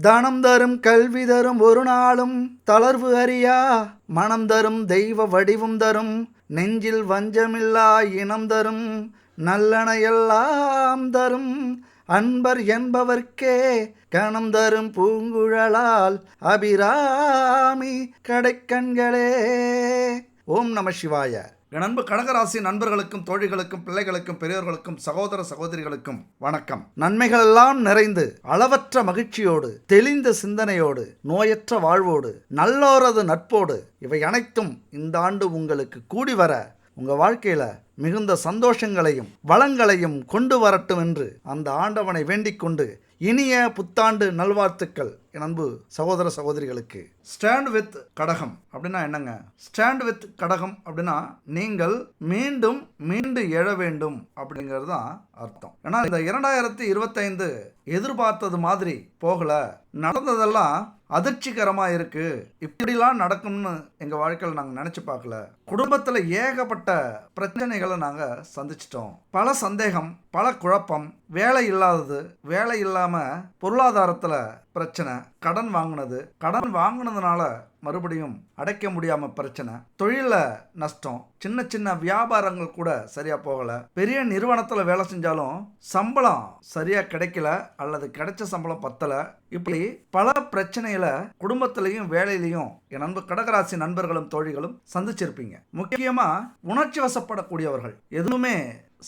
தானம் தரும் கல்வி தரும் ஒரு நாளும் தளர்வு அறியா மனம் தரும் தெய்வ வடிவும் தரும் நெஞ்சில் வஞ்சமில்லா இனம் தரும் நல்லன எல்லாம் தரும் அன்பர் என்பவர்க்கே கணம் தரும் பூங்குழலால் அபிராமி கடைக்கண்களே. ஓம் நம சிவாய. என் அன்பு கடகராசி நண்பர்களுக்கும் தோழிகளுக்கும் பிள்ளைகளுக்கும் பெரியோர்களுக்கும் சகோதர சகோதரிகளுக்கும் வணக்கம். நன்மைகளெல்லாம் நிறைந்து அளவற்ற மகிழ்ச்சியோடு தெளிந்த சிந்தனையோடு நோயற்ற வாழ்வோடு நல்லோரது நட்போடு இவை அனைத்தும் இந்த ஆண்டு உங்களுக்கு கூடி வர உங்க வாழ்க்கையில மிகுந்த சந்தோஷங்களையும் வளங்களையும் கொண்டு வரட்டும் என்று அந்த ஆண்டவனை வேண்டிக் கொண்டு இனிய புத்தாண்டு நல்வாழ்த்துக்கள் என் அன்பு சகோதர சகோதரிகளுக்கு. ஸ்டாண்ட் வித் கடகம் அப்படின்னா என்னங்க? ஸ்டாண்ட் வித் கடகம் அப்படின்னா நீங்கள் மீண்டும் மீண்டு எழ வேண்டும் அப்படிங்கிறது தான் அர்த்தம். ஏன்னா இந்த 2025 எதிர்பார்த்தது மாதிரி போகல, நடந்ததெல்லாம் அதிர்ச்சிகரமா இருக்கு, இப்படிலாம் நடக்கும்னு எங்க வாழ்க்கையில் நாங்கள் நினைச்சு பார்க்கல. குடும்பத்தில் ஏகப்பட்ட பிரச்சனைகளை நாங்கள் சந்திச்சிட்டோம். பல சந்தேகம், பல குழப்பம், வேலை இல்லாதது, வேலை இல்லாம பொருளாதாரத்துல பிரச்சனை, கடன் வாங்கினதுனால மறுபடியும் அடைக்க முடியாம பிரச்சனை, தொழில நஷ்டம், சின்ன சின்ன வியாபாரங்கள் கூட சரியா போகல, பெரிய நிறுவனத்துல வேலை செஞ்சாலும் சம்பளம் சரியா கிடைக்கல அல்லது கிடைச்ச சம்பளம் பத்தல, இப்படி பல பிரச்சனைகளை குடும்பத்திலையும் வேலையிலையும் என் அன்பு கடகராசி நண்பர்களும் தோழிகளும் சந்திச்சிருப்பீங்க. முக்கியமா உணர்ச்சி வசப்படக்கூடியவர்கள், எதுவுமே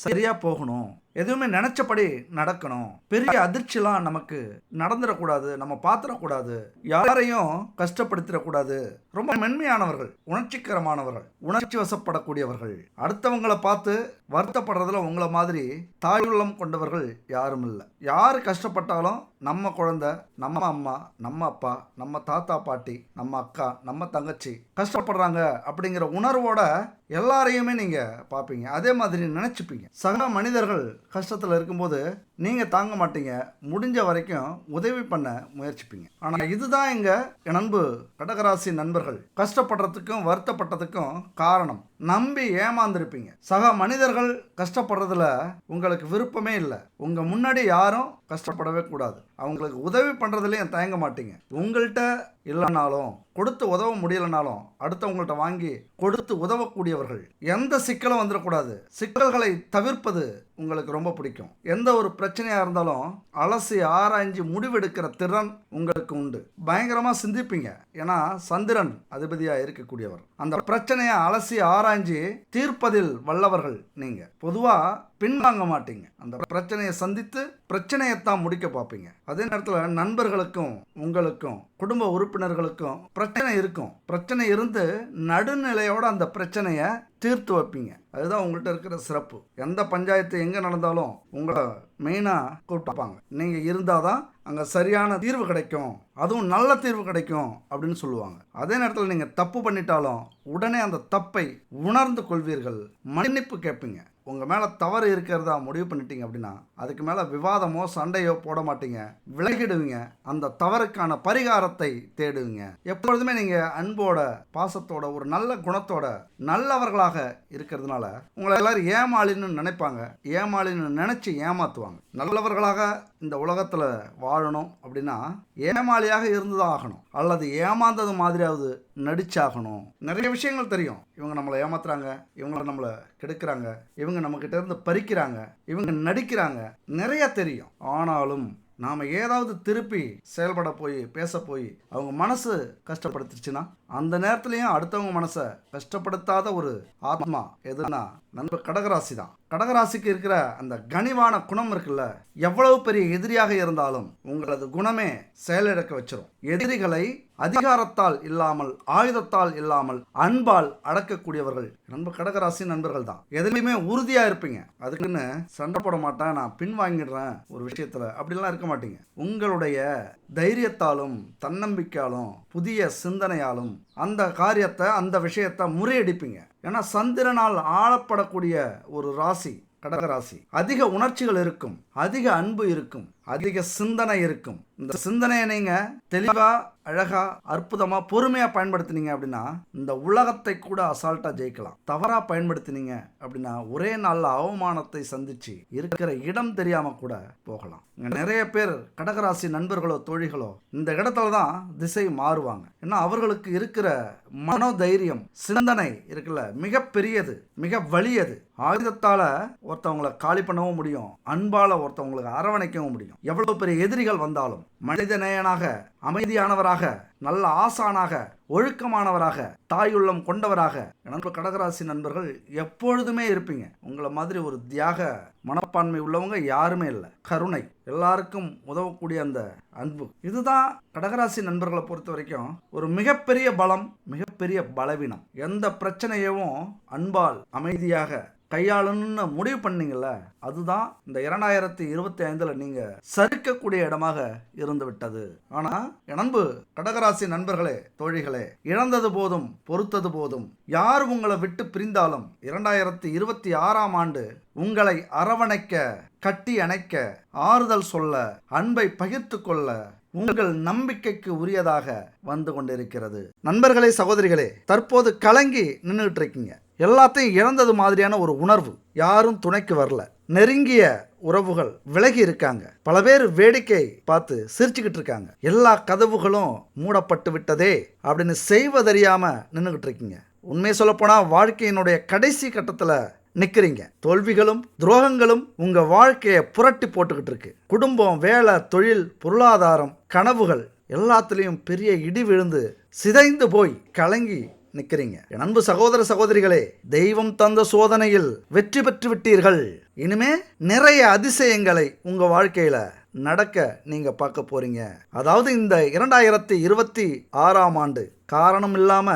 சரியா போகணும், எதுவுமே நினைச்சபடி நடக்கணும், பெரிய அதிர்ச்சிலாம் நமக்கு நடந்துடக்கூடாது, நம்ம பார்த்துடக்கூடாது, யாரையும் கஷ்டப்படுத்திடக்கூடாது, ரொம்ப மென்மையானவர்கள், உணர்ச்சிகரமானவர்கள், உணர்ச்சி வசப்படக்கூடியவர்கள், அடுத்தவங்களை பார்த்து வருத்தப்படுறதுல உங்களை மாதிரி தாயுள்ளம் கொண்டவர்கள் யாரும் இல்லை. யார் கஷ்டப்பட்டாலும் நம்ம குழந்தை, நம்ம அம்மா, நம்ம அப்பா, நம்ம தாத்தா பாட்டி, நம்ம அக்கா, நம்ம தங்கச்சி கஷ்டப்படுறாங்க அப்படிங்கிற உணர்வோட எல்லாரையுமே நீங்க பார்ப்பீங்க. அதே மாதிரி நினைச்சுப்பீங்க. சக மனிதர்கள் கஷ்டத்தில் இருக்கும்போது நீங்க தாங்க மாட்டீங்க, முடிஞ்ச வரைக்கும் உதவி பண்ண முயற்சிப்பீங்க. ஆனா இதுதான் என் அன்பு கடகராசி நண்பர்கள் கஷ்டப்படுறதுக்கும் வருத்தப்பட்டதுக்கும் காரணம். நம்பி ஏமாந்துருப்பீங்க. சக மனிதர்கள் கஷ்டப்படுறதுல உங்களுக்கு விருப்பமே இல்லை. உங்க முன்னாடி யாரும் கஷ்டப்படவே கூடாது. அவங்களுக்கு உதவி பண்றதுலயும் தயங்க மாட்டீங்க. உங்கள்கிட்ட இல்லைனாலும் கொடுத்து உதவ முடியலனாலும் அடுத்தவங்கள்ட்ட வாங்கி கொடுத்து உதவக்கூடியவர்கள். எந்த சிக்கலும் வந்துடக்கூடாது. சிக்கல்களை தவிர்ப்பது உங்களுக்கு ரொம்ப பிடிக்கும். எந்த ஒரு பிரச்சனையா இருந்தாலும் அலசி ஆராய்ஞ்சு முடிவெடுக்கிற திறன் உங்களுக்கு உண்டு. பயங்கரமா சிந்திப்பீங்க. ஏன்னா சந்திரன் அதிபதியா இருக்கக்கூடியவர். அந்த பிரச்சனையை அலசி ஆராய்ஞ்சு தீர்ப்பதில் வல்லவர்கள் நீங்க. பொதுவா பின்வாங்க மாட்டீங்க. அந்த பிரச்சனையை சந்தித்து பிரச்சனையைத்தான் முடிக்க பார்ப்பீங்க. அதே நேரத்தில் நண்பர்களுக்கும் உங்களுக்கும் குடும்ப உறுப்பினர்களுக்கும் பிரச்சனை இருக்கும். பிரச்சனை இருந்து நடுநிலையோட அந்த பிரச்சனையை தீர்த்து வைப்பீங்க. அதுதான் உங்கள்கிட்ட இருக்கிற சிறப்பு. எந்த பஞ்சாயத்து எங்கே நடந்தாலும் உங்களை மெயினாக கூப்பிட்டுப்பாங்க. நீங்கள் இருந்தால் தான் அங்கே சரியான தீர்வு கிடைக்கும், அதுவும் நல்ல தீர்வு கிடைக்கும் அப்படின்னு சொல்லுவாங்க. அதே நேரத்தில் நீங்கள் தப்பு பண்ணிட்டாலும் உடனே அந்த தப்பை உணர்ந்து கொள்வீர்கள், மன்னிப்பு கேட்பீங்க. உங்கள் மேலே தவறு இருக்கிறதா முடிவு பண்ணிட்டீங்க அப்படின்னா அதுக்கு மேலே விவாதமோ சண்டையோ போட மாட்டீங்க, விலகிடுவீங்க. அந்த தவறுக்கான பரிகாரத்தை தேடுவீங்க. எப்பொழுதுமே நீங்கள் அன்போட, பாசத்தோட, ஒரு நல்ல குணத்தோட நல்லவர்களாக இருக்கிறதுனால உங்களை எல்லாரும் ஏமாளின்னு நினைப்பாங்க. ஏமாளின்னு நினைச்சு ஏமாத்துவாங்க. நல்லவர்களாக இந்த உலகத்தில் வாழணும் அப்படின்னா ஏமாளியாக இருந்துதான் ஆகணும், அல்லது ஏமாந்தது மாதிரியாவது நடிச்சாகணும். நிறைய விஷயங்கள் தெரியும். இவங்க நம்மளை ஏமாத்துறாங்க, இவங்க நம்மளை கெடுக்கிறாங்க, இவங்க நம்மக்கிட்ட இருந்து பறிக்கிறாங்க, இவங்க நடிக்கிறாங்க, நிறைய தெரியும். ஆனாலும் நாம் ஏதாவது திருப்பி செயல்பட போய் பேச போய் அவங்க மனசு கஷ்டப்படுத்துச்சுன்னா அந்த நேரத்துலையும் அடுத்தவங்க மனசை கஷ்டப்படுத்தாத ஒரு ஆத்மா எதுனா நம்ம கடகராசி தான். கடகராசிக்கு இருக்கிற அந்த கனிவான குணம் இருக்குல்ல, எவ்வளவு பெரிய எதிரியாக இருந்தாலும் உங்களது குணமே செயலிழக்க வச்சிரும். எதிரிகளை அதிகாரத்தால் இல்லாமல், ஆயுதத்தால் இல்லாமல், அன்பால் அடக்கக்கூடியவர்கள் நம்ம கடகராசி நண்பர்கள் தான். எதுலையுமே உறுதியா இருப்பீங்க. அதுக்குன்னு சண்டை போட மாட்டேன், நான் பின் வாங்கிடுறேன் ஒரு விஷயத்துல அப்படிலாம் இருக்க மாட்டீங்க. உங்களுடைய தைரியத்தாலும் தன்னம்பிக்கையாலும் புதிய சிந்தனையாலும் அந்த காரியத்தை, அந்த விஷயத்தை முறியடிப்பீங்க. ஏன்னா சந்திரனால் ஆளப்படக்கூடிய ஒரு ராசி கடகராசி. அதிக உணர்ச்சிகள் இருக்கும், அதிக அன்பு இருக்கும், அதிக சிந்தனை இருக்கும். இந்த சிந்தனையை நீங்க தெளிவா, அழகா, அற்புதமா, பொறுமையா பயன்படுத்தினீங்க அப்படின்னா இந்த உலகத்தை கூட அசால்ட்டா ஜெயிக்கலாம். தவறா பயன்படுத்தினீங்க அப்படின்னா ஒரே நாள்ல அவமானத்தை சந்திச்சு இருக்கிற இடம் தெரியாம கூட போகலாம். நிறைய பேர் கடகராசி நண்பர்களோ தோழிகளோ இந்த இடத்துல தான் திசை மாறுவாங்க. ஏன்னா அவர்களுக்கு இருக்கிற மனோதைரியம், சிந்தனை இருக்குல்ல, மிக பெரியது, மிக வலியது. ஆயுதத்தால ஒருத்தவங்களை காலி பண்ணவும் முடியும், அன்பால ஒருத்தவங்களுக்கு அரவணைக்கவும் முடியும். எவ்வளவு பெரிய எதிரிகள் வந்தாலும் மனிதநேயனாக, அமைதியானவராக, நல்ல ஆசானாக, ஒழுக்கமானவராக, தாயுள்ளம் கொண்டவராக கடகராசி நண்பர்கள் எப்பொழுதுமே இருப்பீங்க. உங்களை மாதிரி ஒரு தியாக மனப்பான்மை உள்ளவங்க யாருமே இல்லை. கருணை, எல்லாருக்கும் உதவக்கூடிய அந்த அன்பு, இதுதான் கடகராசி நண்பர்களை பொறுத்த வரைக்கும் ஒரு மிகப்பெரிய பலம், மிகப்பெரிய பலவீனம். எந்த பிரச்சனையவும் அன்பால் அமைதியாக கையாளணும்னு முடிவு பண்ணீங்கல்ல, அதுதான் இந்த 2025 நீங்க சறுக்கக்கூடிய இடமாக இருந்து விட்டது. ஆனா என் அன்பு கடகராசி நண்பர்களே, தோழிகளே, இழந்தது போதும், பொறுத்தது போதும். யார் உங்களை விட்டு பிரிந்தாலும் 2026ஆம் ஆண்டு உங்களை அரவணைக்க, கட்டி அணைக்க, ஆறுதல் சொல்ல, அன்பை பகிர்ந்து கொள்ள உங்கள் நம்பிக்கைக்கு உரியதாக வந்து கொண்டிருக்கிறது. நண்பர்களே, சகோதரிகளே, தற்போது கலங்கி நின்றுட்டு இருக்கீங்க. எல்லாத்தையும் இழந்தது மாதிரியான ஒரு உணர்வு. யாரும் துணைக்கு வரல, நெருங்கிய உறவுகள் விலகி இருக்காங்க. பல பேர் வேடிக்கை பார்த்து சிரிச்சுக்கிட்டு இருக்காங்க. எல்லா கதவுகளும் மூடப்பட்டு விட்டதே அப்படின்னு செய்வதறியாம நின்றுகிட்டு இருக்கீங்க. உண்மையை சொல்லப்போனா வாழ்க்கையினுடைய கடைசி கட்டத்துல நிற்கிறீங்க. தோல்விகளும் துரோகங்களும் உங்க வாழ்க்கையை புரட்டி போட்டுக்கிட்டு இருக்கு. குடும்பம், வேலை, தொழில், பொருளாதாரம், கனவுகள் எல்லாத்துலேயும் பெரிய இடி விழுந்து சிதைந்து போய் கலங்கி நிற்கிறீங்க. என் அன்பு சகோதர சகோதரிகளே, தெய்வம் தந்த சோதனையில் வெற்றி பெற்று விட்டீர்கள். இனிமே நிறைய அதிசயங்களை உங்க வாழ்க்கையில நடக்க நீங்க பார்க்க போறீங்க. அதாவது இந்த 2026ஆம் ஆண்டு காரணம் இல்லாம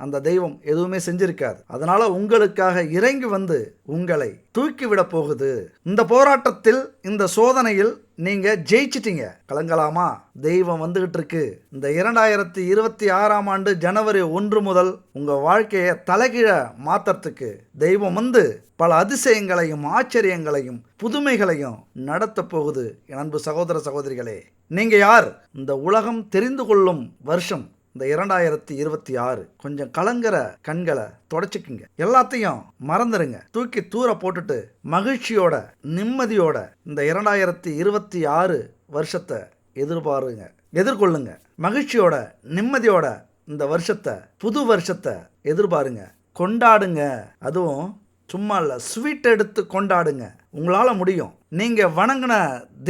அந்த தெய்வம் எதுவுமே செஞ்சிருக்காது. அதனால உங்களுக்காக இறங்கி வந்து உங்களை தூக்கி விட போகுது. இந்த போராட்டத்தில், இந்த சோதனையில் நீங்க ஜெயிச்சிட்டீங்க. கலங்கலாமா? தெய்வம் வந்துகிட்டு இருக்கு. இந்த 2026ஆம் ஆண்டு ஜனவரி 1 முதல் உங்க வாழ்க்கையை தலைகீழ மாத்துறதுக்கு தெய்வம் வந்து பல அதிசயங்களையும், ஆச்சரியங்களையும், புதுமைகளையும் நடத்த போகுது. என் அன்பு சகோதர சகோதரிகளே, நீங்க யார்? இந்த உலகம் தெரிந்து கொள்ளும் வருஷம் இந்த 2026. கொஞ்சம் கலங்குற கண்களை தொடச்சிக்குங்க. எல்லாத்தையும் மறந்துடுங்க, தூக்கி தூர போட்டுட்டு மகிழ்ச்சியோட, நிம்மதியோட இந்த 2026 வருஷத்தை எதிர்கொள்ளுங்க. மகிழ்ச்சியோட, நிம்மதியோட இந்த வருஷத்தை, புது வருஷத்தை எதிர்பாருங்க, கொண்டாடுங்க. அதுவும் சும்மா இல்லை, ஸ்வீட் எடுத்து கொண்டாடுங்க. உங்களால் முடியும். நீங்கள் வணங்கின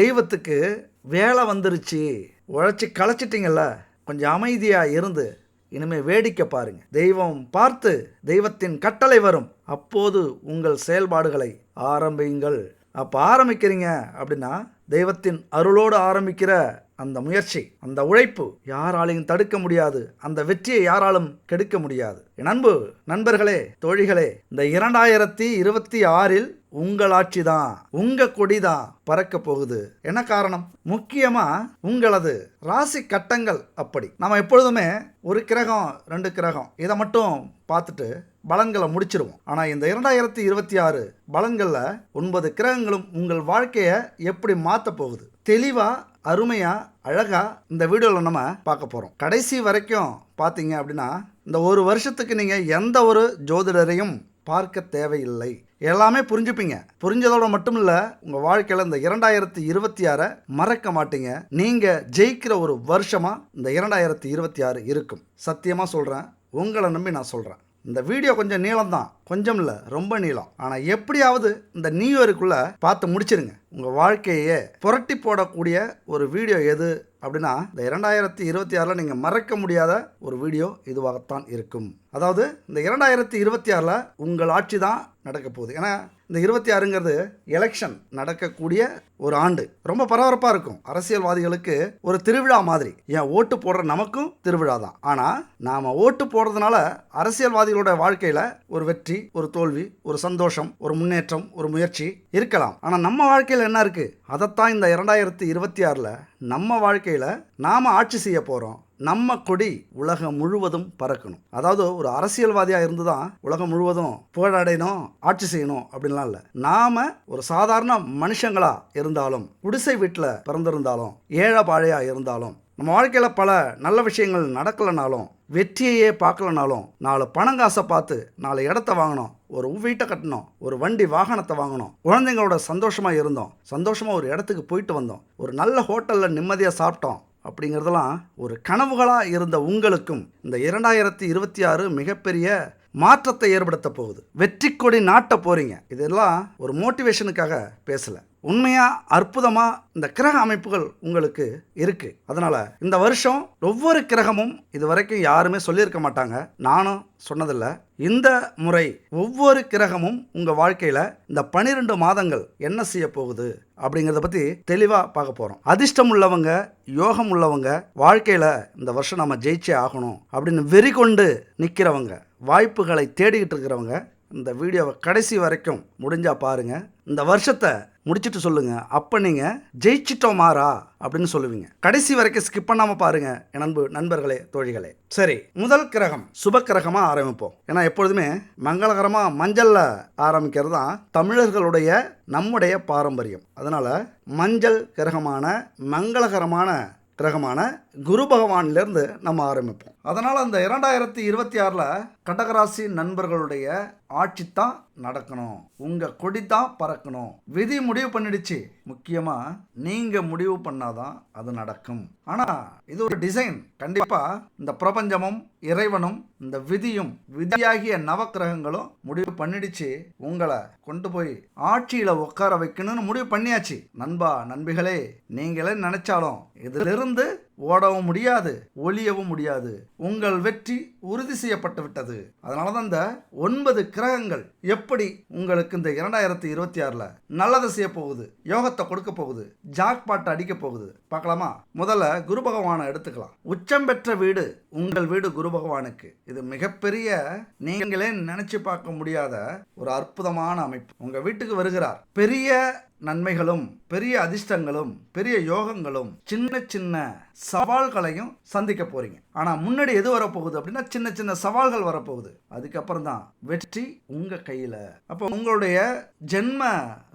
தெய்வத்துக்கு வேலை வந்துருச்சு, உழைச்சி களைச்சிட்டிங்கல்ல, கொஞ்சம் அமைதியாக இருந்து இனிமேல் வேடிக்கை பாருங்க. தெய்வம் பார்த்து தெய்வத்தின் கட்டளை வரும். அப்போது உங்கள் செயல்பாடுகளை ஆரம்பியுங்கள். அப்போ ஆரம்பிக்கிறீங்க அப்படின்னா தெய்வத்தின் அருளோடு ஆரம்பிக்கிற அந்த முயற்சி, அந்த உழைப்பு யாராலையும் தடுக்க முடியாது. அந்த வெற்றியை யாராலும் கெடுக்க முடியாது. என் அன்பு நண்பர்களே, தோழிகளே, இந்த 2026இல் உங்கள் ஆட்சி தான், உங்க கொடி தான் பறக்க போகுது. என்ன காரணம்? முக்கியமா உங்களது ராசி கட்டங்கள். அப்படி நம்ம எப்பொழுதுமே ஒரு கிரகம், 2 கிரகம் இதை மட்டும் பார்த்துட்டு பலன்களை முடிச்சிருவோம். ஆனால் இந்த 2026 பலன்களில் 9 கிரகங்களும் உங்கள் வாழ்க்கையை எப்படி மாற்ற போகுது, தெளிவா, அருமையா, அழகா இந்த வீடியோவில் நம்ம பார்க்க போகிறோம். கடைசி வரைக்கும் பார்த்தீங்க அப்படின்னா இந்த ஒரு வருஷத்துக்கு நீங்கள் எந்த ஒரு ஜோதிடரையும் பார்க்க தேவையில்லை. எல்லாமே புரிஞ்சுப்பீங்க. புரிஞ்சதோட மட்டும் இல்லை, உங்கள் வாழ்க்கையில் இந்த 2026 மறக்க மாட்டீங்க. நீங்கள் ஜெயிக்கிற ஒரு வருஷமாக இந்த 2026 இருக்கும். சத்தியமாக சொல்கிறேன், உங்களை நம்பி நான் சொல்கிறேன். இந்த வீடியோ கொஞ்சம் நீளம் தான், கொஞ்சம் இல்லை, ரொம்ப நீளம். ஆனால் எப்படியாவது இந்த நியூ இயருக்குள்ளே பார்த்து முடிச்சிருங்க. உங்கள் வாழ்க்கையே புரட்டி போடக்கூடிய ஒரு வீடியோ எது அப்படின்னா இந்த 2026 நீங்கள் மறக்க முடியாத ஒரு வீடியோ இதுவாகத்தான் இருக்கும். அதாவது இந்த 2026 உங்கள் ஆட்சி தான் நடக்க போகுது. ஏன்னா இந்த 26ங்கிறது எலெக்ஷன் நடக்கக்கூடிய ஒரு ஆண்டு. ரொம்ப பரபரப்பாக இருக்கும். அரசியல்வாதிகளுக்கு ஒரு திருவிழா மாதிரி. ஏன் ஓட்டு போடுற நமக்கும் திருவிழா தான். ஆனால் நாம் ஓட்டு போடுறதுனால அரசியல்வாதிகளோட வாழ்க்கையில் ஒரு வெற்றி, ஒரு தோல்வி, ஒரு சந்தோஷம், ஒரு முன்னேற்றம், ஒரு முயற்சி இருக்கலாம். ஆனால் நம்ம வாழ்க்கையில் என்ன இருக்குது? அதைத்தான் இந்த 2026 நம்ம வாழ்க்கையில் நாம் ஆட்சி செய்ய போகிறோம். நம்ம கொடி உலகம் முழுவதும் பறக்கணும். அதாவது ஒரு அரசியல்வாதியாக இருந்து தான் உலகம் முழுவதும் புகழடையணும், ஆட்சி செய்யணும் அப்படின்லாம் இல்லை. நாம ஒரு சாதாரண மனுஷங்களா இருந்தாலும், குடிசை வீட்டில் பிறந்திருந்தாலும், ஏழை பாழையாக இருந்தாலும், நம்ம வாழ்க்கையில் பல நல்ல விஷயங்கள் நடக்கலைனாலும், வெற்றியையே பார்க்கலனாலும், 4 பணங்காசை பார்த்து 4 இடத்த வாங்கணும், ஒரு வீட்டை கட்டணும், ஒரு வண்டி வாகனத்தை வாங்கணும், குழந்தைங்களோட சந்தோஷமாக இருந்தோம், சந்தோஷமாக ஒரு இடத்துக்கு போயிட்டு வந்தோம், ஒரு நல்ல ஹோட்டலில் நிம்மதியாக சாப்பிட்டோம் அப்படிங்கிறதெல்லாம் ஒரு கனவுகளாக இருந்த உங்களுக்கும் இந்த 2026 மிகப்பெரிய மாற்றத்தை ஏற்படுத்த போகுது. வெற்றி கொடி நாட்ட போறீங்க. இதெல்லாம் ஒரு மோட்டிவேஷனுக்காக பேசல. உண்மையா அற்புதமா இந்த கிரக அமைப்புகள் உங்களுக்கு இருக்கு. அதனால இந்த வருஷம் ஒவ்வொரு கிரகமும் இது வரைக்கும் யாருமே சொல்லியிருக்க மாட்டாங்க, நானும் சொன்னதில்லை. இந்த முறை ஒவ்வொரு கிரகமும் உங்க வாழ்க்கையில இந்த 12 மாதங்கள் என்ன செய்ய போகுது அப்படிங்கிறத பத்தி தெளிவா பார்க்க போறோம். அதிர்ஷ்டம் உள்ளவங்க, யோகம் உள்ளவங்க, வாழ்க்கையில இந்த வருஷம் நம்ம ஜெயிச்சே ஆகணும் அப்படின்னு வெறி கொண்டு நிற்கிறவங்க, வாய்ப்புகளை தேடிக்கிட்டு இருக்கிறவங்க இந்த வீடியோவை கடைசி வரைக்கும் முடிஞ்சா பாருங்க. இந்த வருஷத்தை முடிச்சுட்டு சொல்லுங்க, அப்போ நீங்கள் ஜெயிச்சிட்டோம் மாறா அப்படின்னு சொல்லுவீங்க. கடைசி வரைக்கும் ஸ்கிப் பண்ணாமல் பாருங்க என் நண்பர்களே, தோழிகளே. சரி, முதல் கிரகம் சுப கிரகமாக ஆரம்பிப்போம். ஏன்னா எப்பொழுதுமே மங்களகரமாக மஞ்சளில் ஆரம்பிக்கிறது தான் தமிழர்களுடைய நம்முடைய பாரம்பரியம். அதனால மஞ்சள் கிரகமான மங்களகரமான கிரகமான குரு பகவானிலிருந்து நம்ம ஆரம்பிப்போம். அதனால் அந்த 2026 கடகராசி நண்பர்களுடைய ஆட்சி தான் நடக்கணும், உங்கள் கொடி தான் பறக்கணும். விதி முடிவு பண்ணிடுச்சு, முக்கியமாக நீங்கள் முடிவு பண்ணாதான் அது நடக்கும். ஆனால் இது ஒரு டிசைன். கண்டிப்பாக இந்த பிரபஞ்சமும் இறைவனும் இந்த விதியாகிய நவக்கிரகங்களும் முடிவு பண்ணிடுச்சு, உங்களை கொண்டு போய் ஆட்சியில் உட்கார வைக்கணும்னு முடிவு பண்ணியாச்சு. நண்பா நண்பிகளே, நீங்களே நினைச்சாலும் இதிலிருந்து ஓடவும் முடியாது, ஒளியவும் முடியாது. உங்கள் வெற்றி உறுதி செய்யப்பட்டு விட்டது. அதனால தான் இந்த 9 கிரகங்கள் எப்படி உங்களுக்கு இந்த 2026 நல்லதை செய்ய போகுது, யோகத்தை கொடுக்க போகுது, ஜாக்பாட்டை அடிக்க போகுது பார்க்கலாமா? முதல்ல குரு பகவானை எடுத்துக்கலாம். உச்சம் பெற்ற வீடு உங்கள் வீடு குரு பகவானுக்கு. இது மிகப்பெரிய, நீங்களே நினைச்சு பார்க்க முடியாத ஒரு அற்புதமான அமைப்பு. உங்க வீட்டுக்கு வருகிறார். பெரிய நன்மைகளும் பெரிய அதிர்ஷ்டங்களும் பெரிய யோகங்களும் சின்ன சின்ன சவால்களையும் சந்திக்க போறீங்க. ஆனா முன்னாடி எது வரப்போகுது அப்படின்னா சின்ன சின்ன சவால்கள் வரப்போகுது. அதுக்கப்புறம் தான் வெற்றி உங்க கையில. அப்போ உங்களுடைய ஜென்ம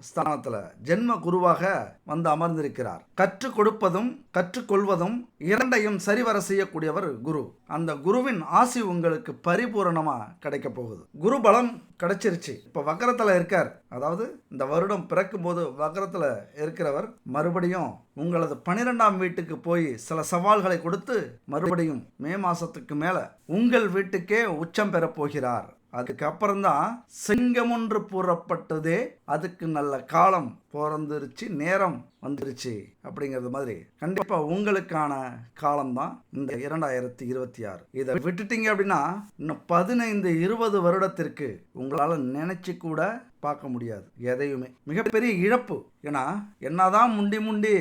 ஸ்தானத்துல ஜென்ம குருவாக வந்து அமர்ந்திருக்கிறார். கற்றுக் கொடுப்பதும் கற்றுக்கொள்வதும் இரண்டையும் சரிவர செய்யக்கூடியவர் குரு. அந்த குருவின் ஆசி உங்களுக்கு பரிபூரணமா கிடைக்க போகுது. குரு பலம் கிடைச்சிருச்சு. இப்ப வக்கரத்துல இருக்கார். அதாவது இந்த வருடம் பிறக்கும் போது வக்கரத்துல இருக்கிறவர் மறுபடியும் உங்களது 12ஆம் வீட்டுக்கு போய் சில சவால்களை கொடுத்து மறுபடியும் மே மாசத்துக்கு மேல உங்கள் வீட்டுக்கே உச்சம் பெற போகிறார். அதுக்கப்புறம்தான் சிங்கம் ஒன்று கூறப்பட்டதே, அதுக்கு நல்ல காலம் பிறந்துருச்சு, நேரம் வந்துருச்சு அப்படிங்கிறது மாதிரி கண்டிப்பா உங்களுக்கான காலம்தான் இந்த 2026. இதை விட்டுட்டீங்க அப்படின்னா இன்னும் 15-20 வருடத்திற்கு உங்களால நினைச்சு கூட பார்க்க முடியாது எதையுமே. மிகப்பெரிய இழப்பு. ஏன்னா என்னதான் முண்டி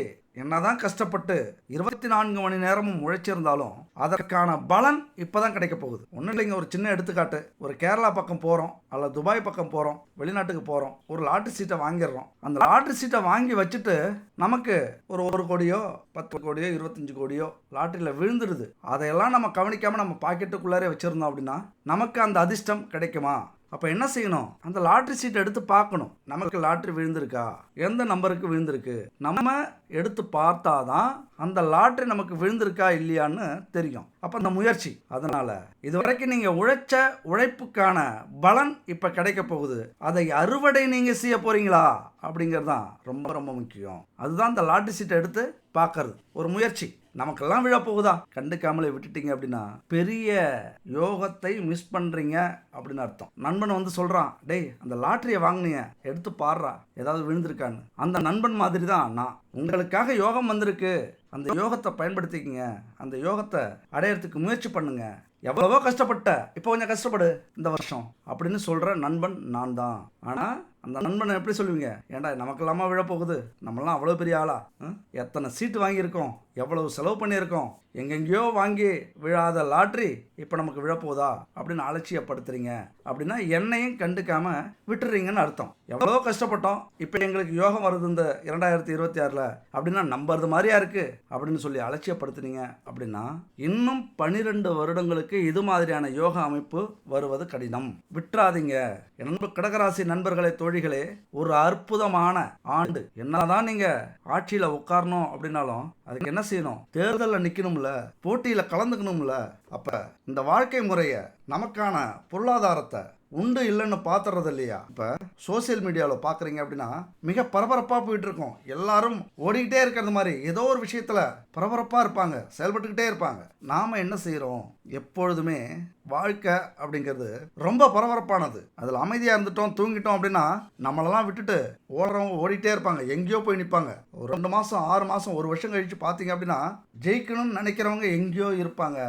என்னதான் கஷ்டப்பட்டு 24 மணி நேரமும் உழைச்சிருந்தாலும் அதற்கான பலன் இப்பதான் கிடைக்க போகுது. ஒன்றும் இல்லைங்க, ஒரு சின்ன எடுத்துக்காட்டு. ஒரு கேரளா பக்கம் போறோம், அல்ல துபாய் பக்கம் போறோம், வெளிநாட்டுக்கு போறோம், ஒரு லாட்டரி சீட்டை வாங்கிடுறோம். அந்த லாட்டரி சீட்டை வாங்கி வச்சுட்டு நமக்கு ஒரு 1 கோடியோ 10 கோடியோ 25 கோடியோ லாட்டரியில் விழுந்துடுது. அதையெல்லாம் நம்ம கவனிக்காம நம்ம பாக்கெட்டுக்குள்ளாரே வச்சிருந்தோம் அப்படின்னா நமக்கு அந்த அதிர்ஷ்டம் கிடைக்குமா? அப்போ என்ன செய்யணும்? அந்த லாட்ரி சீட்டை எடுத்து பார்க்கணும். நமக்கு லாட்ரி விழுந்திருக்கா, எந்த நம்பருக்கு விழுந்திருக்கு, நம்ம எடுத்து பார்த்தாதான் அந்த லாட்ரி நமக்கு விழுந்திருக்கா இல்லையான்னு தெரியும். அப்போ அந்த முயற்சி. அதனால இதுவரைக்கும் நீங்க உழைச்ச உழைப்புக்கான பலன் இப்ப கிடைக்க போகுது. அதை அறுவடை நீங்க செய்ய போறீங்களா அப்படிங்கிறது தான் ரொம்ப ரொம்ப முக்கியம். அதுதான் இந்த லாட்ரி சீட்டை எடுத்து பார்க்கறது ஒரு முயற்சி. நமக்கெல்லாம் விழ போகுதா, கண்டுக்காமலே விட்டுட்டீங்க அப்படின்னா பெரிய யோகத்தை மிஸ் பண்றீங்க அப்படின்னு அர்த்தம். நண்பன் வந்து சொல்றான், டேய் அந்த லாட்டரியை வாங்கினீங்க எடுத்து பாடுறா, ஏதாவது விழுந்திருக்கான்னு. அந்த நண்பன் மாதிரி தான் நான். உங்களுக்காக யோகம் வந்திருக்கு, அந்த யோகத்தை பயன்படுத்திக்கங்க, அந்த யோகத்தை அடையறதுக்கு முயற்சி பண்ணுங்க. எவ்வளவோ கஷ்டப்பட்ட, இப்போ கொஞ்சம் கஷ்டப்படு இந்த வருஷம் அப்படின்னு சொல்ற நண்பன் நான் தான். ஆனா அந்த நண்பனை எப்படி சொல்லுவீங்க? ஏன்டா நமக்கெல்லாமா விழப்போகுது, நம்மளாம் அவ்வளோ பெரிய ஆளா, எத்தனை சீட்டு வாங்கியிருக்கோம், எவ்வளவு செலவு பண்ணியிருக்கோம், எங்கெங்கேயோ வாங்கி விழாத லாட்ரி இப்போ நமக்கு விழப்போதா அப்படின்னு அலட்சியப்படுத்துறீங்க அப்படின்னா என்னையும் கண்டுக்காம விட்டுறீங்கன்னு அர்த்தம். எவ்வளோ கஷ்டப்பட்டோம், இப்போ எங்களுக்கு யோகம் வருது இந்த 2026 அப்படின்னா நம்புறது மாதிரியா இருக்கு அப்படின்னு சொல்லி அலட்சியப்படுத்துறீங்க அப்படின்னா இன்னும் 12 வருடங்களுக்கு இது மாதிரியான யோக அமைப்பு வருவது கடினம். விட்டுறாதீங்க. நண்பர் கடகராசி நண்பர்களே, தோழிகளே, ஒரு அற்புதமான ஆண்டு. என்னதான் நீங்க ஆட்சியில உட்காரணும் அப்படின்னாலும் அதுக்கு என்ன செய்யணும்? தேர்தலில் நிற்கணும்ல, போட்டியில் கலந்துக்கணும்ல. அப்ப இந்த வாழ்க்கை முறைய, நமக்கான பொருளாதாரத்தை உண்டு இல்லைன்னு பார்த்துறது இல்லையா? இப்போ சோசியல் மீடியாவில் பார்க்குறீங்க அப்படின்னா மிக பரபரப்பாக போயிட்டு இருக்கோம். எல்லாரும் ஓடிக்கிட்டே இருக்கிறது மாதிரி ஏதோ ஒரு விஷயத்தில் பரபரப்பாக இருப்பாங்க, செயல்பட்டுக்கிட்டே இருப்பாங்க. நாம் என்ன செய்கிறோம்? எப்பொழுதுமே வாழ்க்கை அப்படிங்கிறது ரொம்ப பரபரப்பானது. அதில் அமைதியாக இருந்துட்டோம், தூங்கிட்டோம் அப்படின்னா நம்மளெல்லாம் விட்டுட்டு ஓடுறவங்க ஓடிட்டே இருப்பாங்க, எங்கேயோ போய் நிற்பாங்க. ஒரு 2 மாதம் 6 மாதம் 1 வருஷம் கழித்து பார்த்தீங்க அப்படின்னா ஜெயிக்கணும்னு நினைக்கிறவங்க எங்கேயோ இருப்பாங்க,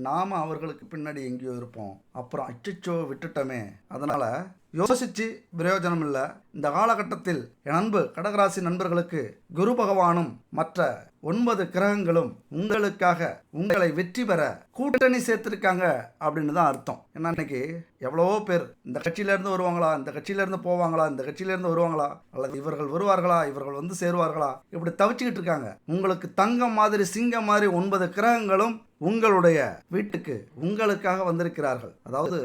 நாம் அவர்களுக்கு பின்னாடி எங்கேயோ இருப்போம். அப்புறம் அச்சச்சோ விட்டுட்டோமே. அதனால் யோசிச்சு பிரயோஜனம் இல்லை. இந்த காலகட்டத்தில் என் அன்பு கடகராசி நண்பர்களுக்கு குரு பகவானும் மற்ற 9 கிரகங்களும் உங்களுக்காக உங்களை வெற்றி பெற கூட்டணி சேர்த்திருக்காங்க அப்படின்னு தான் அர்த்தம். ஏன்னா இன்னைக்கு எவ்வளவோ பேர் இந்த கட்சியிலேருந்து வருவாங்களா, இந்த கட்சியிலேருந்து போவாங்களா, இந்த கட்சியிலேருந்து வருவாங்களா, அல்லது இவர்கள் வருவார்களா, இவர்கள் வந்து சேருவார்களா, இப்படி தவிச்சுக்கிட்டு இருக்காங்க. உங்களுக்கு தங்கம் மாதிரி சிங்கம் மாதிரி 9 கிரகங்களும் உங்களுடைய வீட்டுக்கு உங்களுக்காக வந்திருக்கிறார்கள். அதாவது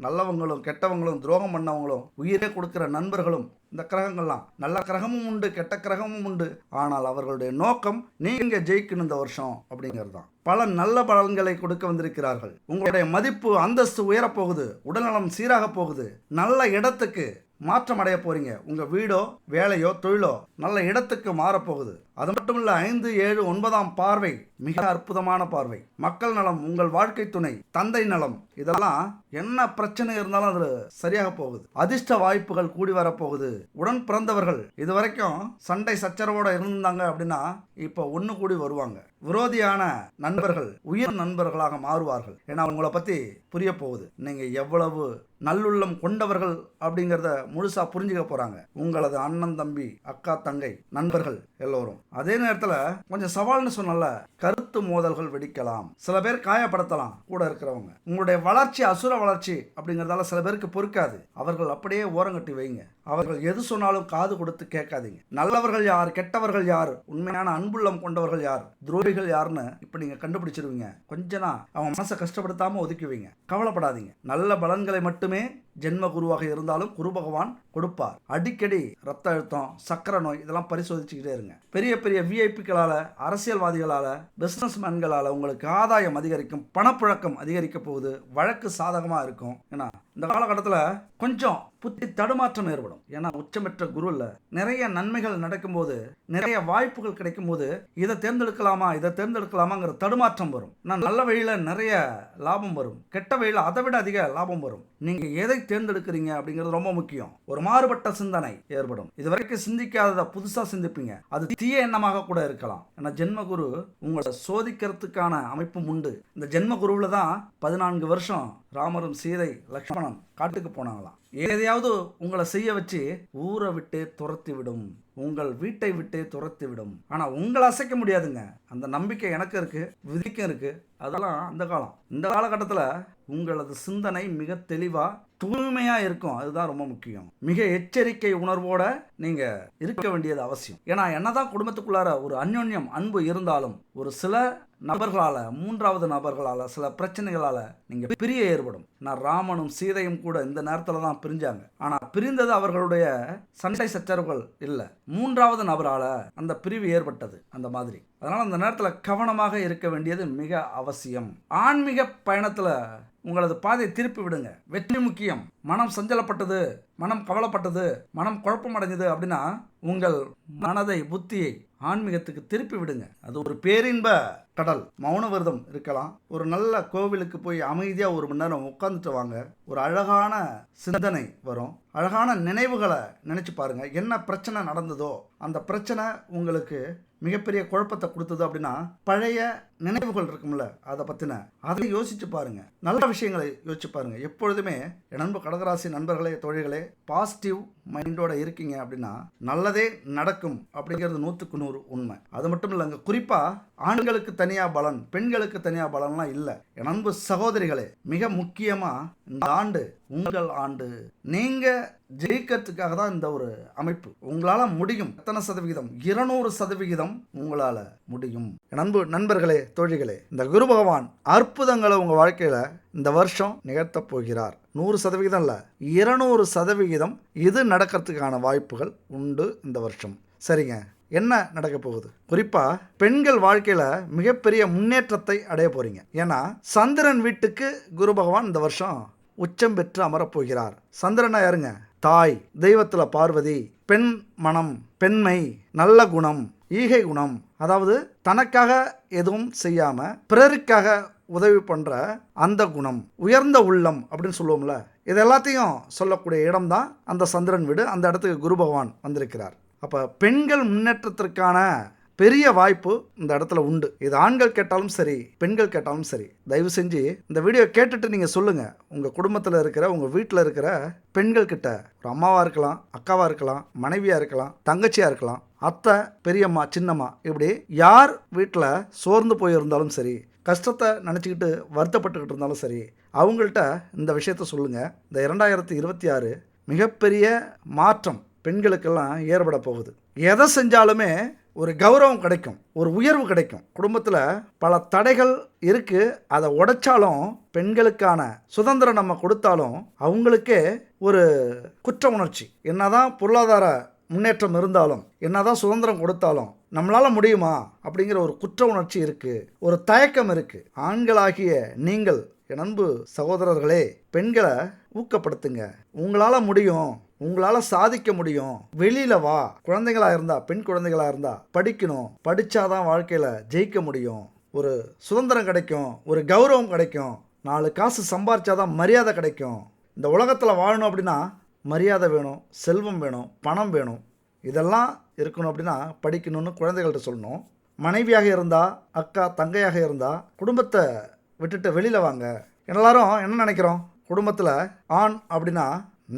நல்லவங்களும் கெட்டவங்களும் துரோகம் பண்ணவங்களும் உயிரே கொடுக்கிற நண்பர்களும் இந்த கிரகங்கள்லாம், நல்ல கிரகமும் உண்டு கெட்ட கிரகமும் உண்டு. ஆனால் அவர்களுடைய நோக்கம் நீங்க ஜெயிக்கணும் இந்த வருஷம் அப்படிங்கிறது தான். பல நல்ல பலன்களை கொடுக்க வந்திருக்கிறார்கள். உங்களுடைய மதிப்பு அந்தஸ்து உயரப்போகுது, உடல்நலம் சீராக போகுது, நல்ல இடத்துக்கு மாற்றம் அடைய போறீங்க. உங்க வீடோ வேலையோ தொழிலோ நல்ல இடத்துக்கு மாறப்போகுது. அது மட்டும் இல்ல, 5, 7, 9ஆம் பார்வை மிக அற்புதமான பார்வை. மக்கள் நலம், உங்கள் வாழ்க்கை துணை, தந்தை நலம், இதெல்லாம் என்ன பிரச்சனை இருந்தாலும் அது சரியாக போகுது. அதிர்ஷ்ட வாய்ப்புகள் கூடி வரப்போகுது. உடன் பிறந்தவர்கள் இதுவரைக்கும் சண்டை சச்சரவோட இருந்தாங்க அப்படின்னா இப்போ ஒன்று கூடி வருவாங்க. விரோதியான நண்பர்கள் உயிர் நண்பர்களாக மாறுவார்கள். ஏன்னா உங்களை பற்றி புரிய போகுது, நீங்கள் எவ்வளவு நல்லுள்ளம் கொண்டவர்கள் அப்படிங்கிறத முழுசா புரிஞ்சுக்க போறாங்க உங்களது அண்ணன் தம்பி அக்கா தங்கை நண்பர்கள் எல்லோரும். அதே நேரத்தில் கொஞ்சம் சவால்னு சொன்னால கருத்து மோதல்கள் வெடிக்கலாம், சில பேர் காயப்படுத்தலாம் கூட இருக்கிறவங்க. உங்களுடைய வளர்ச்சி அசுர வளர்ச்சி அப்படிங்கிறதால சில பேருக்கு பொறுக்காது. அவர்கள் அப்படியே ஓரங்கட்டி வைங்க. அவர்கள் எது சொன்னாலும் காது கொடுத்து கேட்காதீங்க. நல்லவர்கள் யார், கெட்டவர்கள் யார், உண்மையான அன்புள்ளம் கொண்டவர்கள் யார், துரோகிகள் யாருன்னு இப்ப நீங்க கண்டுபிடிச்சிருவீங்க. கொஞ்சனா அவன் மனசை கஷ்டப்படுத்தாம ஒதுக்குவீங்க. கவலைப்படாதீங்க. நல்ல பலன்களை மட்டுமே ஜென்ம குருவாக இருந்தாலும் குரு பகவான் கொடுப்பார். அடிக்கடி ரத்த அழுத்தம், சக்கரை நோய் இதெல்லாம் பரிசோதிச்சுக்கிட்டே இருங்க. பெரிய பெரிய விஐபிக்களால, அரசியல்வாதிகளால, பிசினஸ் மேன்களால உங்களுக்கு ஆதாயம் அதிகரிக்கும், பணப்புழக்கம் அதிகரிக்க போகுது, வழக்கு சாதகமா இருக்கும். ஏன்னா இந்த காலகட்டத்தில் கொஞ்சம் புத்தி தடுமாற்றம் ஏற்படும். ஏன்னா உச்சமற்ற குரு இல்லை. நிறைய நன்மைகள் நடக்கும்போது, நிறைய வாய்ப்புகள் கிடைக்கும் போது இதை தேர்ந்தெடுக்கலாமா இதை தேர்ந்தெடுக்கலாமாங்கிற தடுமாற்றம் வரும். நான் நல்ல வழியில நிறைய லாபம் வரும், கெட்ட வழியில அதை விட அதிக லாபம் வரும். நீங்க எதை தேர்ந்தெடுக்கிறீங்க அப்படிங்கிறது ரொம்ப முக்கியம். ஒரு மாறுபட்ட சிந்தனை ஏற்படும். இதுவரைக்கும் சிந்திக்காததை புதுசா சிந்திப்பீங்க. அது தீய எண்ணமாக கூட இருக்கலாம். ஏன்னா ஜென்ம குரு உங்களை சோதிக்கிறதுக்கான அமைப்பும் உண்டு. இந்த ஜென்ம குருவில் தான் 14 வருஷம் ராமரும் சீதை லக்ஷ்மணன் காட்டுக்கு போனாங்களாம். எதையாவது உங்களை செய்ய வச்சு ஊரை விட்டு துரத்தி விடும், உங்கள் வீட்டை விட்டு துரத்தி விடும். ஆனால் உங்களை அசைக்க முடியாதுங்க. அந்த நம்பிக்கை எனக்கு இருக்கு, விதிக்கும் இருக்கு. அதெல்லாம் அந்த காலம். இந்த காலகட்டத்தில் உங்களது சிந்தனை மிக தெளிவாக தூய்மையாக இருக்கும். அதுதான் ரொம்ப முக்கியம். மிக எச்சரிக்கை உணர்வோட நீங்கள் இருக்க வேண்டியது அவசியம். ஏன்னா என்னதான் குடும்பத்துக்குள்ளார ஒரு அந்யோன்யம் அன்பு இருந்தாலும் ஒரு சில நபர்களால், 3வது நபர்களால், சில பிரச்சனைகளால் நீங்கள் பிரிய ஏற்படும். நான் ராமனும் சீதையும் கூட இந்த நேரத்தில் தான் பிரிஞ்சாங்க. ஆனால் பிரிந்தது அவர்களுடைய சண்டை சச்சரவுகள் இல்லை, 3வது நபரால் அந்த பிரிவு ஏற்பட்டது. அந்த மாதிரி அதனால் அந்த நேரத்தில் கவனமாக இருக்க வேண்டியது மிக அவசியம். ஆன்மீக பயணத்தில் உங்களது பாதையை திருப்பி விடுங்க. வெற்றி முக்கியம். மனம் சஞ்சலப்பட்டது, மனம் கவலைப்பட்டது, மனம் குழப்பமடைஞ்சது அப்படின்னா உங்கள் மனதை, புத்தியை ஆன்மீகத்துக்கு திருப்பி விடுங்க. அது ஒரு பேரின்ப கடல். மௌன விரதம் இருக்கலாம். ஒரு நல்ல கோவிலுக்கு போய் அமைதியாக 1 மணி நேரம் உட்காந்துட்டு வாங்க. ஒரு அழகான சிந்தனை வரும். அழகான நினைவுகளை நினைச்சு பாருங்க. என்ன பிரச்சனை நடந்ததோ அந்த பிரச்சனை உங்களுக்கு மிகப்பெரிய குழப்பத்தை கொடுத்தது அப்படின்னா பழைய நினைவுகள் இருக்கும்ல, அதை பற்றின அதை யோசிச்சு பாருங்க. நல்ல விஷயங்களை யோசிச்சு பாருங்க. எப்பொழுதுமே என் நண்பு கடகராசி நண்பர்களே, தோழிகளே, பாசிட்டிவ் மைண்டோட இருக்கீங்க அப்படின்னா நல்லதே நடக்கும் அப்படிங்கிறது 100க்கு 100 உண்மை. அது மட்டும் இல்லைங்க, குறிப்பாக ஆண்களுக்கு தனியாக பலன், பெண்களுக்கு தனியாக பலன்லாம் இல்லை. என் அன்பு சகோதரிகளே, மிக முக்கியமாக இந்த ஆண்டு உங்கள் ஆண்டு. நீங்கள் ஜெயிக்கிறதுக்காக தான் இந்த ஒரு அமைப்பு. உங்களால் முடியும். எத்தனை சதவிகிதம்? 200% உங்களால் முடியும். என் அன்பு நண்பர்களே, தோழிகளே, இந்த குரு பகவான் அற்புதங்களை உங்கள் வாழ்க்கையில் இந்த வருஷம் நிகழ்த்தப் போகிறார். 100% இல்லை, 200% இது நடக்கிறதுக்கான வாய்ப்புகள் உண்டு இந்த வருஷம். சரிங்க, என்ன நடக்க போகுது? குறிப்பாக பெண்கள் வாழ்க்கையில் மிகப்பெரிய முன்னேற்றத்தை அடைய போறீங்க. ஏன்னா சந்திரன் வீட்டுக்கு குரு பகவான் இந்த வருஷம் உச்சம் பெற்று அமரப்போகிறார். சந்திரனா யாருங்க? தாய், தெய்வத்தில் பார்வதி, பெண் மனம், பெண்மை, நல்ல குணம், ஈகை குணம், அதாவது தனக்காக எதுவும் செய்யாமல் பிறருக்காக உதவி பண்ணுற அந்த குணம், உயர்ந்த உள்ளம் அப்படின்னு சொல்லுவோம்ல, இது எல்லாத்தையும் சொல்லக்கூடிய இடம் தான் அந்த சந்திரன் வீடு. அந்த இடத்துக்கு குரு பகவான் வந்திருக்கிறார். அப்போ பெண்கள் முன்னேற்றத்திற்கான பெரிய வாய்ப்பு இந்த இடத்துல உண்டு. இது ஆண்கள் கேட்டாலும் சரி, பெண்கள் கேட்டாலும் சரி, தயவு செஞ்சு இந்த வீடியோ கேட்டுட்டு நீங்கள் சொல்லுங்கள். உங்கள் குடும்பத்தில் இருக்கிற, உங்கள் வீட்டில் இருக்கிற பெண்கள் கிட்ட, ஒரு அம்மாவாக இருக்கலாம், அக்காவாக இருக்கலாம், மனைவியாக இருக்கலாம், தங்கச்சியாக இருக்கலாம், அத்தை, பெரியம்மா, சின்னம்மா, இப்படி யார் வீட்டில் சோர்ந்து போயிருந்தாலும் சரி, கஷ்டத்தை நினச்சிக்கிட்டு வருத்தப்பட்டுக்கிட்டு இருந்தாலும் சரி, அவங்கள்ட்ட இந்த விஷயத்த சொல்லுங்கள். இந்த 2026 மிகப்பெரிய மாற்றம் பெண்களுக்கெல்லாம் ஏற்பட போகுது. எதை செஞ்சாலுமே ஒரு கௌரவம் கிடைக்கும், ஒரு உயர்வு கிடைக்கும். குடும்பத்தில் பல தடைகள் இருக்குது, அதை உடைச்சாலும், பெண்களுக்கான சுதந்திரம் நம்ம கொடுத்தாலும் அவங்களுக்கே ஒரு குற்ற உணர்ச்சி. என்னதான் பொருளாதார முன்னேற்றம் இருந்தாலும், என்னதான் சுதந்திரம் கொடுத்தாலும் நம்மளால் முடியுமா அப்படிங்கிற ஒரு குற்ற உணர்ச்சி இருக்குது, ஒரு தயக்கம் இருக்குது. ஆண்களாகிய நீங்கள், என் அன்பு சகோதரர்களே, பெண்களை ஊக்கப்படுத்துங்க. உங்களால் முடியும், உங்களால் சாதிக்க முடியும், வெளியில் வா. குழந்தைகளாக இருந்தால், பெண் குழந்தைகளாக இருந்தால் படிக்கணும், படித்தாதான் வாழ்க்கையில் ஜெயிக்க முடியும், ஒரு சுதந்திரம் கிடைக்கும், ஒரு கௌரவம் கிடைக்கும், 4 காசு சம்பாரிச்சாதான் மரியாதை கிடைக்கும். இந்த உலகத்தில் வாழணும் அப்படின்னா மரியாதை வேணும், செல்வம் வேணும், பணம் வேணும். இதெல்லாம் இருக்கணும் அப்படின்னா படிக்கணும்னு குழந்தைகள்கிட்ட சொல்லணும். மனைவியாக இருந்தால், அக்கா தங்கையாக இருந்தால் குடும்பத்தை விட்டுட்டு வெளியில் வாங்க. எல்லாரும் என்ன நினைக்கிறோம்? குடும்பத்தில் ஆண் அப்படின்னா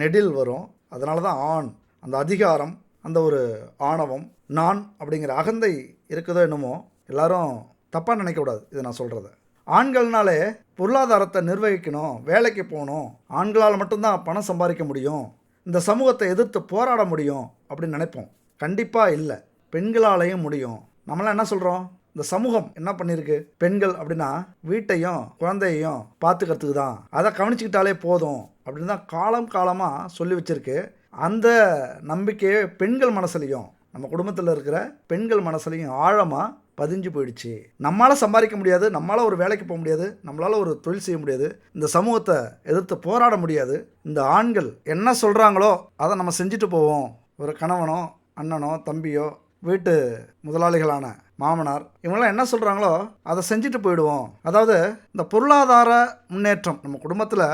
நெடில் வரும். அதனால தான் ஆண், அந்த அதிகாரம், அந்த ஒரு ஆணவம், நான் அப்படிங்கிற அகந்தை இருக்குதோ என்னமோ. எல்லாரும் தப்பாக நினைக்கக்கூடாது இதை நான் சொல்கிறத. ஆண்கள்னாலே பொருளாதாரத்தை நிர்வகிக்கணும், வேலைக்கு போகணும், ஆண்களால் மட்டும்தான் பணம் சம்பாதிக்க முடியும், இந்த சமூகத்தை எதிர்த்து போராட முடியும் அப்படின்னு நினைப்போம். கண்டிப்பாக இல்லை, பெண்களாலையும் முடியும். நம்மளாம் என்ன சொல்கிறோம்? இந்த சமூகம் என்ன பண்ணியிருக்கு? பெண்கள் அப்படின்னா வீட்டையும் குழந்தையையும் பார்த்துக்கிறதுக்கு தான், அதை கவனிச்சுக்கிட்டாலே போதும் அப்படின்னு தான் காலம் காலமாக சொல்லி வச்சுருக்கு. அந்த நம்பிக்கையே பெண்கள் மனசுலையும், நம்ம குடும்பத்தில் இருக்கிற பெண்கள் மனசுலையும் ஆழமாக பதிஞ்சு போயிடுச்சு. நம்மளால் சம்பாதிக்க முடியாது, நம்மளால் ஒரு வேலைக்கு போக முடியாது, நம்மளால் ஒரு தொழில் செய்ய முடியாது, இந்த சமூகத்தை எதிர்த்து போராட முடியாது. இந்த ஆண்கள் என்ன சொல்கிறாங்களோ அதை நம்ம செஞ்சுட்டு போவோம். ஒரு கணவனோ, அண்ணனோ, தம்பியோ, வீட்டு முதலாளிகளான மாமனார், இவங்களாம் என்ன சொல்கிறாங்களோ அதை செஞ்சுட்டு போயிடுவோம். அதாவது இந்த பொருளாதார முன்னேற்றம் நம்ம குடும்பத்தில்,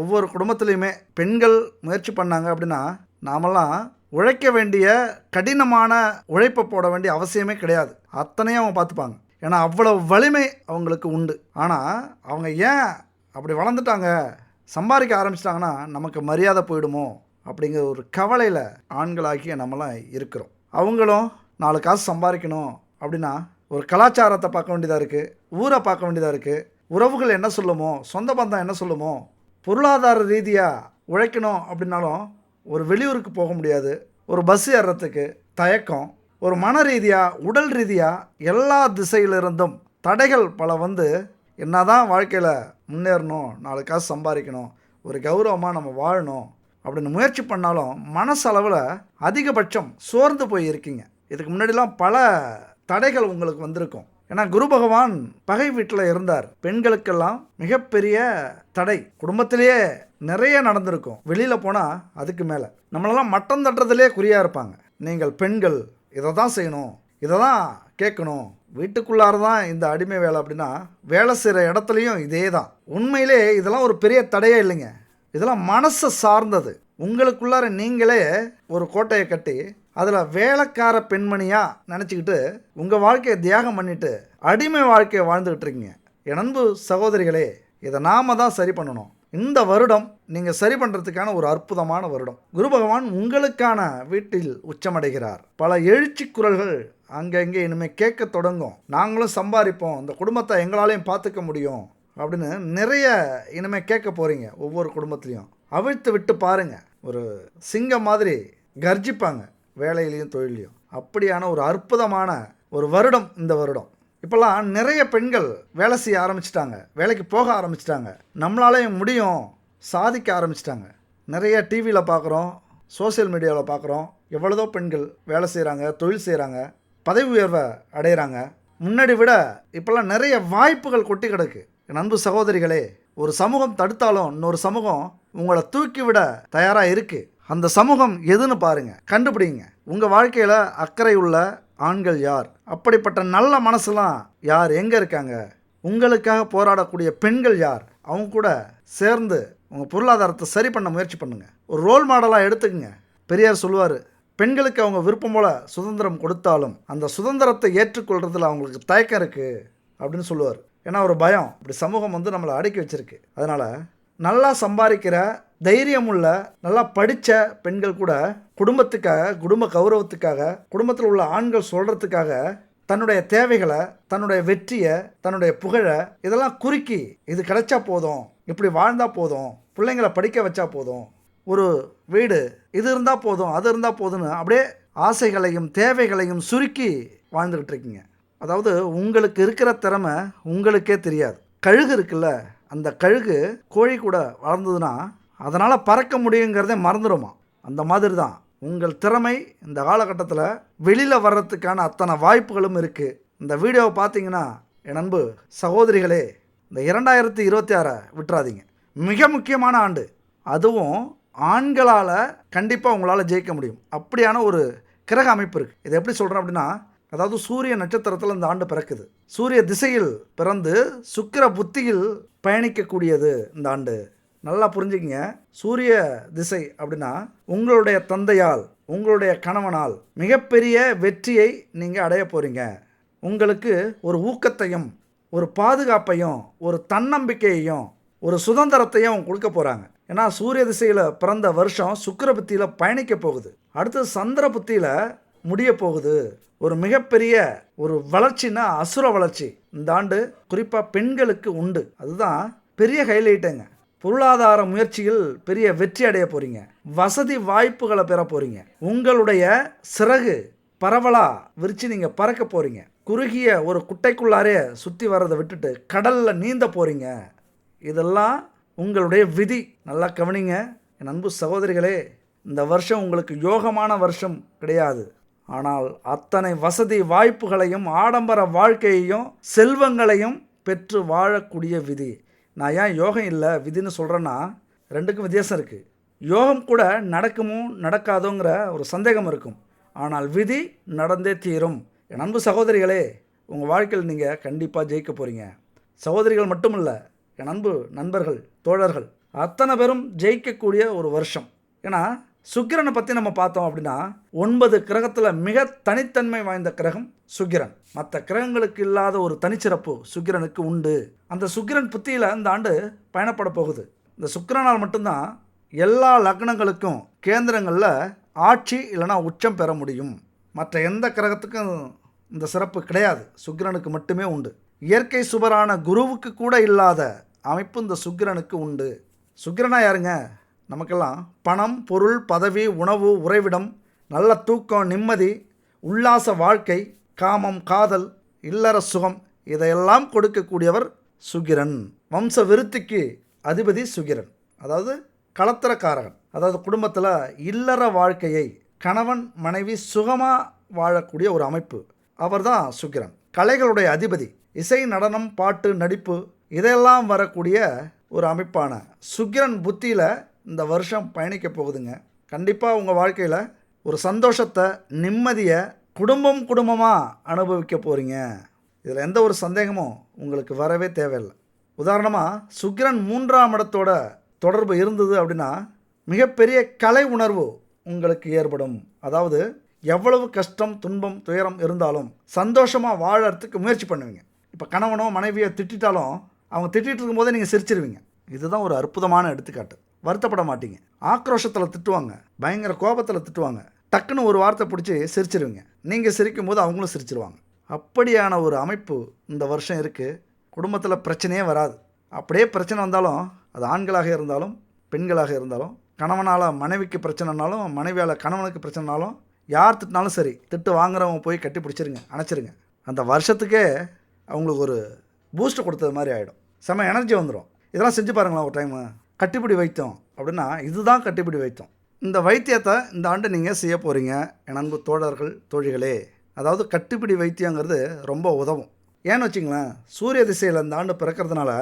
ஒவ்வொரு குடும்பத்துலேயுமே பெண்கள் முயற்சி பண்ணாங்க அப்படின்னா நாமெல்லாம் உழைக்க வேண்டிய, கடினமான உழைப்பை போட வேண்டிய அவசியமே கிடையாது. அத்தனையும் அவங்க பார்த்துப்பாங்க. ஏன்னா அவ்வளோ வலிமை அவங்களுக்கு உண்டு. ஆனால் அவங்க ஏன் அப்படி வளர்ந்துட்டாங்க, சம்பாதிக்க ஆரம்பிச்சிட்டாங்கன்னா நமக்கு மரியாதை போயிடுமோ அப்படிங்கிற ஒரு கவலையில் ஆண்களாகிய நம்மளாம் இருக்கிறோம். அவங்களும் 4 காசு சம்பாதிக்கணும் அப்படின்னா ஒரு கலாச்சாரத்தை பார்க்க வேண்டியதாக இருக்குது, ஊரை பார்க்க வேண்டியதாக இருக்குது, உறவுகள் என்ன சொல்லுமோ, சொந்த பந்தம் என்ன சொல்லுமோ. பொருளாதார ரீதியாக உழைக்கணும் அப்படின்னாலும் ஒரு வெளியூருக்கு போக முடியாது, ஒரு பஸ் ஏறுறதுக்கு தயக்கம், ஒரு மன ரீதியாக, உடல் ரீதியாக எல்லா திசையிலிருந்தும் தடைகள் பல வந்து என்னதான் வாழ்க்கையில் முன்னேறணும், 4 காசு சம்பாதிக்கணும், ஒரு கௌரவமாக நம்ம வாழணும் அப்படின்னு முயற்சி பண்ணாலும் மனசளவில் அதிகபட்சம் சோர்ந்து போய் இருக்கீங்க. இதுக்கு முன்னாடிலாம் பல தடைகள் உங்களுக்கு வந்திருக்கும். ஏன்னா குரு பகவான் பகை வீட்டில் இருந்தார். பெண்களுக்கெல்லாம் மிகப்பெரிய தடை குடும்பத்திலேயே நிறைய நடந்திருக்கும். வெளியில் போனால் அதுக்கு மேலே நம்மளெல்லாம் மட்டம் தட்டுறதுலே குறியாக இருப்பாங்க. நீங்கள் பெண்கள் இதை தான் செய்யணும், இதை தான் கேட்கணும், வீட்டுக்குள்ளார தான் இந்த அடிமை வேலை அப்படின்னா வேலை செய்கிற இடத்துலையும் இதே தான். உண்மையிலே இதெல்லாம் ஒரு பெரிய தடையே இல்லைங்க. இதெல்லாம் மனசை சார்ந்தது. உங்களுக்குள்ளார நீங்களே ஒரு கோட்டையை கட்டி அதில் வேலைக்கார பெண்மணியாக நினச்சிக்கிட்டு உங்கள் வாழ்க்கையை தியாகம் பண்ணிவிட்டு அடிமை வாழ்க்கையை வாழ்ந்துக்கிட்டு இருக்கீங்க. என் அன்பு சகோதரிகளே, இதை நாம் தான் சரி பண்ணணும். இந்த வருடம் நீங்கள் சரி பண்ணுறதுக்கான ஒரு அற்புதமான வருடம். குரு பகவான் உங்களுக்கான வீட்டில் உச்சமடைகிறார். பல எழுச்சி குரல்கள் அங்கங்கே இனிமேல் கேட்க தொடங்கும். நாங்களும் சம்பாதிப்போம், இந்த குடும்பத்தை எங்களாலையும் பார்த்துக்க முடியும் அப்படின்னு நிறைய இனிமேல் கேட்க போகிறீங்க. ஒவ்வொரு குடும்பத்துலேயும் அவிழ்த்து விட்டு பாருங்கள். ஒரு சிங்கம் மாதிரி கர்ஜிப்பாங்க வேலையிலையும் தொழிலையும். அப்படியான ஒரு அற்புதமான ஒரு வருடம் இந்த வருடம். இப்போல்லாம் நிறைய பெண்கள் வேலை செய்ய ஆரம்பிச்சிட்டாங்க, வேலைக்கு போக ஆரம்பிச்சிட்டாங்க, நம்மளாலேயும் முடியும் சாதிக்க ஆரம்பிச்சிட்டாங்க. நிறைய டிவியில் பார்க்குறோம், சோசியல் மீடியாவில் பார்க்குறோம். எவ்வளோதோ பெண்கள் வேலை செய்கிறாங்க, தொழில் செய்கிறாங்க, பதவி உயர்வை அடைகிறாங்க. முன்னாடி விட இப்போல்லாம் நிறைய வாய்ப்புகள் கொட்டி கிடக்கு. என் அன்பு சகோதரிகளே, ஒரு சமூகம் தடுத்தாலும் இன்னொரு சமூகம் உங்களை தூக்கி விட தயாராக இருக்குது. அந்த சமூகம் எதுன்னு பாருங்கள், கண்டுபிடிங்க. உங்கள் வாழ்க்கையில் அக்கறை உள்ள ஆண்கள் யார்? அப்படிப்பட்ட நல்ல மனசுலாம் யார் எங்கே இருக்காங்க? உங்களுக்காக போராடக்கூடிய பெண்கள் யார்? அவங்க கூட சேர்ந்து உங்கள் பொருளாதாரத்தை சரி பண்ண முயற்சி பண்ணுங்கள். ஒரு ரோல் மாடலாக எடுத்துக்கங்க. பெரியார் சொல்லுவார், பெண்களுக்கு அவங்க விருப்பம் போல் சுதந்திரம் கொடுத்தாலும் அந்த சுதந்திரத்தை ஏற்றுக்கொள்கிறதுல அவங்களுக்கு தயக்கம் இருக்குது அப்படின்னு சொல்லுவார். ஏன்னா ஒரு பயம், இப்படி சமூகம் நம்மளை அடக்கி வச்சிருக்கு. அதனால் நல்லா சம்பாதிக்கிற தைரியம் உள்ள நல்லா படித்த பெண்கள் கூட குடும்பத்துக்காக, குடும்ப கௌரவத்துக்காக, குடும்பத்தில் உள்ள ஆண்கள் சொல்கிறதுக்காக தன்னுடைய தேவைகளை, தன்னுடைய வெற்றியை, தன்னுடைய புகழை இதெல்லாம் குறுக்கி இது கிடைச்சா போதும், இப்படி வாழ்ந்தால் போதும், பிள்ளைங்களை படிக்க வச்சா போதும், ஒரு வீடு இது இருந்தால் போதும், அது இருந்தால் போதும்னு அப்படியே ஆசைகளையும் தேவைகளையும் சுருக்கி வாழ்ந்துக்கிட்டு இருக்கீங்க. அதாவது உங்களுக்கு இருக்கிற திறமை உங்களுக்கே தெரியாது. கழுகு இருக்குல்ல, அந்த கழுகு கோழி கூட வளர்ந்ததுன்னா அதனால் பறக்க முடியுங்கிறதே மறந்துடுமா. அந்த மாதிரி தான் உங்கள் திறமை இந்த காலகட்டத்தில் வெளியில் வர்றதுக்கான அத்தனை வாய்ப்புகளும் இருக்குது. இந்த வீடியோவை பார்த்தீங்கன்னா என் அன்பு சகோதரிகளே, இந்த 2026 விட்டுறாதீங்க. மிக முக்கியமான ஆண்டு. அதுவும் ஆண்களால் கண்டிப்பாக உங்களால் ஜெயிக்க முடியும். அப்படியான ஒரு கிரக அமைப்பு இருக்குது. இதை எப்படி சொல்கிறேன் அப்படின்னா, அதாவது சூரிய நட்சத்திரத்தில் இந்த ஆண்டு பிறக்குது. சூரிய திசையில் பிறந்து சுக்கிர புத்தியில் பயணிக்கக்கூடியது இந்த ஆண்டு. நல்லா புரிஞ்சுக்கிங்க. சூரிய திசை அப்படின்னா உங்களுடைய தந்தையால், உங்களுடைய கணவனால் மிகப்பெரிய வெற்றியை நீங்கள் அடைய போகிறீங்க. உங்களுக்கு ஒரு ஊக்கத்தையும், ஒரு பாதுகாப்பையும், ஒரு தன்னம்பிக்கையையும், ஒரு சுதந்திரத்தையும் கொடுக்க போகிறாங்க. ஏன்னா சூரிய திசையில் பிறந்த வருஷம் சுக்கிர புத்தியில் பயணிக்க போகுது. அடுத்து சந்திர புத்தியில் முடிய போகுது. ஒரு மிகப்பெரிய ஒரு வளர்ச்சின்னா அசுர வளர்ச்சி இந்த ஆண்டு குறிப்பாக பெண்களுக்கு உண்டு. அதுதான் பெரிய ஹைலைட்டுங்க. பொருளாதார முயற்சியில் பெரிய வெற்றி அடைய போகிறீங்க. வசதி வாய்ப்புகளை பெற போகிறீங்க. உங்களுடைய சிறகு பரவலாக விரித்து நீங்கள் பறக்க போகிறீங்க. குறுகிய ஒரு குட்டைக்குள்ளாரே சுற்றி வர்றதை விட்டுட்டு கடலில் நீந்த போகிறீங்க. இதெல்லாம் உங்களுடைய விதி. நல்லா கவனிங்க என் அன்பு சகோதரிகளே. இந்த வருஷம் உங்களுக்கு யோகமான வருஷம் கிடையாது. ஆனால் அத்தனை வசதி வாய்ப்புகளையும், ஆடம்பர வாழ்க்கையையும், செல்வங்களையும் பெற்று வாழக்கூடிய விதி. நான் ஏன் யோகம் இல்லை விதின்னு சொல்கிறேன்னா, ரெண்டுக்கும் வித்தியாசம் இருக்குது. யோகம் கூட நடக்குமோ நடக்காதோங்கிற ஒரு சந்தேகம் இருக்கும். ஆனால் விதி நடந்தே தீரும். என் அன்பு சகோதரிகளே, உங்கள் வாழ்க்கையில் நீங்கள் கண்டிப்பாக ஜெயிக்க போகிறீங்க. சகோதரிகள் மட்டும் இல்லை, என் அன்பு நண்பர்கள், தோழர்கள் அத்தனை பேரும் ஜெயிக்கக்கூடிய ஒரு வருஷம். ஏன்னா சுக்கிரனை பற்றி நம்ம பார்த்தோம் அப்படின்னா 9 கிரகத்தில் மிக தனித்தன்மை வாய்ந்த கிரகம் சுக்கிரன். மற்ற கிரகங்களுக்கு இல்லாத ஒரு தனிச்சிறப்பு சுக்கிரனுக்கு உண்டு. அந்த சுக்கிரன் புத்தியில் இந்த ஆண்டு பயணப்பட போகுது. இந்த சுக்கிரனால் மட்டும்தான் எல்லா லக்னங்களுக்கும் கேந்திரங்களில் ஆட்சி இல்லைனா உச்சம் பெற முடியும். மற்ற எந்த கிரகத்துக்கும் இந்த சிறப்பு கிடையாது, சுக்கிரனுக்கு மட்டுமே உண்டு. இயற்கை சுபரான குருவுக்கு கூட இல்லாத அமைப்பு இந்த சுக்கிரனுக்கு உண்டு. சுக்கிரனா யாருங்க? நமக்கெல்லாம் பணம், பொருள், பதவி, உணவு, உறைவிடம், நல்ல தூக்கம், நிம்மதி, உல்லாச வாழ்க்கை, காமம், காதல், இல்லற சுகம் இதையெல்லாம் கொடுக்கக்கூடியவர் சுக்கிரன். வம்ச விருத்திக்கு அதிபதி சுக்கிரன். அதாவது களத்திரக்காரகன். அதாவது குடும்பத்தில் இல்லற வாழ்க்கையை கணவன் மனைவி சுகமாக வாழக்கூடிய ஒரு அமைப்பு. அவர் தான் சுக்கிரன். கலைகளுடைய அதிபதி. இசை, நடனம், பாட்டு, நடிப்பு இதெல்லாம் வரக்கூடிய ஒரு அமைப்பான சுக்கிரன் புத்தியில் இந்த வருஷம் பயணிக்க போகுதுங்க. கண்டிப்பாக உங்கள் வாழ்க்கையில் ஒரு சந்தோஷத்தை, நிம்மதியை குடும்பமாக அனுபவிக்க போகிறீங்க. இதில் எந்த ஒரு சந்தேகமும் உங்களுக்கு வரவே தேவையில்லை. உதாரணமாக சுக்கிரன் 3ஆம் இடத்தோட தொடர்பு இருந்தது அப்படின்னா மிகப்பெரிய கலை உணர்வு உங்களுக்கு ஏற்படும். அதாவது எவ்வளவு கஷ்டம், துன்பம், துயரம் இருந்தாலும் சந்தோஷமாக வாழறதுக்கு முயற்சி பண்ணுவீங்க. இப்போ கணவனோ மனைவியோ திட்டாலும் அவங்க திட்டிகிட்டு இருக்கும்போதே நீங்கள் சிரிச்சிருவீங்க. இதுதான் ஒரு அற்புதமான எடுத்துக்காட்டு. வருத்தப்பட மாட்டீங்க. ஆக்ரோஷத்தில் திட்டுவாங்க, பயங்கர கோபத்தில் திட்டுவாங்க, டக்குன்னு ஒரு வார்த்தை பிடிச்சி சிரிச்சிருவீங்க. நீங்கள் சிரிக்கும் போது அவங்களும் சிரிச்சிருவாங்க. அப்படியான ஒரு அமைப்பு இந்த வருஷம் இருக்குது. குடும்பத்தில் பிரச்சனையே வராது. அப்படியே பிரச்சனை வந்தாலும் அது ஆண்களாக இருந்தாலும் பெண்களாக இருந்தாலும், கணவனால் மனைவிக்கு பிரச்சனைனாலும் மனைவியால் கணவனுக்கு பிரச்சனைனாலும், யார் திட்டினாலும் சரி, திட்டு வாங்குறவங்க போய் கட்டி பிடிச்சிருங்க, அணைச்சிருங்க. அந்த வருஷத்துக்கே அவங்களுக்கு ஒரு பூஸ்ட் கொடுத்தது மாதிரி ஆகிடும். செம்ம எனர்ஜி வந்துடும். இதெல்லாம் செஞ்சு பாருங்களேன் ஒரு டைமு. கட்டிப்பிடி வைத்தியம் அப்படின்னா இதுதான் கட்டிப்பிடி வைத்தியம். இந்த வைத்தியத்தை இந்த ஆண்டு நீங்கள் செய்ய போகிறீங்க என் அன்பு தோழர்கள் தோழிகளே. அதாவது கட்டிப்பிடி வைத்தியங்கிறது ரொம்ப உதவும். ஏன்னு வச்சிங்களேன், சூரிய திசையில் இந்த ஆண்டு பிறக்கிறதுனால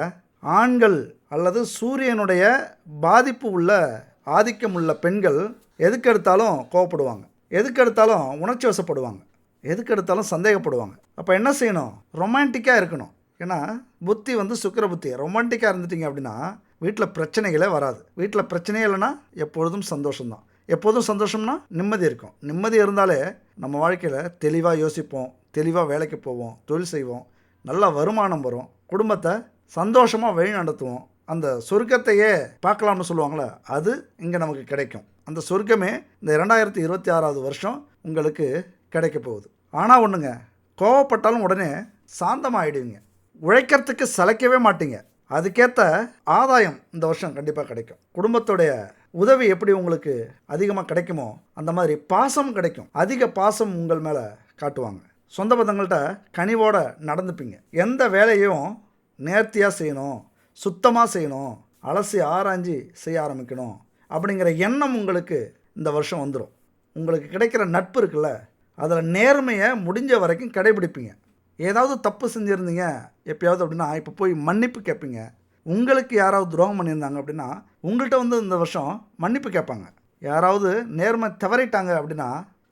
ஆண்கள் அல்லது சூரியனுடைய பாதிப்பு உள்ள ஆதிக்கம் உள்ள பெண்கள் எதுக்கு எடுத்தாலும் கோவப்படுவாங்க, எதுக்கு எடுத்தாலும் உணர்ச்சி வசப்படுவாங்க, எதுக்கு எடுத்தாலும் சந்தேகப்படுவாங்க. அப்போ என்ன செய்யணும்? ரொமான்டிக்காக இருக்கணும். ஏன்னா புத்தி சுக்கிர புத்தி. ரொமான்டிக்காக இருந்துட்டிங்க அப்படின்னா வீட்டில் பிரச்சனைகளே வராது. வீட்டில் பிரச்சனையே இல்லைன்னா எப்பொழுதும் சந்தோஷம்தான். எப்போதும் சந்தோஷம்னா நிம்மதி இருக்கும். நிம்மதி இருந்தாலே நம்ம வாழ்க்கையில் தெளிவாக யோசிப்போம், தெளிவாக வேலைக்கு போவோம், தொழில் செய்வோம், நல்ல வருமானம் வரும், குடும்பத்தை சந்தோஷமாக வழி நடத்துவோம். அந்த சொர்க்கத்தையே பார்க்கலாம்னு சொல்லுவாங்களே, அது இங்கே நமக்கு கிடைக்கும். அந்த சொர்க்கமே இந்த 2026 வருஷம் உங்களுக்கு கிடைக்க போகுது. ஆனால் ஒன்றுங்க, கோவப்பட்டாலும் உடனே சாந்தமாகிடுவீங்க. உழைக்கிறதுக்கு சளைக்கவே மாட்டீங்க. அதுக்கேற்ற ஆதாயம் இந்த வருஷம் கண்டிப்பாக கிடைக்கும். குடும்பத்துடைய உதவி எப்படி உங்களுக்கு அதிகமாக கிடைக்குமோ அந்த மாதிரி பாசம் கிடைக்கும். அதிக பாசம் உங்கள் மேலே காட்டுவாங்க. சொந்த பந்தங்கள்கிட்ட கனிவோடு நடந்துப்பீங்க. எந்த வேலையும் நேர்த்தியாக செய்யணும், சுத்தமாக செய்யணும், அலசி ஆராய்ஞ்சி செய்ய ஆரம்பிக்கணும் அப்படிங்கிற எண்ணம் உங்களுக்கு இந்த வருஷம் வந்துடும். உங்களுக்கு கிடைக்கிற நட்பு இருக்குல்ல, அதில் நேர்மையை முடிஞ்ச வரைக்கும் கடைபிடிப்பீங்க. ஏதாவது தப்பு செஞ்சுருந்தீங்க எப்பயாவது அப்படின்னா இப்போ போய் மன்னிப்பு கேட்பீங்க. உங்களுக்கு யாராவது துரோகம் பண்ணியிருந்தாங்க அப்படின்னா உங்கள்கிட்ட இந்த வருஷம் மன்னிப்பு கேட்பாங்க. யாராவது நேர்மை தவறிட்டாங்க அப்படின்னா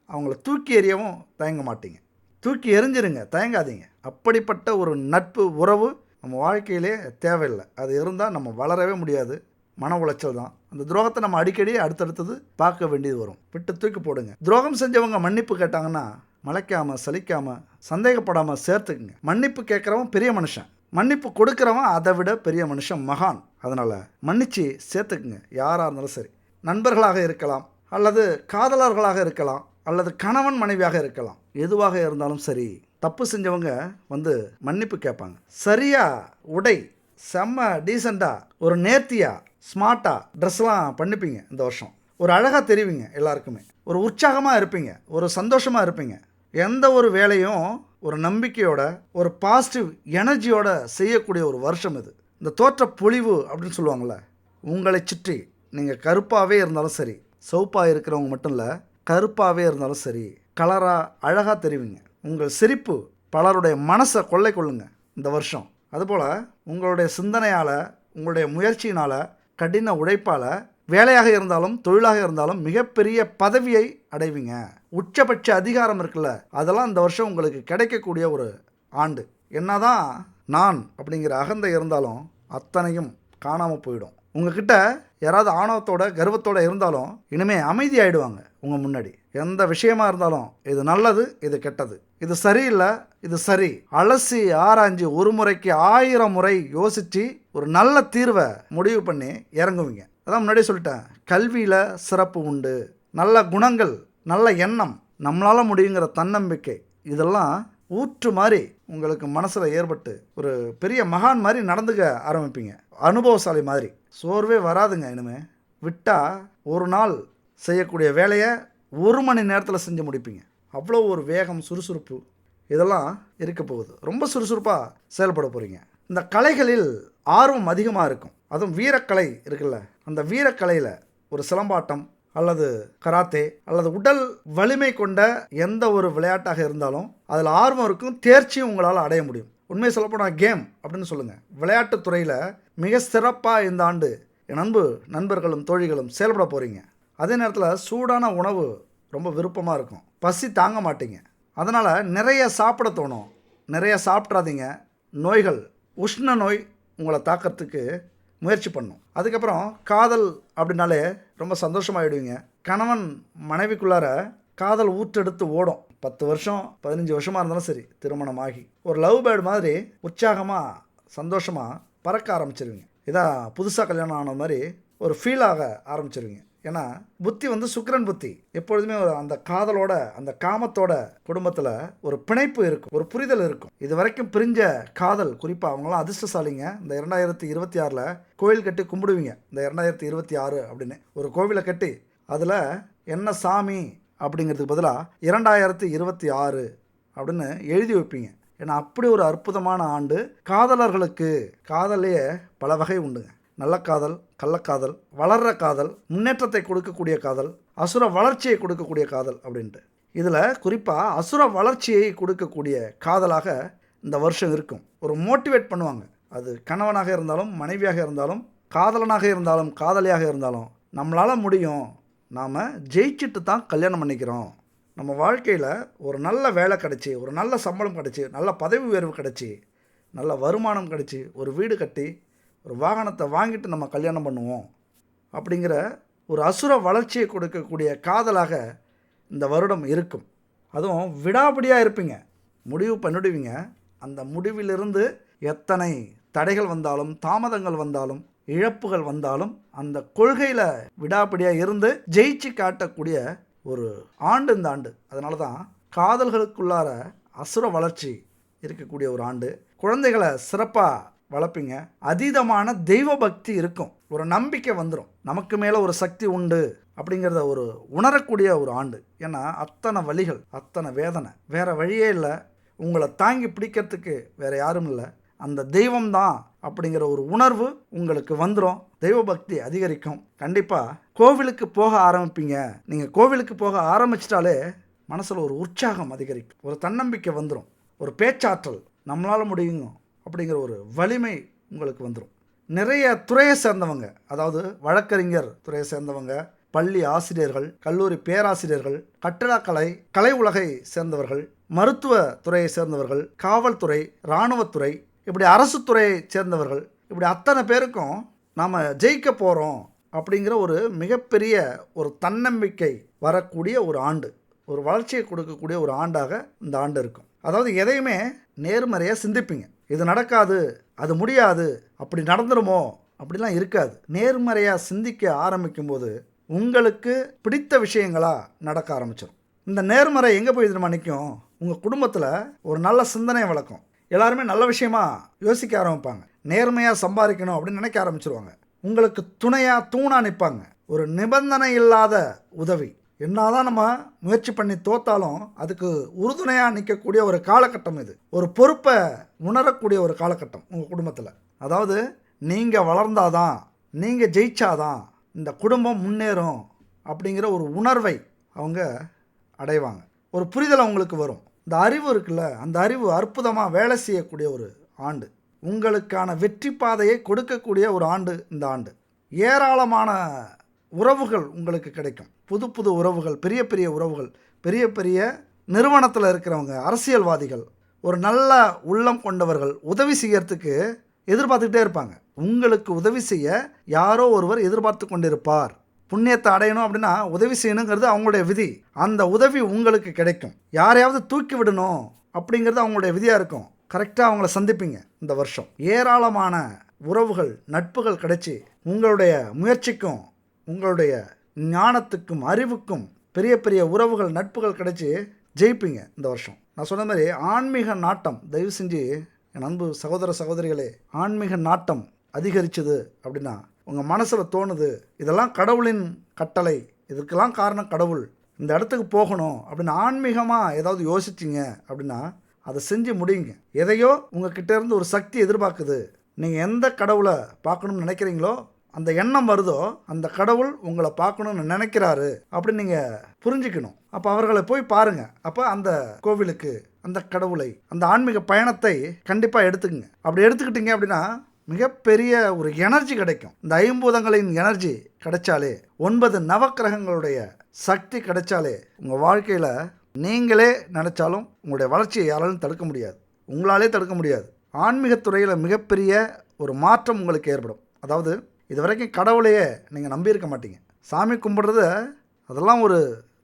அவங்கள தூக்கி எறியவும் தயங்க மாட்டீங்க. தூக்கி எறிஞ்சிருங்க, தயங்காதீங்க. அப்படிப்பட்ட ஒரு நட்பு உறவு நம்ம வாழ்க்கையிலே தேவையில்லை. அது இருந்தால் நம்ம வளரவே முடியாது. மன உளைச்சல் தான். அந்த துரோகத்தை நம்ம அடிக்கடி அடுத்தடுத்தது பார்க்க வேண்டியது வரும். விட்டு தூக்கி போடுங்க. துரோகம் செஞ்சவங்க மன்னிப்பு கேட்டாங்கன்னா மலைக்காமல் சலிக்காமல் சந்தேகப்படாமல் சேர்த்துக்குங்க. மன்னிப்பு கேட்குறவன் பெரிய மனுஷன், மன்னிப்பு கொடுக்குறவன் அதை விட பெரிய மனுஷன், மகான். அதனால் மன்னிச்சு சேர்த்துக்குங்க. யாராக இருந்தாலும் சரி, நண்பர்களாக இருக்கலாம், அல்லது காதலர்களாக இருக்கலாம், அல்லது கணவன் மனைவியாக இருக்கலாம், எதுவாக இருந்தாலும் சரி, தப்பு செஞ்சவங்க மன்னிப்பு கேட்பாங்க. சரியாக உடை, செம்ம டீசெண்டாக, ஒரு நேர்த்தியாக, ஸ்மார்ட்டாக ட்ரெஸ்லாம் பண்ணிப்பீங்க. இந்த வருஷம் ஒரு அழகாக தெரிவிங்க. எல்லாருக்குமே ஒரு உற்சாகமாக இருப்பீங்க, ஒரு சந்தோஷமாக இருப்பீங்க. எந்த ஒரு வேலையும் ஒரு நம்பிக்கையோட, ஒரு பாசிட்டிவ் எனர்ஜியோட செய்யக்கூடிய ஒரு வருஷம் இது. இந்த தோற்ற பொலிவு அப்படின்னு சொல்லுவாங்கள்ல, உங்களை சுற்றி நீங்கள் கருப்பாகவே இருந்தாலும் சரி, சிவப்பாக இருக்கிறவங்க மட்டும் இல்லை, கருப்பாகவே இருந்தாலும் சரி, கலராக அழகாக தெரிவிங்க. உங்கள் சிரிப்பு பலருடைய மனசை கொள்ளை கொள்ளுங்க இந்த வருஷம். அதுபோல் உங்களுடைய சிந்தனையால், உங்களுடைய முயற்சியினால், கடின உழைப்பால் வேலையாக இருந்தாலும் தொழிலாக இருந்தாலும் மிகப்பெரிய பதவியை அடைவீங்க. உச்சபட்ச அதிகாரம் இருக்குல்ல, அதெல்லாம் இந்த வருஷம் உங்களுக்கு கிடைக்கக்கூடிய ஒரு ஆண்டு. என்னதான் நான் அப்படிங்கிற அகந்தை இருந்தாலும் அத்தனையும் காணாமல் போயிடும். உங்ககிட்ட யாராவது ஆணவத்தோட கர்வத்தோட இருந்தாலும் இனிமேல் அமைதி ஆகிடுவாங்க. உங்கள் முன்னாடி எந்த விஷயமா இருந்தாலும் இது நல்லது, இது கெட்டது, இது சரியில்லை, இது சரி, அலசி ஆராய்ஞ்சு ஒரு முறைக்கு 1000 முறை யோசித்து ஒரு நல்ல தீர்வை முடிவு பண்ணி இறங்குவீங்க. அதான் முன்னாடியே சொல்லிட்டேன், கல்வியில் சிறப்பு உண்டு. நல்ல குணங்கள், நல்ல எண்ணம், நம்மளால் முடியுங்கிற தன்னம்பிக்கை, இதெல்லாம் ஊற்று மாதிரி உங்களுக்கு மனசில் ஏற்பட்டு ஒரு பெரிய மகான் மாதிரி நடந்துக்க ஆரம்பிப்பீங்க. அனுபவசாலி மாதிரி. சோர்வே வராதுங்க. இனிமேல் விட்டால் ஒரு நாள் செய்யக்கூடிய வேலையை 1 மணி நேரத்தில் செஞ்சு முடிப்பீங்க. அவ்வளோ ஒரு வேகம், சுறுசுறுப்பு இதெல்லாம் இருக்க போகுது. ரொம்ப சுறுசுறுப்பாக செயல்பட போகிறீங்க. இந்த கலைகளில் ஆர்வம் அதிகமாக இருக்கும். அதுவும் வீரக்கலை இருக்குல்ல, அந்த வீரக்கலையில் ஒரு சிலம்பாட்டம் அல்லது கராத்தே அல்லது உடல் வலிமை கொண்ட எந்த ஒரு விளையாட்டாக இருந்தாலும் அதில் ஆர்வம் இருக்கும், தேர்ச்சியும் உங்களால் அடைய முடியும். உண்மையை சொல்லப்போனால் கேம் அப்படின்னு சொல்லுங்கள். விளையாட்டுத்துறையில் மிக சிறப்பாக இந்த ஆண்டு என் அன்பு நண்பர்களும் தோழிகளும் செயல்பட போகிறீங்க. அதே நேரத்தில் சூடான உணவு ரொம்ப விருப்பமாக இருக்கும். பசி தாங்க மாட்டீங்க. அதனால் நிறைய சாப்பிட தோணும். நிறைய சாப்பிட்றாதீங்க. நோய்கள், உஷ்ண நோய் உங்களை தாக்கிறதுக்கு முயற்சி பண்ணும். அதுக்கப்புறம் காதல் அப்படின்னாலே ரொம்ப சந்தோஷமாகிடுவீங்க. கணவன் மனைவிக்குள்ளார காதல் ஊற்றெடுத்து ஓடும். 10 வருஷம் 15 வருஷமாக இருந்தாலும் சரி, திருமணம் ஆகி ஒரு லவ் பேர்டு மாதிரி உற்சாகமாக சந்தோஷமாக பறக்க ஆரம்பிச்சிருவீங்க. இதான் புதுசாக கல்யாணம் ஆன மாதிரி ஒரு ஃபீல் ஆக ஆரம்பிச்சிருவீங்க. ஏன்னா புத்தி வந்து சுக்கிரன் புத்தி. எப்பொழுதுமே அந்த காதலோட, அந்த காமத்தோட குடும்பத்தில் ஒரு பிணைப்பு இருக்கும், ஒரு புரிதல் இருக்கும். இது வரைக்கும் பிரிஞ்ச காதல், குறிப்பாக அவங்களாம் அதிர்ஷ்டசாலிங்க. இந்த 2026 கோவில் கட்டி கும்பிடுவீங்க. இந்த 2026 அப்படின்னு ஒரு கோவிலை கட்டி அதில் என்ன சாமி அப்படிங்கிறதுக்கு பதிலாக 2026 அப்படின்னு எழுதி வைப்பீங்க. ஏன்னா அப்படி ஒரு அற்புதமான ஆண்டு காதலர்களுக்கு. காதலையே பல வகை உண்டுங்க. நல்ல காதல், கள்ளக்காதல், வளர்கிற காதல், முன்னேற்றத்தை கொடுக்கக்கூடிய காதல், அசுர வளர்ச்சியை கொடுக்கக்கூடிய காதல் அப்படின்ட்டு. இதில் குறிப்பாக அசுர வளர்ச்சியை கொடுக்கக்கூடிய காதலாக இந்த வருஷம் இருக்கும். ஒரு மோட்டிவேட் பண்ணுவாங்க. அது கணவனாக இருந்தாலும், மனைவியாக இருந்தாலும், காதலனாக இருந்தாலும், காதலியாக இருந்தாலும், நம்மளால் முடியும், நாம் ஜெயிச்சுட்டு தான் கல்யாணம் பண்ணிக்கிறோம், நம்ம வாழ்க்கையில் ஒரு நல்ல வேலை கிடச்சி, ஒரு நல்ல சம்பளம் கிடச்சி, நல்ல பதவி உயர்வு கிடச்சி, நல்ல வருமானம் கிடச்சி, ஒரு வீடு கட்டி, ஒரு வாகனத்தை வாங்கிட்டு நம்ம கல்யாணம் பண்ணுவோம் அப்படிங்கிற ஒரு அசுர வளர்ச்சியை கொடுக்கக்கூடிய காதலாக இந்த வருடம் இருக்கும். அதுவும் விடாபிடியாக இருப்பீங்க, முடிவு பண்ணிடுவீங்க. அந்த முடிவிலிருந்து எத்தனை தடைகள் வந்தாலும், தாமதங்கள் வந்தாலும், இழப்புகள் வந்தாலும், அந்த கொள்கையில் விடாபிடியாக இருந்து ஜெயிச்சு காட்டக்கூடிய ஒரு ஆண்டு இந்த ஆண்டு. அதனால தான் காதல்களுக்குள்ளார அசுர வளர்ச்சி இருக்கக்கூடிய ஒரு ஆண்டு. குழந்தைகளை சிறப்பாக வளர்ப்பீங்க. அதீதமான தெய்வ பக்தி இருக்கும். ஒரு நம்பிக்கை வந்துடும், நமக்கு மேலே ஒரு சக்தி உண்டு அப்படிங்கிறத ஒரு உணரக்கூடிய ஒரு ஆண்டு. ஏன்னா அத்தனை வலிகள், அத்தனை வேதனை, வேறு வழியே இல்லை. உங்களை தாங்கி பிடிக்கிறதுக்கு வேறு யாரும் இல்லை, அந்த தெய்வம்தான் அப்படிங்கிற ஒரு உணர்வு உங்களுக்கு வந்துடும். தெய்வ பக்தி அதிகரிக்கும். கண்டிப்பாக கோவிலுக்கு போக ஆரம்பிப்பீங்க. நீங்கள் கோவிலுக்கு போக ஆரம்பிச்சிட்டாலே மனசில் ஒரு உற்சாகம் அதிகரிக்கும், ஒரு தன்னம்பிக்கை வந்துடும், ஒரு பேச்சாற்றல், நம்மளால் முடியுங்க அப்படிங்கிற ஒரு வலிமை உங்களுக்கு வந்துடும். நிறைய துறையை சேர்ந்தவங்க, அதாவது வழக்கறிஞர் துறையை சேர்ந்தவங்க, பள்ளி ஆசிரியர்கள், கல்லூரி பேராசிரியர்கள், கட்டடக்கலை, கலை உலகை சேர்ந்தவர்கள், மருத்துவ துறையை சேர்ந்தவர்கள், காவல்துறை, இராணுவத்துறை, இப்படி அரசு துறையை சேர்ந்தவர்கள், இப்படி அத்தனை பேருக்கும் நாம் ஜெயிக்க போகிறோம் அப்படிங்கிற ஒரு மிகப்பெரிய ஒரு தன்னம்பிக்கை வரக்கூடிய ஒரு ஆண்டு, ஒரு வளர்ச்சியை கொடுக்கக்கூடிய ஒரு ஆண்டாக இந்த ஆண்டு இருக்கும். அதாவது எதையுமே நேர்மறையாக சிந்திப்பீங்க. இது நடக்காது, அது முடியாது, அப்படி நடந்துருமோ அப்படிலாம் இருக்காது. நேர்மறையாக சிந்திக்க ஆரம்பிக்கும்போது உங்களுக்கு பிடித்த விஷயங்களாக நடக்க ஆரம்பிச்சிடும். இந்த நேர்மறை எங்கே போய் தெரியுமா நிற்கும்? உங்கள் குடும்பத்தில் ஒரு நல்ல சிந்தனை வளர்க்கும். எல்லாருமே நல்ல விஷயமா யோசிக்க ஆரம்பிப்பாங்க. நேர்மையாக சம்பாதிக்கணும் அப்படின்னு நினைக்க ஆரம்பிச்சிருவாங்க. உங்களுக்கு துணையாக தூணாக நிற்பாங்க. ஒரு நிபந்தனை இல்லாத உதவி. என்னதான் நம்ம முயற்சி பண்ணி தோத்தாலும் அதுக்கு உறுதுணையாக நிற்கக்கூடிய ஒரு காலகட்டம் இது. ஒரு பொறுப்பை உணரக்கூடிய ஒரு காலகட்டம் உங்கள் குடும்பத்தில். அதாவது நீங்கள் வளர்ந்தாதான், நீங்கள் ஜெயிச்சாதான் இந்த குடும்பம் முன்னேறும் அப்படிங்கிற ஒரு உணர்வை அவங்க அடைவாங்க. ஒரு புரிதல் அவங்களுக்கு வரும். இந்த அறிவு இருக்குல்ல, அந்த அறிவு அற்புதமாக வேலை செய்யக்கூடிய ஒரு ஆண்டு. உங்களுக்கான வெற்றி பாதையை கொடுக்கக்கூடிய ஒரு ஆண்டு இந்த ஆண்டு. ஏராளமான உறவுகள் உங்களுக்கு கிடைக்கும். புது புது உறவுகள், பெரிய பெரிய உறவுகள், பெரிய பெரிய நிறுவனத்தில் இருக்கிறவங்க, அரசியல்வாதிகள், ஒரு நல்ல உள்ளம் கொண்டவர்கள் உதவி செய்யறதுக்கு எதிர்பார்த்துக்கிட்டே இருப்பாங்க. உங்களுக்கு உதவி செய்ய யாரோ ஒருவர் எதிர்பார்த்து கொண்டிருப்பார். புண்ணியத்தை அடையணும் அப்படின்னா உதவி செய்யணுங்கிறது அவங்களுடைய விதி. அந்த உதவி உங்களுக்கு கிடைக்கும். யாரையாவது தூக்கி விடணும் அப்படிங்கிறது அவங்களுடைய விதியாக இருக்கும். கரெக்டாக அவங்கள சந்திப்பீங்க இந்த வருஷம். ஏராளமான உறவுகள், நட்புகள் கிடைச்சி உங்களுடைய முயற்சிக்கும், உங்களுடைய ஞானத்துக்கும், அறிவுக்கும் பெரிய பெரிய உறவுகள், நட்புகள் கிடைச்சி ஜெயிப்பீங்க இந்த வருஷம். நான் சொன்ன மாதிரி ஆன்மீக நாட்டம், தயவு செஞ்சு என் அன்பு சகோதர சகோதரிகளே, ஆன்மீக நாட்டம் அதிகரிச்சது அப்படின்னா உங்கள் மனசில் தோணுது, இதெல்லாம் கடவுளின் கட்டளை, இதுக்கெல்லாம் காரணம் கடவுள், இந்த இடத்துக்கு போகணும் அப்படின்னு ஆன்மீகமாக ஏதாவது யோசிச்சிங்க அப்படின்னா அதை செஞ்சு முடியுங்க. எதையோ உங்ககிட்ட இருந்து ஒரு சக்தி எதிர்பார்க்குது. நீங்கள் எந்த கடவுளை பார்க்கணும்னு நினைக்கிறீங்களோ, அந்த எண்ணம் வருதோ, அந்த கடவுள் உங்களை பார்க்கணும்னு நினைக்கிறாரு அப்படின்னு நீங்கள் புரிஞ்சுக்கணும். அப்போ அவர்களை போய் பாருங்கள். அப்போ அந்த கோவிலுக்கு, அந்த கடவுளை, அந்த ஆன்மீக பயணத்தை கண்டிப்பாக எடுத்துக்கங்க. அப்படி எடுத்துக்கிட்டீங்க அப்படின்னா மிகப்பெரிய ஒரு எனர்ஜி கிடைக்கும். இந்த ஐம்பூதங்களின் எனர்ஜி கிடைச்சாலே, 9 நவக்கிரகங்களுடைய சக்தி கிடைச்சாலே, உங்கள் வாழ்க்கையில் நீங்களே நினச்சாலும் உங்களுடைய வளர்ச்சியை யாராலும் தடுக்க முடியாது, உங்களாலே தடுக்க முடியாது. ஆன்மீகத்துறையில் மிகப்பெரிய ஒரு மாற்றம் உங்களுக்கு ஏற்படும். அதாவது இது வரைக்கும் கடவுளையே நீங்கள் நம்பியிருக்க மாட்டீங்க. சாமி கும்பிட்றது அதெல்லாம் ஒரு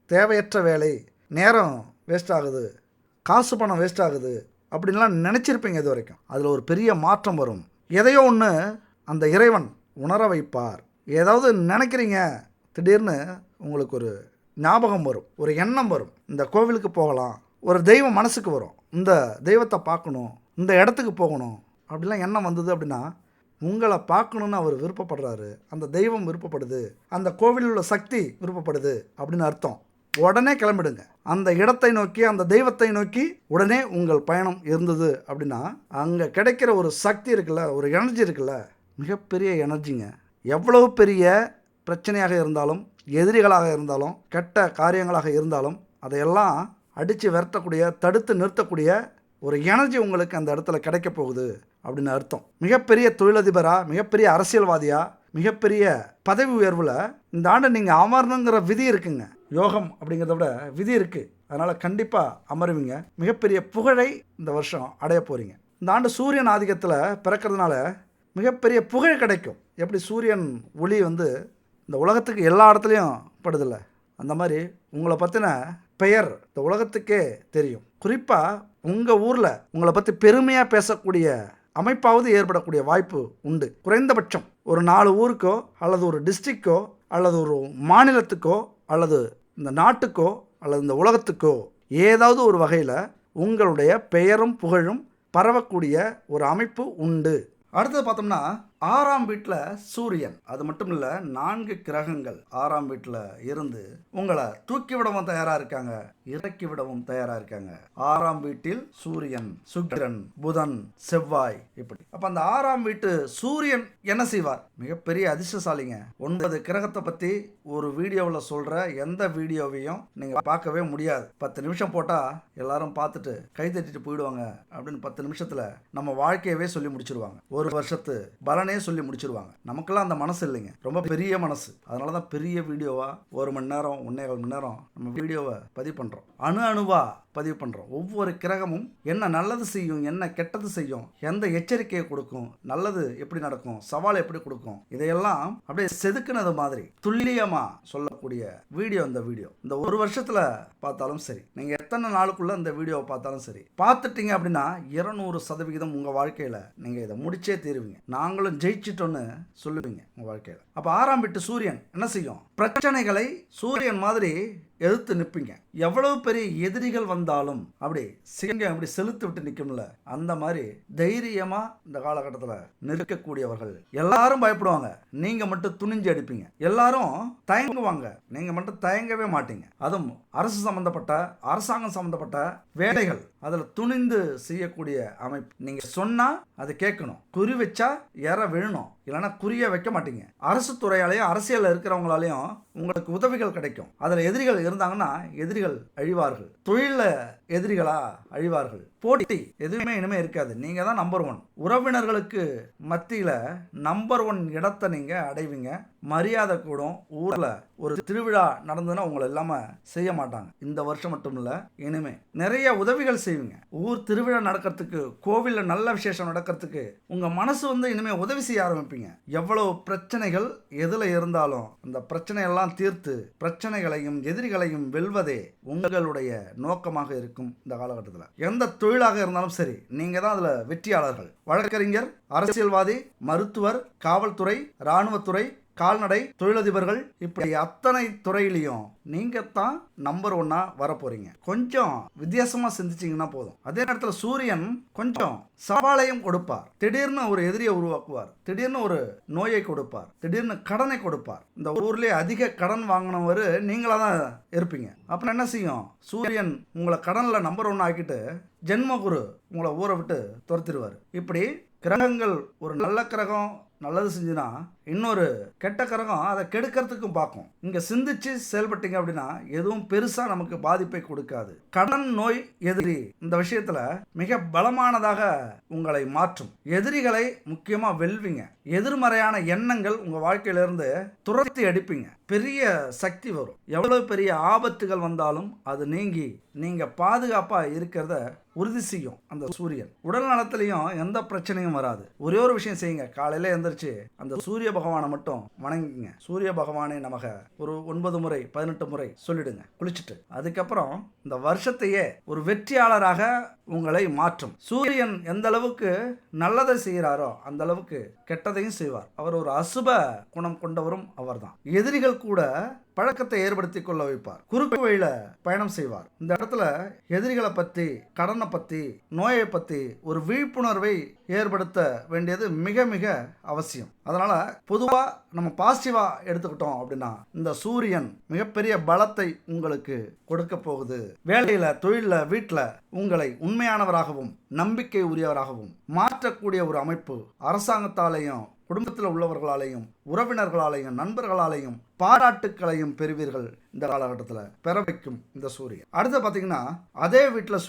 தேவையற்ற வேலை, நேரம் வேஸ்ட் ஆகுது, காசு பணம் வேஸ்ட் ஆகுது அப்படின்லாம் நினச்சிருப்பீங்க இது வரைக்கும். அதில் ஒரு பெரிய மாற்றம் வரும். எதையோ ஒன்று அந்த இறைவன் உணர வைப்பார். ஏதாவது நினைக்கிறீங்க, திடீர்னு உங்களுக்கு ஒரு ஞாபகம் வரும், ஒரு எண்ணம் வரும், இந்த கோவிலுக்கு போகலாம், ஒரு தெய்வம் மனசுக்கு வரும், இந்த தெய்வத்தை பார்க்கணும், இந்த இடத்துக்கு போகணும் அப்படிலாம் எண்ணம் வந்தது அப்படின்னா உங்களை பார்க்கணுன்னு அவர் விருப்பப்படுறாரு, அந்த தெய்வம் விருப்பப்படுது, அந்த கோவிலில் உள்ள சக்தி விருப்பப்படுது அப்படின்னு அர்த்தம். உடனே கிளம்பிடுங்க. அந்த இடத்தை நோக்கி, அந்த தெய்வத்தை நோக்கி உடனே உங்கள் பயணம் இருந்தது அப்படின்னா அங்கே கிடைக்கிற ஒரு சக்தி இருக்குல்ல, ஒரு எனர்ஜி இருக்குல்ல, மிகப்பெரிய எனர்ஜிங்க. எவ்வளவு பெரிய பிரச்சனையாக இருந்தாலும், எதிரிகளாக இருந்தாலும், கெட்ட காரியங்களாக இருந்தாலும் அதையெல்லாம் அடித்து விரட்டக்கூடிய, தடுத்து நிறுத்தக்கூடிய ஒரு எனர்ஜி உங்களுக்கு அந்த இடத்துல கிடைக்க போகுது அப்படின்னு அர்த்தம். மிகப்பெரிய தொழிலதிபராக, மிகப்பெரிய அரசியல்வாதியாக, மிகப்பெரிய பதவி உயர்வில் இந்த ஆண்டு நீங்கள் அமரணுங்கிற விதி இருக்குங்க. யோகம் அப்படிங்கிறத விட விதி இருக்குது. அதனால் கண்டிப்பாக அமருவீங்க. மிகப்பெரிய புகழை இந்த வருஷம் அடைய போகிறீங்க. இந்த ஆண்டு சூரியன் ஆதிக்கத்தில் பிறக்கிறதுனால மிகப்பெரிய புகழ் கிடைக்கும். எப்படி சூரியன் ஒளி இந்த உலகத்துக்கு எல்லா இடத்துலையும் படுதில்லை, அந்த மாதிரி உங்களை பற்றின பெயர் இந்த உலகத்துக்கே தெரியும். குறிப்பாக உங்கள் ஊரில் உங்களை பற்றி பெருமையாக பேசக்கூடிய அமைப்பாவது ஏற்படக்கூடிய வாய்ப்பு உண்டு. குறைந்தபட்சம் ஒரு 4 ஊருக்கோ அல்லது ஒரு டிஸ்ட்ரிக்டோ அல்லது ஒரு மாநிலத்துக்கோ அல்லது இந்த நாட்டுக்கோ அல்லது இந்த உலகத்துக்கோ ஏதாவது ஒரு வகையில் உங்களுடைய பெயரும் புகழும் பரவக்கூடிய ஒரு அமைப்பு உண்டு. அடுத்தது பார்த்தோம்னா 6ஆம் வீட்டில் சூரியன். அது மட்டும் இல்லை, 4 கிரகங்கள் 6ஆம் வீட்டில் இருந்து உங்களை தூக்கிவிடவும் தயாராக இருக்காங்க, இறக்கி விடவும் தயாராக இருக்காங்க. 6ஆம் வீட்டில் சூரியன், சுக்கிரன், புதன், செவ்வாய், இப்படி. அப்போ அந்த 6ஆம் வீட்டு சூரியன் என்ன செய்வார்? மிகப்பெரிய அதிர்ஷ்டசாலிங்க. 9 கிரகத்தை பற்றி ஒரு வீடியோவில் சொல்கிற எந்த வீடியோவையும் நீங்கள் பார்க்கவே முடியாது. 10 நிமிஷம் போட்டால் எல்லாரும் பார்த்துட்டு கை தட்டிட்டு போயிடுவாங்க அப்படின்னு 10 நிமிஷத்தில் நம்ம வாழ்க்கையவே சொல்லி முடிச்சிருவாங்க. ஒரு வருஷத்து பலனே சொல்லி முடிச்சிருவாங்க. நமக்கெல்லாம் அந்த மனசு இல்லைங்க, ரொம்ப பெரிய மனசு. அதனால தான் பெரிய வீடியோவா 1 மணி நேரம் 1.25 மணி நேரம் நம்ம வீடியோவை பதிவு பண்ணுறோம், அணுவா பதிவு பண்ணுறோம். ஒவ்வொரு கிரகமும் என்ன நல்லது செய்யும், என்ன கெட்டது செய்யும், எந்த எச்சரிக்கையை கொடுக்கும், நல்லது எப்படி நடக்கும், சவால் எப்படி கொடுக்கும், இதையெல்லாம் அப்படியே செதுக்குனது மாதிரி துல்லியமா சொல்லக்கூடிய வீடியோ இந்த வீடியோ. இந்த ஒரு வருஷத்துல பார்த்தாலும் சரி, நீங்க எத்தனை நாளுக்குள்ள இந்த வீடியோவை பார்த்தாலும் சரி, பார்த்துட்டீங்க அப்படின்னா 200% உங்க வாழ்க்கையில நீங்க இதை முடிச்சே தீருவீங்க. நாங்களும் ஜெயிச்சிட்டோன்னு சொல்லுவீங்க உங்க வாழ்க்கையில. அப்ப 6ஆம் வீட்டு சூரியன் என்ன செய்யும்? பிரச்சனைகளை சூரியன் மாதிரி எதிர்த்து நிற்பீங்க. எவ்வளவு பெரிய எதிரிகள் வந்தாலும் அப்படி சிங்கம் அப்படி செலுத்து விட்டு நிற்கும்ல, அந்த மாதிரி தைரியமா இந்த காலகட்டத்தில் நிற்கக்கூடியவர்கள். எல்லாரும் பயப்படுவாங்க, நீங்க மட்டும் துணிஞ்சு அடிப்பீங்க. எல்லாரும் தயங்குவாங்க, நீங்க மட்டும் தயங்கவே மாட்டீங்க. அதுவும் அரசு சம்பந்தப்பட்ட, அரசாங்கம் சம்பந்தப்பட்ட வேலைகள், அதில் துணிந்து செய்யக்கூடிய அமைப்பு. நீங்க சொன்னா அதை கேட்கணும், குறி வச்சா ஏற விழணும், இல்லைன்னா குறிய வைக்க மாட்டீங்க. அரசு துறையாலையும் அரசியலில் இருக்கிறவங்களாலையும் உங்களுக்கு உதவிகள் கிடைக்கும். அதில் எதிரிகள் இருந்தாங்கன்னா எதிரிகள் அழிவார்கள், தொழிலில் எதிரிகளா அழிவார்கள். போட்டி எதுவுமே இனிமே இருக்காது, நீங்க தான் நம்பர் 1. உறவினர்களுக்கு மத்தியில நம்பர் 1 இடத்தை நீங்க அடைவீங்க. மரியாதை கூடும். ஊர்ல ஒரு திருவிழா நடந்ததுன்னா உங்களை இல்லாம செய்ய மாட்டாங்க. இந்த வருஷம் மட்டும் இல்ல, இனிமே நிறைய உதவிகள் செய்வீங்க. ஊர் திருவிழா நடக்கிறதுக்கு, கோவில்ல நல்ல விசேஷம் நடக்கிறதுக்கு உங்க மனசு இனிமே உதவி செய்ய ஆரம்பிப்பீங்க. எவ்வளவு பிரச்சனைகள் எதுல இருந்தாலும் அந்த பிரச்சனையெல்லாம் தீர்த்து பிரச்சனைகளையும் எதிரிகளையும் வெல்வதே உங்களுடைய நோக்கமாக இருக்கும். இந்த காலகட்டத்தில் எந்த தொழிலாக இருந்தாலும் சரி, நீங்க தான் அதுல வெற்றியாளர்கள். வழக்கறிஞர், அரசியல்வாதி, மருத்துவர், காவல்துறை, இராணுவத்துறை, கால்நடை, தொழிலதிபர்கள், இப்படி அத்தனை துறையிலையும் நீங்க தான் நம்பர் 1 வர போறீங்க. கொஞ்சம் வித்தியாசமா சிந்திச்சிங்கன்னா போதும். அதே நேரத்தில் சூரியன் கொஞ்சம் சவாலையும் கொடுப்பார். திடீர்னு ஒரு எதிரியை உருவாக்குவார், திடீர்னு ஒரு நோயை கொடுப்பார், திடீர்னு கடனை கொடுப்பார். இந்த ஊர்லேயே அதிக கடன் வாங்கினவர் நீங்களா தான் இருப்பீங்க. அப்புறம் என்ன செய்யும்? சூரியன் உங்களை கடனில் நம்பர் 1 ஆக்கிட்டு ஜென்மகுரு உங்களை ஊரை விட்டு துரத்திடுவார். இப்படி கிரகங்கள், ஒரு நல்ல கிரகம் நல்லது செஞ்சுனா இன்னொரு கெட்ட கிரகம் அதை கெடுக்கிறதுக்கும் பார்க்கும். இங்கே சிந்திச்சு செயல்பட்டீங்க அப்படின்னா எதுவும் பெருசாக நமக்கு பாதிப்பை கொடுக்காது. கடன், நோய், எதிரி இந்த விஷயத்தில் மிக பலமானதாக உங்களை மாற்றும். எதிரிகளை முக்கியமாக வெல்வீங்க. எதிர்மறையான எண்ணங்கள் உங்கள் வாழ்க்கையிலிருந்து துரத்தி அடிப்பீங்க. பெரிய சக்தி வரும். எவ்வளவு பெரிய ஆபத்துகள் வந்தாலும் அது நீங்கி நீங்கள் பாதுகாப்பாக இருக்கிறத உறுதி செய்யும் அந்த சூரியன். உடல் நலத்திலையும் எந்த பிரச்சனையும் வராது. ஒரே ஒரு விஷயம் செய்யுங்க, காலையில் எந்திரிச்சு எழுந்திரிச்சு அந்த சூரிய பகவானை மட்டும் வணங்கிங்க. சூரிய பகவானே நமக ஒரு 9 முறை 18 முறை சொல்லிடுங்க குளிச்சுட்டு. அதுக்கப்புறம் இந்த வருஷத்தையே ஒரு வெற்றியாளராக உங்களை மாற்றும். சூரியன் எந்த அளவுக்கு நல்லதை செய்கிறாரோ அந்த அளவுக்கு கெட்டதையும் செய்வார். அவர் ஒரு அசுப குணம் கொண்டவரும் அவர்தான். எதிரிகள் கூட பழக்கத்தை ஏற்படுத்தி கொள்ள வைப்பார். குறுக்கு வழியில பயணம் செய்வார். இந்த இடத்துல எதிரிகளை பத்தி, கடனை பத்தி, நோயை பத்தி ஒரு விழிப்புணர்வை ஏற்படுத்த வேண்டியது மிக மிக அவசியம். அதனால பொதுவா நம்ம பாசிட்டிவா எடுத்துக்கிட்டோம் அப்படின்னா இந்த சூரியன் மிகப்பெரிய பலத்தை உங்களுக்கு கொடுக்க போகுது. வேலையில, தொழில, வீட்டுல உங்களை உண்மையானவராகவும் நம்பிக்கை உரியவராகவும் மாற்றக்கூடிய ஒரு அமைப்பு அரசாங்கத்தாலேயும் குடும்பத்தில் உள்ளவர்களாலேயும் உறவினர்களாலேயும் நண்பர்களாலேயும் பாராட்டுக்களையும் பெறுவீர்கள். இந்த காலகட்டத்தில் பெற வைக்கும் இந்த சூரியன். அடுத்து பார்த்தீங்கன்னா அதே வீட்டில்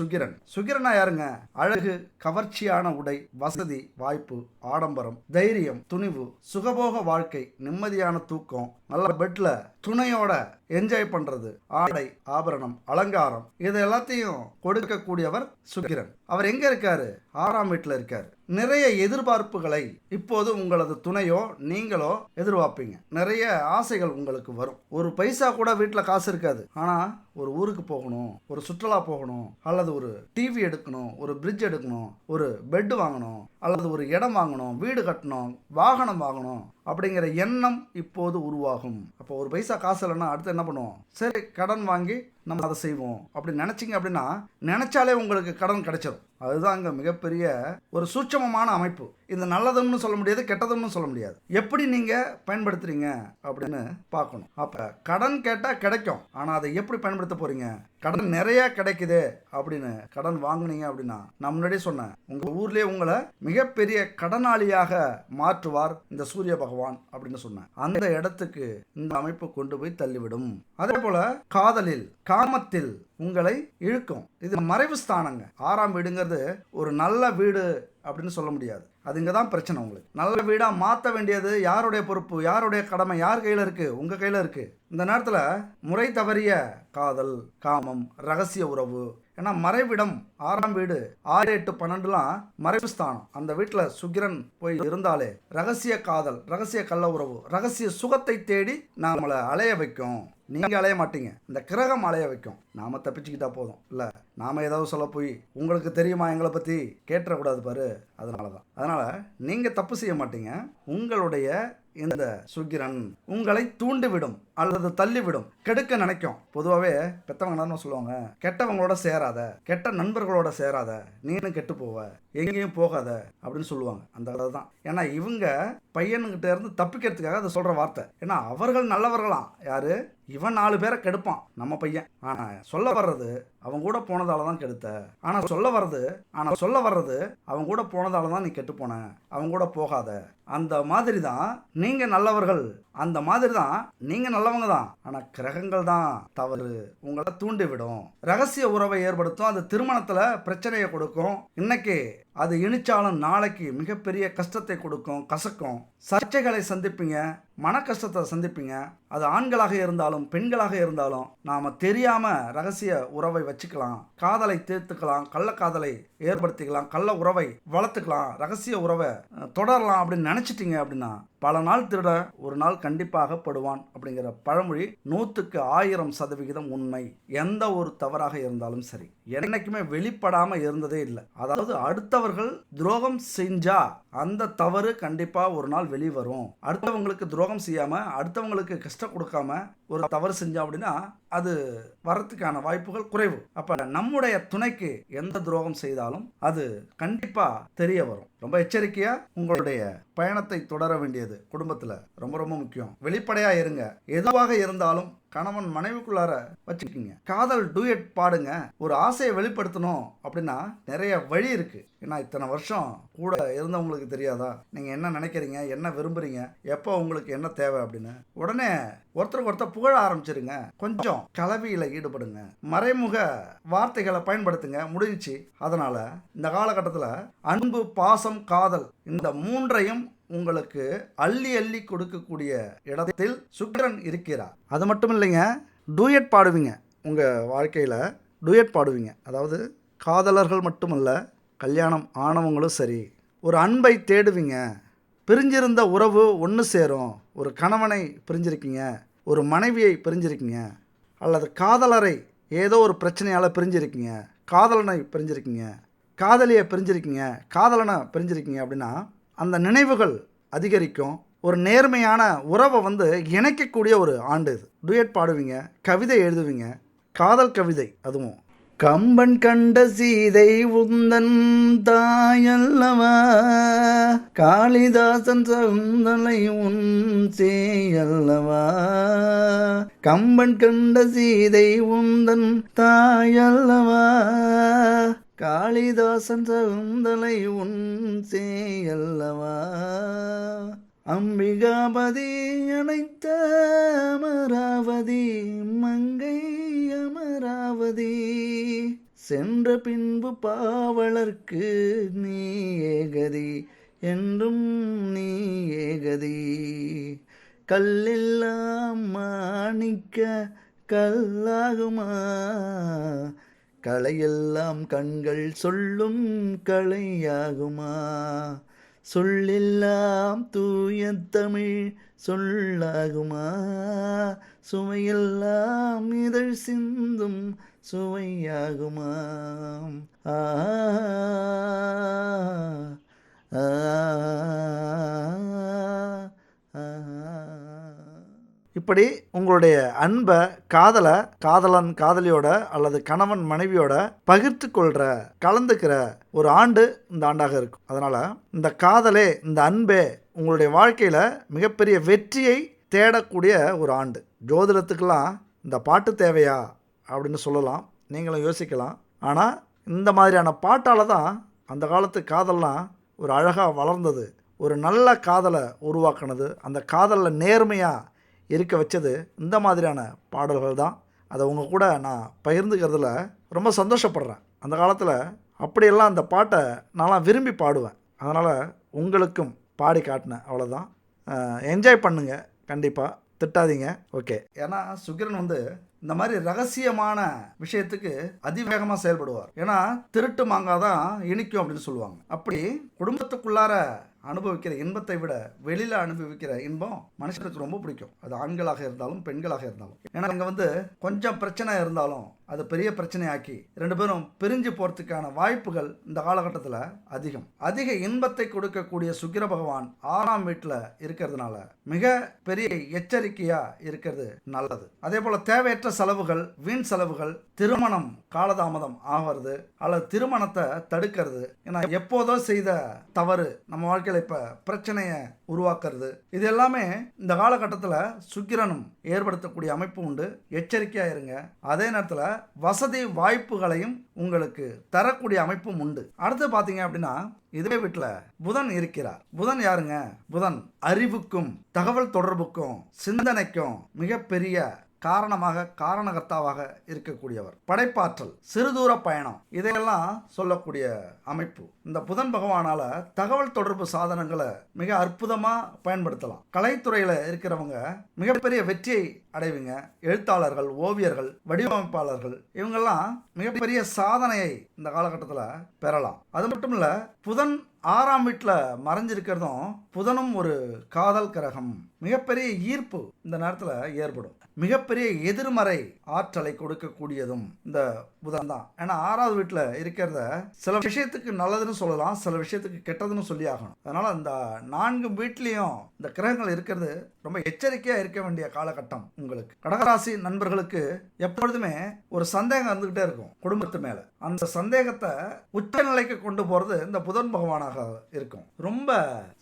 சுக்கிரனா யாருங்க? அழகு, கவர்ச்சியான உடை, வசதி, வாய்ப்பு, ஆடம்பரம், தைரியம், துணிவு, சுகபோக வாழ்க்கை, நிம்மதியான தூக்கம், நல்ல பெட்ல துணையோட என்ஜாய் பண்றது, ஆடை, ஆபரணம், அலங்காரம், இது எல்லாத்தையும் கொடுக்கக்கூடியவர் சுக்கிரன். அவர் எங்க இருக்காரு? 6ஆம் வீட்டில் இருக்காரு. நிறைய எதிர்பார்ப்புகளை இப்போது உங்களது துணையோ நீங்களோ எதிர்பார்ப்பீங்க. நிறைய ஆசைகள் உங்களுக்கு வரும். ஒரு பைசா கூட வீட்டில் காசு இருக்காது. ஆனால் ஒரு ஊருக்கு போகணும், ஒரு சுற்றுலா போகணும், அல்லது ஒரு டிவி எடுக்கணும், ஒரு பிரிட்ஜ் எடுக்கணும், ஒரு பெட் வாங்கணும், அல்லது ஒரு இடம் வாங்கணும், வீடு கட்டணும், வாகனம் வாங்கணும் அப்படிங்கிற எண்ணம் இப்போது உருவாகும். அப்போ ஒரு பைசா காசு இல்லைன்னா அடுத்து என்ன பண்ணுவோம்? சரி, கடன் வாங்கி நம்ம அதை செய்வோம் அப்படின்னு நினச்சிங்க அப்படின்னா நினச்சாலே உங்களுக்கு கடன் கிடைச்சிடும். அதுதான் அங்கே மிகப்பெரிய ஒரு சூட்சமமான அமைப்பு. இது நல்லதுன்னு சொல்ல முடியாது, கெட்டதுன்னு சொல்ல முடியாது. எப்படி நீங்கள் பயன்படுத்துறீங்க அப்படின்னு பார்க்கணும். அப்போ கடன் கேட்டால் கிடைக்கும், ஆனால் அதை எப்படி பயன்படுத்த போகிறீங்க? கடன் நிறைய கிடைக்குது அப்படின்னு கடன் வாங்கினீங்க அப்படின்னா நான் முன்னாடியே சொன்னேன், உங்கள் ஊர்லேயே உங்களை மிகப்பெரிய கடனாளியாக மாற்றுவார் இந்த சூரிய பகவான் அப்படின்னு சொன்னேன். அந்த இடத்துக்கு இந்த அமைப்பு கொண்டு போய் தள்ளிவிடும். அதே போல காதலில், காமத்தில் உங்களை இழுக்கும். இது மறைவு ஸ்தானங்க. 6ஆம் வீடுங்கிறது ஒரு நல்ல வீடு அப்படின்னு சொல்ல முடியாது. அது இங்கே தான் பிரச்சனை. உங்களுக்கு நல்ல வீடாக மாற்ற வேண்டியது யாருடைய பொறுப்பு, யாருடைய கடமை, யார் கையில் இருக்குது? உங்கள் கையில் இருக்குது. இந்த நேரத்தில் முறை தவறிய காதல், காமம், ரகசிய உறவு, ஏன்னா மறைவிடம் 6ஆம் வீடு 6, 8, 12லாம் மறைவு ஸ்தானம். அந்த வீட்டில் சுக்கிரன் போய் இருந்தாலே ரகசிய காதல், ரகசிய கள்ள உறவு, ரகசிய சுகத்தை தேடி நம்மளை அலைய வைக்கும். நீங்கள் அலைய மாட்டீங்க, இந்த கிரகம் அலைய வைக்கும். நாம் தப்பிச்சுக்கிட்டா போதும். இல்லை நாம் ஏதாவது சொல்ல போய் உங்களுக்கு தெரியுமா எங்களை பற்றி கேட்டுறக்கூடாது பாரு. அதனால் நீங்கள் தப்பு செய்ய மாட்டீங்க. உங்களுடைய இந்த சுக்கிரன் உங்களை தூண்டிவிடும் அல்லது தள்ளிவிடும், கெடுக்க நினைக்கும். பொதுவாகவே பெற்றவங்க என்ன சொல்லுவாங்க? கெட்டவங்களோட சேராத, கெட்ட நண்பர்களோட சேராத, நீனும் கெட்டு போவ, எங்கேயும் போகாத அப்படின்னு சொல்லுவாங்க. அந்த கதை தான். ஏன்னா இவங்க பையனுக்கிட்ட இருந்து தப்பிக்கிறதுக்காக அதை சொல்கிற வார்த்தை. ஏன்னா அவர்கள் நல்லவர்களாம். யாரு? இவன் 4 பேரை கெடுப்பான் நம்ம பையன். ஆனால் சொல்ல வர்றது அவன் கூட போனதால தான் கெடுத்த. ஆனால் சொல்ல வர்றது அவன் கூட போனதால தான் நீ கெட்டு போன, அவன் கூட போகாத. அந்த மாதிரி தான் நீங்கள் நல்லவர்கள், அந்த மாதிரி தான் நீங்கள் நல்லவங்க தான். ஆனால் கிரகங்கள் தான் தவறு, உங்களை தூண்டிவிடும், ரகசிய உறவை ஏற்படுத்தும். அது திருமணத்தில் பிரச்சனையை கொடுக்கும். இன்னைக்கு அது இனிச்சாலும் நாளைக்கு மிகப்பெரிய கஷ்டத்தை கொடுக்கும், கசக்கும். சர்ச்சைகளை சந்திப்பீங்க, மன கஷ்டத்தை சந்திப்பீங்க. அது ஆண்களாக இருந்தாலும் பெண்களாக இருந்தாலும் நாம் தெரியாமல் ரகசிய உறவை வச்சுக்கலாம், காதலை தீர்த்துக்கலாம், கள்ளக்காதலை ஏற்படுத்திக்கலாம், கள்ள உறவை வளர்த்துக்கலாம், ரகசிய உறவை தொடரலாம் அப்படின்னு நினச்சிட்டிங்க அப்படின்னா பல நாள் திருட ஒரு நாள் கண்டிப்பாக படுவான் அப்படிங்கிற பழமொழி 100க்கு 1000% உண்மை. எந்த ஒரு தவறாக இருந்தாலும் சரி என்னைக்குமே வெளிப்படாமல் இருந்ததே இல்லை. அதாவது அடுத்தவர்கள் துரோகம் செஞ்சா அந்த தவறு கண்டிப்பாக ஒரு நாள் வெளிவரும். அடுத்தவங்களுக்கு துரோகம் செய்யாமல், அடுத்தவங்களுக்கு கஷ்டம் கொடுக்காம ஒரு தவறு செஞ்சோம் அப்படின்னா அது வரத்துக்கான வாய்ப்புகள் குறைவு. அப்போ நம்முடைய துணைக்கு எந்த துரோகம் செய்தாலும் அது கண்டிப்பாக தெரிய வரும். ரொம்ப எச்சரிக்கையாக உங்களுடைய பயணத்தை தொடர வேண்டியது குடும்பத்தில் ரொம்ப ரொம்ப முக்கியம். வெளிப்படையாக இருங்க. எதுவாக இருந்தாலும் கணவன் மனைவிக்குள்ளார வச்சுக்கிங்க. காதல் டூயட் பாடுங்க. ஒரு ஆசையை வெளிப்படுத்தணும் அப்படின்னா நிறைய வழி இருக்குது. ஏன்னா இத்தனை வருஷம் கூட இருந்தவங்களுக்கு தெரியாதா நீங்கள் என்ன நினைக்கிறீங்க, என்ன விரும்புகிறீங்க, எப்போ உங்களுக்கு என்ன தேவை அப்படின்னு? உடனே ஒருத்தருக்கு ஒருத்தர் புகழ ஆரம்பிச்சிருங்க. கொஞ்சம் கலவியில் ஈடுபடுங்க, மறைமுக வார்த்தைகளை பயன்படுத்துங்க, முடிஞ்சிச்சு. அதனால் இந்த காலகட்டத்தில் அன்பு, பாசம், காதல் இந்த 3ஐயும் உங்களுக்கு அள்ளி அள்ளி கொடுக்கக்கூடிய இடத்தில் சுக்கிரன் இருக்கிறார். அது மட்டும் இல்லைங்க, டூயட் பாடுவீங்க. உங்கள் வாழ்க்கையில் டூயட் பாடுவீங்க. அதாவது காதலர்கள் மட்டுமல்ல, கல்யாணம் ஆனவங்களும் சரி ஒரு அன்பை தேடுவீங்க. பிரிஞ்சிருந்த உறவு ஒன்று சேரும். ஒரு கணவனை பிரிஞ்சிருக்கீங்க, ஒரு மனைவியை பிரிஞ்சிருக்கீங்க, அல்லது காதலரை ஏதோ ஒரு பிரச்சனையால் பிரிஞ்சிருக்கீங்க, காதலனை பிரிஞ்சிருக்கீங்க, காதலியை பிரிஞ்சிருக்கீங்க, காதலனை பிரிஞ்சிருக்கீங்க அப்படின்னா அந்த நினைவுகள் அதிகரிக்கும். ஒரு நேர்மையான உறவை இணைக்கக்கூடிய ஒரு ஆண்டு இது. டூயட் பாடுவீங்க, கவிதை எழுதுவீங்க, காதல் கவிதை. அதுவும் கம்பன் கண்ட சீதை உந்தன் தாயல்லவா, காளிதாசன் சகுந்தலை உன் சேயல்லவா. கம்பன் கண்ட சீதை உந்தன் தாயல்லவா, காளிதாசன் சகுந்தலை உன் சேயல்லவா. அம்பிகாபதி அனைத்த அமராவதி, மங்கை அமராவதி, சென்ற பின்பு பாவலர்க்கு நீ ஏகதி, என்றும் நீ ஏகதி. கல்லெல்லாம் மாணிக்க கல்லாகுமா, கலையெல்லாம் கண்கள் சொல்லும் கலையாகுமா. சொல்லெல்லாம் தூய தமிழ் சொல்லாகுமா, சுவையெல்லாம் இதழ் சிந்தும் சுவையாகுமா. ஆ ஆ இப்படி உங்களுடைய அன்பை, காதலை காதலன் காதலியோட அல்லது கணவன் மனைவியோட பகிர்ந்து கொள்கிற, கலந்துக்கிற ஒரு ஆண்டு இந்த ஆண்டாக இருக்கும். அதனால் இந்த காதலே, இந்த அன்பே உங்களுடைய வாழ்க்கையில் மிகப்பெரிய வெற்றியை தேடக்கூடிய ஒரு ஆண்டு. ஜோதிடத்துக்கெல்லாம் இந்த பாட்டு தேவையா அப்படின்னு சொல்லலாம், நீங்களும் யோசிக்கலாம். ஆனால் இந்த மாதிரியான பாட்டால் தான் அந்த காலத்து காதல்லாம் ஒரு அழகாக வளர்ந்தது, ஒரு நல்ல காதலை உருவாக்குனது, அந்த காதலில் நேர்மையாக இருக்க வச்சது இந்த மாதிரியான பாடல்கள் தான். அதை உங்கள் கூட நான் பகிர்ந்துக்கிறதுல ரொம்ப சந்தோஷப்படுறேன். அந்த காலத்தில் அப்படியெல்லாம் அந்த பாட்டை நான்லாம் விரும்பி பாடுவேன். அதனால் உங்களுக்கும் பாடி காட்டினேன், அவ்வளோதான். என்ஜாய் பண்ணுங்கள், கண்டிப்பாக திட்டாதீங்க. ஓகே. ஏன்னா சுக்கிரன் இந்த மாதிரி ரகசியமான விஷயத்துக்கு அதிவேகமாக செயல்படுவார். ஏன்னா திருட்டு மாங்காய் தான் இனிக்கும் அப்படின்னு சொல்லுவாங்க. அப்படி குடும்பத்துக்குள்ளார அனுபவிக்கிற இன்பத்தை விட வெளியில் அனுபவிக்கிற இன்பம் மனுஷனுக்கு ரொம்ப பிடிக்கும். அது ஆண்களாக இருந்தாலும் பெண்களாக இருந்தாலும். ஏன்னா இங்கே கொஞ்சம் பிரச்சனை இருந்தாலும் அது பெரிய பிரச்சனையாக்கி 2 பேரும் பிரிஞ்சு போகிறதுக்கான வாய்ப்புகள் இந்த காலகட்டத்தில் அதிகம். அதிக இன்பத்தை கொடுக்கக்கூடிய சுக்கிர பகவான் 6ஆம் வீட்டில் இருக்கிறதுனால மிக பெரிய எச்சரிக்கையாக இருக்கிறது நல்லது. அதே போல் தேவையற்ற செலவுகள், வீண் செலவுகள், திருமணம் காலதாமதம் ஆகிறது அல்லது திருமணத்தை தடுக்கிறது, ஏன்னா எப்போதோ செய்த தவறு நம்ம வாழ்க்கையில் இப்போ பிரச்சனையை உருவாக்குறது, இது எல்லாமே இந்த காலகட்டத்தில் சுக்கிரனும் ஏற்படுத்தக்கூடிய அமைப்பு உண்டு. எச்சரிக்கையாக இருங்க. அதே நேரத்தில் வசதி வாய்ப்புகளையும் உங்களுக்கு தரக்கூடிய அமைப்பும் உண்டு. அடுத்து பார்த்தீங்க அப்படின்னா இதே வீட்டில் புதன் இருக்கிறார். புதன் யாருங்க? புதன் அறிவுக்கும் தகவல் தொடர்புக்கும் சிந்தனைக்கும் மிகப்பெரிய காரணகர்த்தாவாக இருக்கக்கூடியவர். படைப்பாற்றல், சிறுதூர பயணம், இதையெல்லாம் சொல்லக்கூடிய அமைப்பு. இந்த புதன் பகவானால தகவல் தொடர்பு சாதனங்களை மிக அற்புதமா பயன்படுத்தலாம். கலைத்துறையில இருக்கிறவங்க மிகப்பெரிய வெற்றியை அடைவீங்க. எழுத்தாளர்கள், ஓவியர்கள், வடிவமைப்பாளர்கள், இவங்கெல்லாம் மிகப்பெரிய சாதனையை இந்த காலகட்டத்தில் பெறலாம். அது மட்டும் இல்ல, புதன் 6ஆம் வீட்டில் மறைஞ்சிருக்கிறதும், புதனும் ஒரு காதல் கிரகம், மிகப்பெரிய ஈர்ப்பு இந்த நேரத்தில் ஏற்படும். மிகப்பெரிய எதிர்மறை ஆற்றலை கொடுக்கக்கூடியதும் இந்த புதன் தான். ஏன்னா 6ஆவது வீட்டில் இருக்கிறத சில விஷயத்துக்கு நல்லதுன்னு சொல்லலாம், சில விஷயத்துக்கு கெட்டதுன்னு சொல்லி ஆகணும். அதனால இந்த 4 வீட்லேயும் இந்த கிரகங்கள் இருக்கிறது ரொம்ப எச்சரிக்கையாக இருக்க வேண்டிய காலகட்டம். உங்களுக்கு கடகராசி நண்பர்களுக்கு எப்பொழுதுமே ஒரு சந்தேகம் இருந்துகிட்டே இருக்கும் குடும்பத்து மேல. அந்த சந்தேகத்தை உச்ச நிலைக்கு கொண்டு போறது இந்த புதன் பகவானாக இருக்கும். ரொம்ப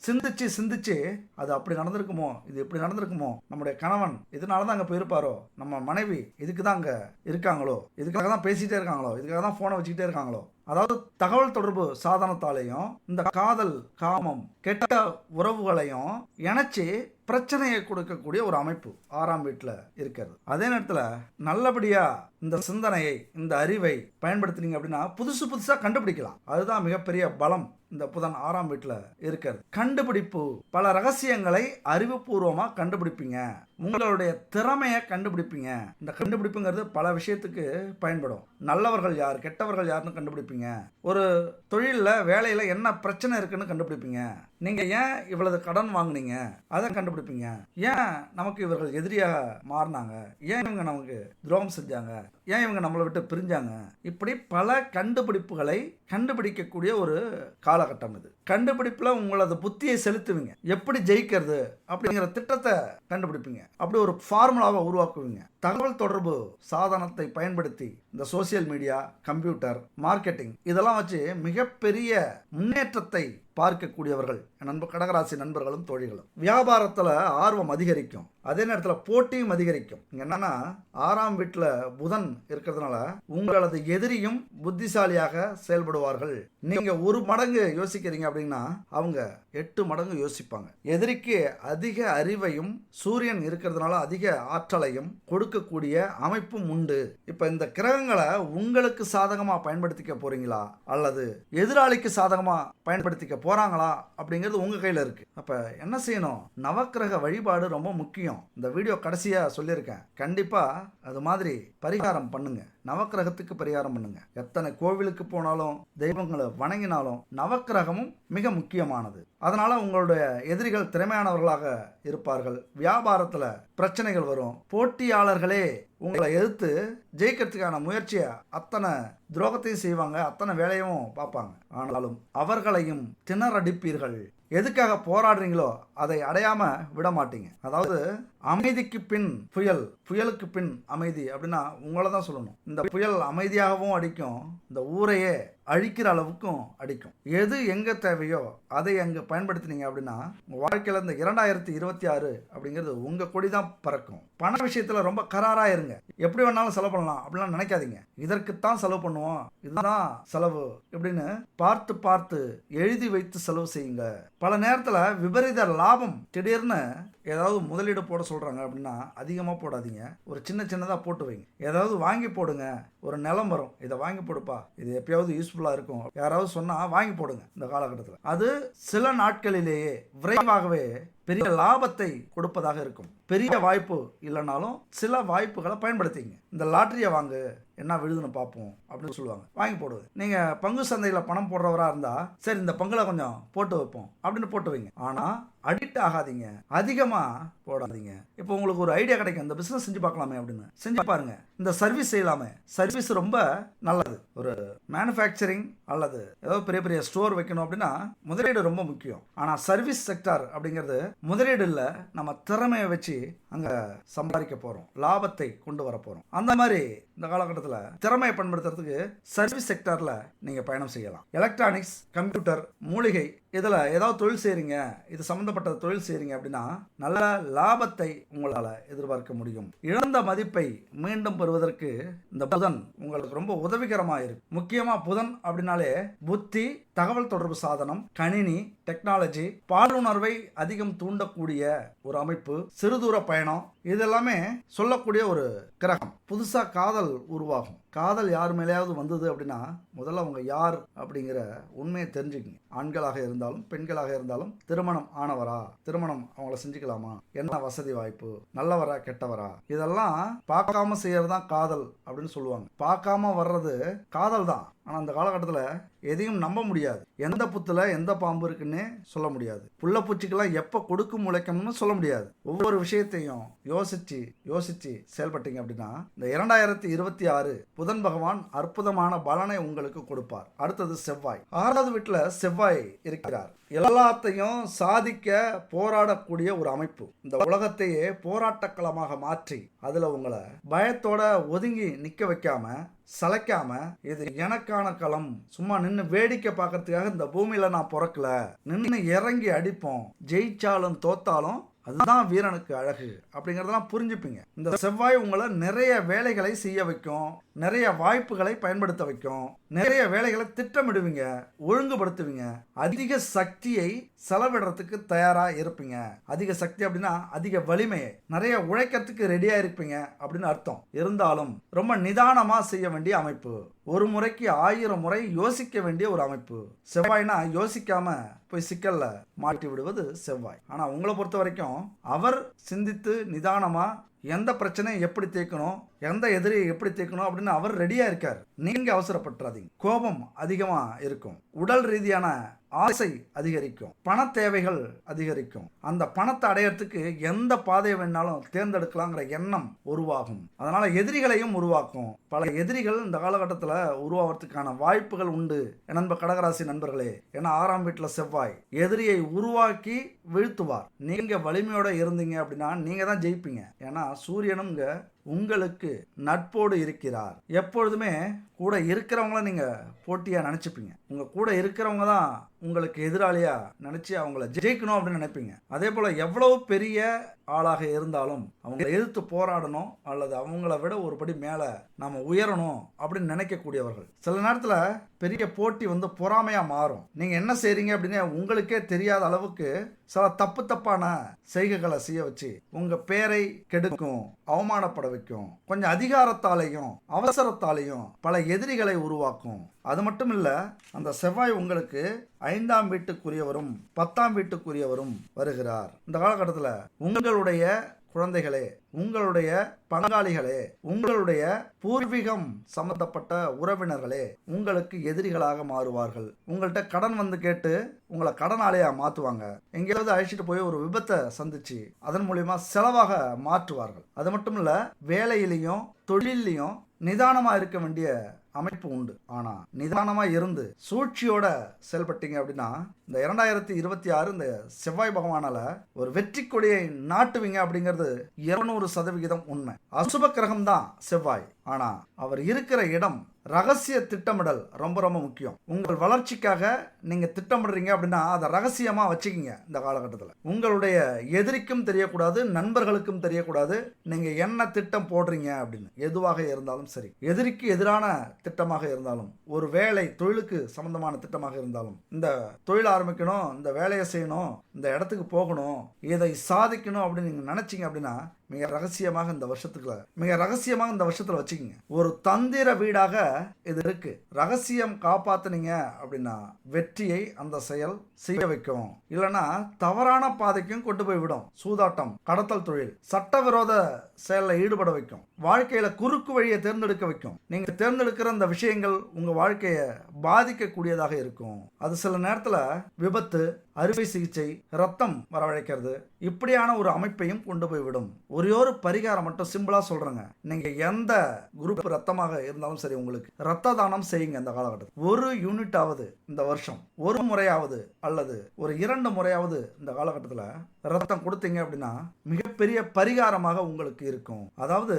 சிந்திச்சு அது அப்படி நடந்திருக்குமோ, இது இப்படி நடந்திருக்குமோ, நம்முடைய கணவன் இதனாலதான் அங்க போயிருப்பாரோ, நம்ம மனைவி இதுக்கு தான் அங்க இருக்காங்களோ, இதுக்காக தான் பேசிட்டே இருக்காங்களோ, இதுக்காக தான் போனை வச்சுக்கிட்டே இருக்காங்களோ. அதாவது தகவல் தொடர்பு சாதனத்தாலையும் இந்த காதல், காமம், கெட்ட உறவுகளையும் இணைச்சி பிரச்சனையை கொடுக்கக்கூடிய ஒரு அமைப்பு 6ஆம் வீட்டில் இருக்கிறது. அதே நேரத்தில் நல்லபடியா இந்த சிந்தனையை, இந்த அறிவை பயன்படுத்தினீங்க அப்படின்னா புதுசாக கண்டுபிடிக்கலாம். அதுதான் மிகப்பெரிய பலம் இந்த புதன் 6ஆம் வீட்டில் இருக்கிறது. கண்டுபிடிப்பு, பல ரகசியங்களை அறிவுபூர்வமாக கண்டுபிடிப்பீங்க. உங்களுடைய திறமையை கண்டுபிடிப்பீங்க. இந்த கண்டுபிடிப்புங்கிறது பல விஷயத்துக்கு பயன்படும். நல்லவர்கள் யார், கெட்டவர்கள் யாருன்னு கண்டுபிடிப்பீங்க. ஒரு தொழிலில், வேலையில் என்ன பிரச்சனை இருக்குன்னு கண்டுபிடிப்பீங்க. நீங்கள் ஏன் இவ்வளவு கடன் வாங்குனீங்க அதை கண்டுபிடிப்பீங்க. ஏன் நமக்கு இவர்கள் எதிரியாக மாறினாங்க, ஏன் இவங்க நமக்கு துரோகம் செஞ்சாங்க, ஏன் இவங்க நம்மளை விட்டு பிரிஞ்சாங்க. இப்படி பல கண்டுபிடிப்புகளை கண்டுபிடிக்கக்கூடிய ஒரு காலகட்டம் இது. கண்டுபிடிப்பில் உங்களது புத்தியை செலுத்துவீங்க. எப்படி ஜெயிக்கிறது அப்படிங்கிற திட்டத்தை கண்டுபிடிப்பீங்க. அப்படி ஒரு ஃபார்முலாவை உருவாக்குவீங்க. தகவல் தொடர்பு சாதனத்தை பயன்படுத்தி இந்த சோசியல் மீடியா, கம்ப்யூட்டர், மார்க்கெட்டிங் இதெல்லாம் வச்சு மிகப்பெரிய முன்னேற்றத்தை பார்க்கக்கூடியவர்கள் கடகராசி நண்பர்களும் தோழிகளும். வியாபாரத்தில் ஆர்வம் அதிகரிக்கும். அதே நேரத்தில் போட்டியும் அதிகரிக்கும். என்னன்னா 6ஆம் வீட்டில் புதன் இருக்கிறதுனால உங்களது எதிரியும் புத்திசாலியாக செயல்படுவார்கள். நீங்க 1 மடங்கு யோசிக்கிறீங்க அப்படின்னா அவங்க 8 மடங்கு யோசிப்பாங்க. எதிரிக்கு அதிக அறிவையும் சூரியன் இருக்கிறதுனால அதிக ஆற்றலையும் கொடுக்கக்கூடிய அமைப்பும் உண்டு. இப்ப இந்த கிரகங்களை உங்களுக்கு சாதகமா பயன்படுத்திக்க போறீங்களா அல்லது எதிராளிக்கு சாதகமா பயன்படுத்திக்க போறாங்களா அப்படிங்கிறது உங்க கையில இருக்கு. அப்ப என்ன செய்யணும்? நவக்கிரக வழிபாடு ரொம்ப முக்கியம். இந்த வீடியோ கடைசியா சொல்லியிருக்கேன். கண்டிப்பா அது மாதிரி பரிகாரம் பண்ணுங்க. நவக்கிரகத்துக்கு பரிகாரம் பண்ணுங்க. எத்தனை கோவிலுக்கு போனாலும், தெய்வங்களை வணங்கினாலும் நவக்கிரகமும் மிக முக்கியமானது. அதனால உங்களுடைய எதிரிகள் திறமையானவர்களாக இருப்பார்கள். வியாபாரத்துல பிரச்சனைகள் வரும். போட்டியாளர்களே உங்களை எதிர்த்து ஜெயிக்கிறதுக்கான முயற்சியை அத்தனை துரோகத்தையும் செய்வாங்க, அத்தனை வேலையும் பார்ப்பாங்க. ஆனாலும் அவர்களையும் திணறடிப்பீர்கள். எதுக்காக போராடுறீங்களோ அதை அடையாம விட மாட்டீங்க. அதாவது அமைதிக்கு பின் புயல், புயலுக்கு பின் அமைதி அப்படின்னா உங்களை தான் சொல்லணும். இந்த புயல் அமைதியாகவும் அடிக்கும், இந்த ஊரையே அழிக்கிற அளவுக்கும் அடிக்கும். எது எங்க தேவையோ அதை அங்க பயன்படுத்தினீங்க அப்படின்னா உங்க வாழ்க்கையில இந்த 2026 அப்படிங்கிறது உங்க கொடி தான் பறக்கும். பண விஷயத்துல ரொம்ப கராரா இருங்க. எப்படி வேணாலும் செலவு பண்ணலாம் அப்படிலாம் நினைக்காதீங்க. இதற்குத்தான் செலவு பண்ணுவோம், இதுதான் செலவு இப்படின்னு பார்த்து பார்த்து எழுதி வைத்து செலவு செய்யுங்க. பல நேரத்துல விபரீத லாபம். திடீர்னு ஏதாவது முதலீடு போட சொல்றாங்க அப்படின்னா அதிகமா போடாதீங்க. ஒரு சின்னதா போட்டு வைங்க. ஏதாவது வாங்கி போடுங்க. ஒரு நிலம் வரும், இதை வாங்கி போடுப்பா, இது எப்பயாவது யூஸ்ஃபுல்லா இருக்கும், யாராவது சொன்னா வாங்கி போடுங்க. இந்த காலகட்டத்தில் அது சில நாட்களிலேயே விரைவாகவே பெரிய லாபத்தை கொடுப்பதாக இருக்கும். பெரிய வாய்ப்பு இல்லைனாலும் சில வாய்ப்புகளை பயன்படுத்திங்க. இந்த லாட்டரியை வாங்கு, என்ன விழுதுன்னு பார்ப்போம் அப்படின்னு சொல்லுவாங்க, வாங்கி போடுவது. நீங்க பங்கு சந்தையில் பணம் போடுறவரா இருந்தா சரி இந்த பங்குல கொஞ்சம் போட்டு வைப்போம் அப்படின்னு போட்டு வைங்க. ஆனா அடிக்ட் ஆகாதீங்க, அதிகமா போடாதீங்க. இப்போ உங்களுக்கு ஒரு ஐடியா கிடைக்கும், இந்த பிசினஸ் செஞ்சு பார்க்கலாமே அப்படின்னு செஞ்சு பாருங்க. இந்த சர்வீஸ் செய்யலாமே, சர்வீஸ் ரொம்ப நல்லது. ஒரு மேனுஃபேக்சரிங் அல்லது ஏதோ பெரிய ஸ்டோர் வைக்கணும் அப்படின்னா முதலீடு ரொம்ப முக்கியம். ஆனா சர்வீஸ் செக்டார் அப்படிங்கிறது முதலீடு இல்ல, நம்ம திறமையை வச்சு அங்க சம்பாதிக்க போறோம், லாபத்தை கொண்டு வர போறோம். அந்த மாதிரி இந்த காலகட்டத்தில் திறமையை பயன்படுத்துறதுக்கு சர்வீஸ் செக்டார்ல நீங்க பயணம் செய்யலாம். எலக்ட்ரானிக்ஸ், கம்ப்யூட்டர், மூலிகை இதுல ஏதாவது தொழில் செய்றீங்க, இது சம்பந்தப்பட்ட தொழில் செய்றீங்க அப்படின்னா நல்ல லாபத்தை உங்களால எதிர்பார்க்க முடியும். இழந்த மதிப்பை மீண்டும் பெறுவதற்கு இந்த புதன் உங்களுக்கு ரொம்ப உதவிகரமா இருக்கு. முக்கியமா புதன் அப்படின்னாலே புத்தி, தகவல் தொடர்பு சாதனம், கணினி, டெக்னாலஜி, பாலுணர்வை அதிகம் தூண்டக்கூடிய ஒரு அமைப்பு, சிறுதூர பயணம், இதெல்லாமே சொல்லக்கூடிய ஒரு கிரகம். புதுசா காதல் உருவாகும். காதல் யார் மேலேயாவது வந்தது அப்படின்னா முதல்ல அவங்க யார் அப்படிங்கிற உண்மையை தெரிஞ்சுக்கங்க. ஆண்களாக இருந்தாலும் பெண்களாக இருந்தாலும் திருமணம் ஆனவரா, திருமணம் அவங்கள செஞ்சுக்கலாமா, என்ன வசதி வாய்ப்பு, நல்லவரா கெட்டவரா, இதெல்லாம் பார்க்காம செய்யறதுதான் காதல் அப்படின்னு சொல்லுவாங்க. பார்க்காம வர்றது காதல் தான். ஆனால் அந்த காலகட்டத்தில் எதையும் நம்ப முடியாது. எந்த புத்துல எந்த பாம்பு இருக்குன்னு சொல்ல முடியாது. புள்ள பூச்சிக்கெல்லாம் எப்போ கொடுக்கும் முளைக்கணும்னு சொல்ல முடியாது. ஒவ்வொரு விஷயத்தையும் யோசிச்சு செயல்பட்டீங்க அப்படின்னா இந்த 2026 புதன் பகவான் அற்புதமான பலனை உங்களுக்கு கொடுப்பார். அடுத்தது செவ்வாய். 6வது வீட்டுல செவ்வாய் இருக்கிறார். எல்லாத்தையும் சாதிக்க போராடக்கூடிய ஒரு அமைப்பு. இந்த உலகத்தையே போராட்டக்களமாக மாற்றி அதுல உங்களை பயத்தோட ஒதுங்கி நிக்க வைக்காம, சளைக்காம, இது எனக்கான களம், சும்மா நின்று வேடிக்கை பார்க்கறதுக்காக இந்த பூமியில நான் பிறக்கல, நின்று இறங்கி அடிப்போம், ஜெயிச்சாலும் தோத்தாலும் அதுதான் வீரனுக்கு அழகு அப்படிங்கறதெல்லாம் புரிஞ்சுப்பீங்க. இந்த செவ்வாய் உங்களை நிறைய வேலைகளை செய்ய வைக்கும், நிறைய வாய்ப்புகளை பயன்படுத்த வைக்கும். நிறைய வேலைகளை திட்டமிடுவீங்க, ஒழுங்குபடுத்துவீங்க. அதிக சக்தியை செலவிடுறதுக்கு தயாரா இருப்பீங்க. அதிக சக்தி அப்படின்னா அதிக வலிமையை, நிறைய உழைக்கிறதுக்கு ரெடியா இருப்பீங்க அப்படின்னு அர்த்தம். இருந்தாலும் ரொம்ப நிதானமா செய்ய வேண்டிய அமைப்பு. ஒரு முறைக்கு 1000 முறை யோசிக்க வேண்டிய ஒரு அமைப்பு. செவ்வாய்னா யோசிக்காம போய் சிக்கல்ல மாட்டி விடுவது செவ்வாய். ஆனா உங்களை பொறுத்த வரைக்கும் அவர் சிந்தித்து நிதானமா எந்த பிரச்சனையை எப்படி தீர்க்கணும், எந்த எதிரியை எப்படி தீர்க்கணும் அப்படின்னு அவர் ரெடியா இருக்கார். நீங்க அவசரப்பட்டுறாதீங்க. கோபம் அதிகமா இருக்கும். உடல் ரீதியான ஆசை அதிகரிக்கும். பண தேவைகள் அதிகரிக்கும். அந்த பணத்தை அடையறதுக்கு எந்த பாதையை வேணாலும் தேர்ந்தெடுக்கலாங்கிற எண்ணம் உருவாகும். அதனால எதிரிகளையும் உருவாக்கும். பல எதிரிகள் இந்த காலகட்டத்தில் உருவாகிறதுக்கான வாய்ப்புகள் உண்டு. நண்ப கடகராசி நண்பர்களே, ஏன்னா 6ஆம் வீட்டில் செவ்வாய் எதிரியை உருவாக்கி வீழ்த்துவார். நீங்க வலிமையோட இருந்தீங்க அப்படின்னா நீங்க தான் ஜெயிப்பீங்க. ஏன்னா சூரியனும் உங்களுக்கு நட்போடு இருக்கிறார். எப்பொழுதுமே கூட இருக்கிறவங்கள நீங்க போட்டியா நினைச்சுப்பீங்க. உங்க கூட இருக்கிறவங்க தான் உங்களுக்கு எதிராளியா நினைச்சு அவங்கள ஜெயிக்கணும் அப்படின்னு நினைப்பீங்க. அதே போல எவ்வளவு பெரிய ஆளாக இருந்தாலும் அவங்களை எதிர்த்து போராடணும் அல்லது அவங்கள விட ஒரு படி மேல நாம உயரணும் அப்படின்னு நினைக்கக்கூடியவர்கள். சில நேரத்துல பெரிய போட்டி பொறாமையா மாறும். நீங்க என்ன செய்றீங்க அப்படின்னு உங்களுக்கே தெரியாத அளவுக்கு சில தப்பான செய்கைகளை செய்ய வச்சு உங்க பேரை கெடுக்கும், அவமானப்பட வைக்கும். கொஞ்சம் அதிகாரத்தாலையும் அவசரத்தாலையும் பல எதிரிகளை உருவாக்கும். அது மட்டும் இல்ல, அந்த செவ்வாய் உங்களுக்கு 5ஆம் வீட்டுக்குரியவரும் 10ஆம் வீட்டுக்குரியவரும் வருகிறார். இந்த காலகட்டத்தில் உங்களுடைய குழந்தைகளே, உங்களுடைய பங்காளிகளே, உங்களுடைய பூர்வீகம் சம்பந்தப்பட்ட உறவினர்களே உங்களுக்கு எதிரிகளாக மாறுவார்கள். உங்கள்கிட்ட கடன் கேட்டு உங்களை கடனாளியா மாற்றுவாங்க. எங்கேயாவது அழைச்சிட்டு போய் ஒரு விபத்தை சந்திச்சு அதன் மூலியமா செலவாக மாற்றுவார்கள். அது மட்டும் இல்ல, வேலையிலையும் தொழிலையும் நிதானமா இருக்க வேண்டிய அமைப்பு உண்டு. ஆனா நிதானமா இருந்து சூழ்ச்சியோட செயல்பட்டீங்க அப்படின்னா இந்த 2026 இந்த செவ்வாய் பகவானால ஒரு வெற்றி கொடியை நாட்டுவீங்க அப்படிங்கிறது 200% உண்மை. அசுப கிரகம் தான் செவ்வாய். ஆனா அவர் இருக்கிற இடம் ரகசிய திட்டமிடல் ரொம்ப ரொம்ப முக்கியம். உங்கள் வளர்ச்சிக்காக நீங்க திட்டமிடுறீங்க அப்படின்னா அதை ரகசியமா வச்சுக்கிங்க. இந்த காலகட்டத்தில் உங்களுடைய எதிரிக்கும் தெரியக்கூடாது, நண்பர்களுக்கும் தெரியக்கூடாது நீங்க என்ன திட்டம் போடுறீங்க அப்படின்னு. எதுவாக இருந்தாலும் சரி, எதிரிக்கு எதிரான திட்டமாக இருந்தாலும், ஒரு வேலை தொழிலுக்கு சம்பந்தமான திட்டமாக இருந்தாலும், இந்த தொழில் ஆரம்பிக்கணும், இந்த வேலையை செய்யணும், இந்த இடத்துக்கு போகணும், இதை சாதிக்கணும் அப்படின்னு நீங்க நினைச்சீங்க அப்படின்னா மிக ரகசியமாக இந்த வருஷத்துல வச்சுக்கோங்க. ஒரு தந்திர வீடாக இது இருக்கு. ரகசியம் காப்பாத்துனீங்க அப்படின்னா வெற்றியை அந்த செயல் செய்ய வைக்கும். இல்லைன்னா தவறான பாதைக்கும் கொண்டு போய் விடும். சூதாட்டம், கடத்தல் தொழில், சட்டவிரோத செயலில் ஈடுபட வைக்கும். வாழ்க்கையில குறுக்கு வழியை தேர்ந்தெடுக்க வைக்கும். நீங்க தேர்ந்தெடுக்கிற அந்த விஷயங்கள் உங்க வாழ்க்கையை பாதிக்கக்கூடியதாக இருக்கும். அது சில நேரத்துல விபத்து, அறுவை சிகிச்சை, ரத்தம் வரவழைக்கிறது, இப்படியான ஒரு அமைப்பையும் கொண்டு போய் விடும். ஒரே ஒரு பரிகாரம் மட்டும் சிம்பிளா சொல்றேங்க. நீங்க எந்த குரூப் ரத்தமாக இருந்தாலும் சரி, உங்களுக்கு ரத்த தானம் செய்யுங்க. இந்த காலகட்டத்தில் ஒரு யூனிட் ஆவது இந்த வருஷம், ஒரு முறையாவது அல்லது ஒரு 2 முறையாவது இந்த காலகட்டத்தில் ரத்தம் கொடுத்தீங்க அப்படின்னா மிகப்பெரிய பரிகாரமாக உங்களுக்கு இருக்கும். அதாவது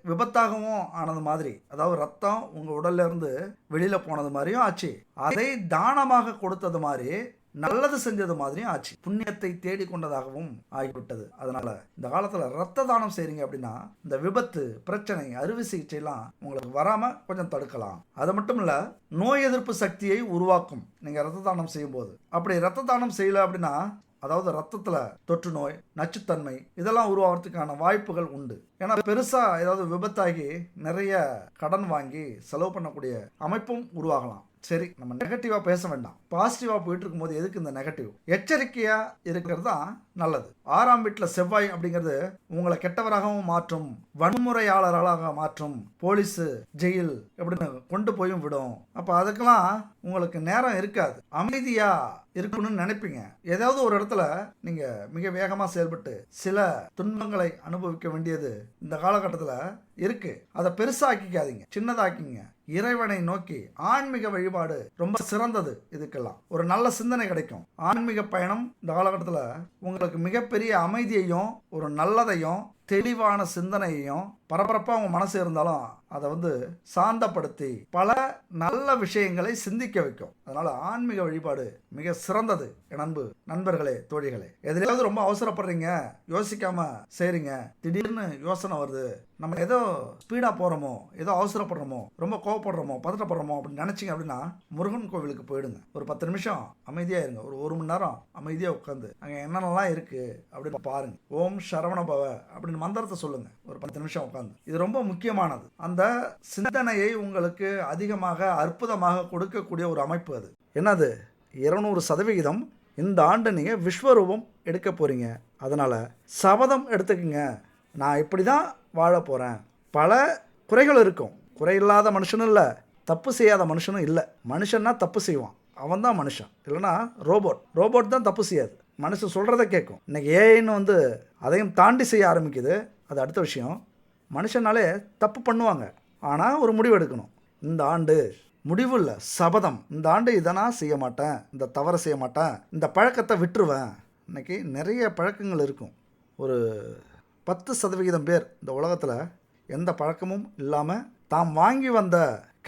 விபத்தாகவும் ஆனது மாதிரி, அதாவது ரத்தம் உங்க உடல்ல இருந்து வெளியில போனது மாதிரியும் ஆச்சு, அதை தானமாக கொடுத்தது மாதிரி, நல்லது செஞ்சது மாதிரியும் ஆச்சு. புண்ணியத்தை தேடி கொண்டதாகவும் ஆகிவிட்டது. அதனால இந்த காலத்துல ரத்த தானம் செய்றீங்க அப்படின்னா இந்த விபத்து, பிரச்சனை, அறுவை சிகிச்சை எல்லாம் உங்களுக்கு வராம கொஞ்சம் தடுக்கலாம். அது மட்டும் இல்ல, நோய் எதிர்ப்பு சக்தியை உருவாக்கும் நீங்க ரத்த தானம் செய்யும் போது. அப்படி ரத்த தானம் செய்யல அப்படின்னா, அதாவது ரத்தத்துல தொற்று நோய், நச்சுத்தன்மை இதெல்லாம் உருவாகிறதுக்கான வாய்ப்புகள் உண்டு. ஏன்னா பெருசா ஏதாவது விபத்தாகி நிறைய கடன் வாங்கி செலவு பண்ணக்கூடிய அமைப்பும் உருவாகலாம். சரி, நம்ம நெகட்டிவா பேச வேண்டாம். பாசிட்டிவா போயிட்டு இருக்கும்போது எதுக்கு இந்த நெகட்டிவ்? எச்சரிக்கையா இருக்கிறது தான் நல்லது. 6ஆம் வீட்டுல செவ்வாய் அப்படிங்கிறது உங்களை கெட்டவராகவும் மாற்றும், வன்முறையாளர்களாக மாற்றும், போலீஸ், ஜெயில் எப்படின்னு கொண்டு போயும் விடும். அப்ப அதுக்கெல்லாம் உங்களுக்கு நேரம் இருக்காது. அமைதியா இருக்கணும்னு நினைப்பீங்க. ஏதாவது ஒரு இடத்துல நீங்க மிக வேகமா செயல்பட்டு சில துன்பங்களை அனுபவிக்க வேண்டியது இந்த காலகட்டத்தில் இருக்கு. அதை பெருசாக்கிக்காதீங்க, சின்னதாக்கிங்க. இறைவனை நோக்கி ஆன்மீக வழிபாடு ரொம்ப சிறந்தது. இதுக்கெல்லாம் ஒரு நல்ல சிந்தனை கிடைக்கும். ஆன்மீக பயணம் இந்த காலகட்டத்தில் உங்களுக்கு மிகப்பெரிய அமைதியையும் ஒரு நல்லதையும் தெளிவான சிந்தனையையும் பரபரப்பாக உங்கள் மனசு இருந்தாலும் அதை சாந்தப்படுத்தி பல நல்ல விஷயங்களை சிந்திக்க வைக்கும். அதனால் ஆன்மீக வழிபாடு மிக சிறந்தது. என் அன்பு நண்பர்களே, தோழிகளே, எதிலாவது ரொம்ப அவசரப்படுறீங்க, யோசிக்காம செய்கிறீங்க, திடீர்னு யோசனை வருது, நம்ம ஏதோ ஸ்பீடாக போகிறோமோ, ஏதோ அவசரப்படுறோமோ, ரொம்ப கோவப்படுறோமோ, பதட்டப்படுறோமோ அப்படின்னு நினச்சிங்க அப்படின்னா முருகன் கோவிலுக்கு போயிடுங்க. ஒரு 10 நிமிஷம் அமைதியாக இருங்க. ஒரு மணி நேரம் அமைதியாக உட்காந்து அங்கே என்னென்னலாம் இருக்குது அப்படின்னு பாருங்க. ஓம் சரவண பவ அப்படின்னு மந்திரத்தை சொல்லுங்கள். ஒரு 10 நிமிஷம் உட்காந்து. இது ரொம்ப முக்கியமானது. அந்த சிந்தனையை உங்களுக்கு அதிகமாக அற்புதமாக கொடுக்கக்கூடிய ஒரு அமைப்பு அது. என்னது? 200% இந்த ஆண்டு நீங்கள் விஸ்வரூபம் எடுக்க போகிறீங்க. அதனால் சபதம் எடுத்துக்கங்க. நான் இப்படி தான் வாழ போகிறேன். பல குறைகள் இருக்கும். குறை இல்லாத மனுஷனும் இல்லை, தப்பு செய்யாத மனுஷனும் இல்லை. மனுஷன்னா தப்பு செய்வான், அவன் தான் மனுஷன். இல்லைனா ரோபோட் தான் தப்பு செய்யாது, மனுஷன் சொல்கிறத கேட்கும். இன்றைக்கி ஏஐன்னு அதையும் தாண்டி செய்ய ஆரம்பிக்குது. அது அடுத்த விஷயம். மனுஷனாலே தப்பு பண்ணுவாங்க, ஆனால் ஒரு முடிவு எடுக்கணும். இந்த ஆண்டு முடிவு இல்லை, சபதம். இந்த ஆண்டு இதை நான் செய்ய மாட்டேன், இந்த தவறை செய்ய மாட்டேன், இந்த பழக்கத்தை விட்டுருவேன். இன்றைக்கி நிறைய பழக்கங்கள் இருக்கும். ஒரு 10% பேர் இந்த உலகத்தில் எந்த பழக்கமும் இல்லாமல் தாம் வாங்கி வந்த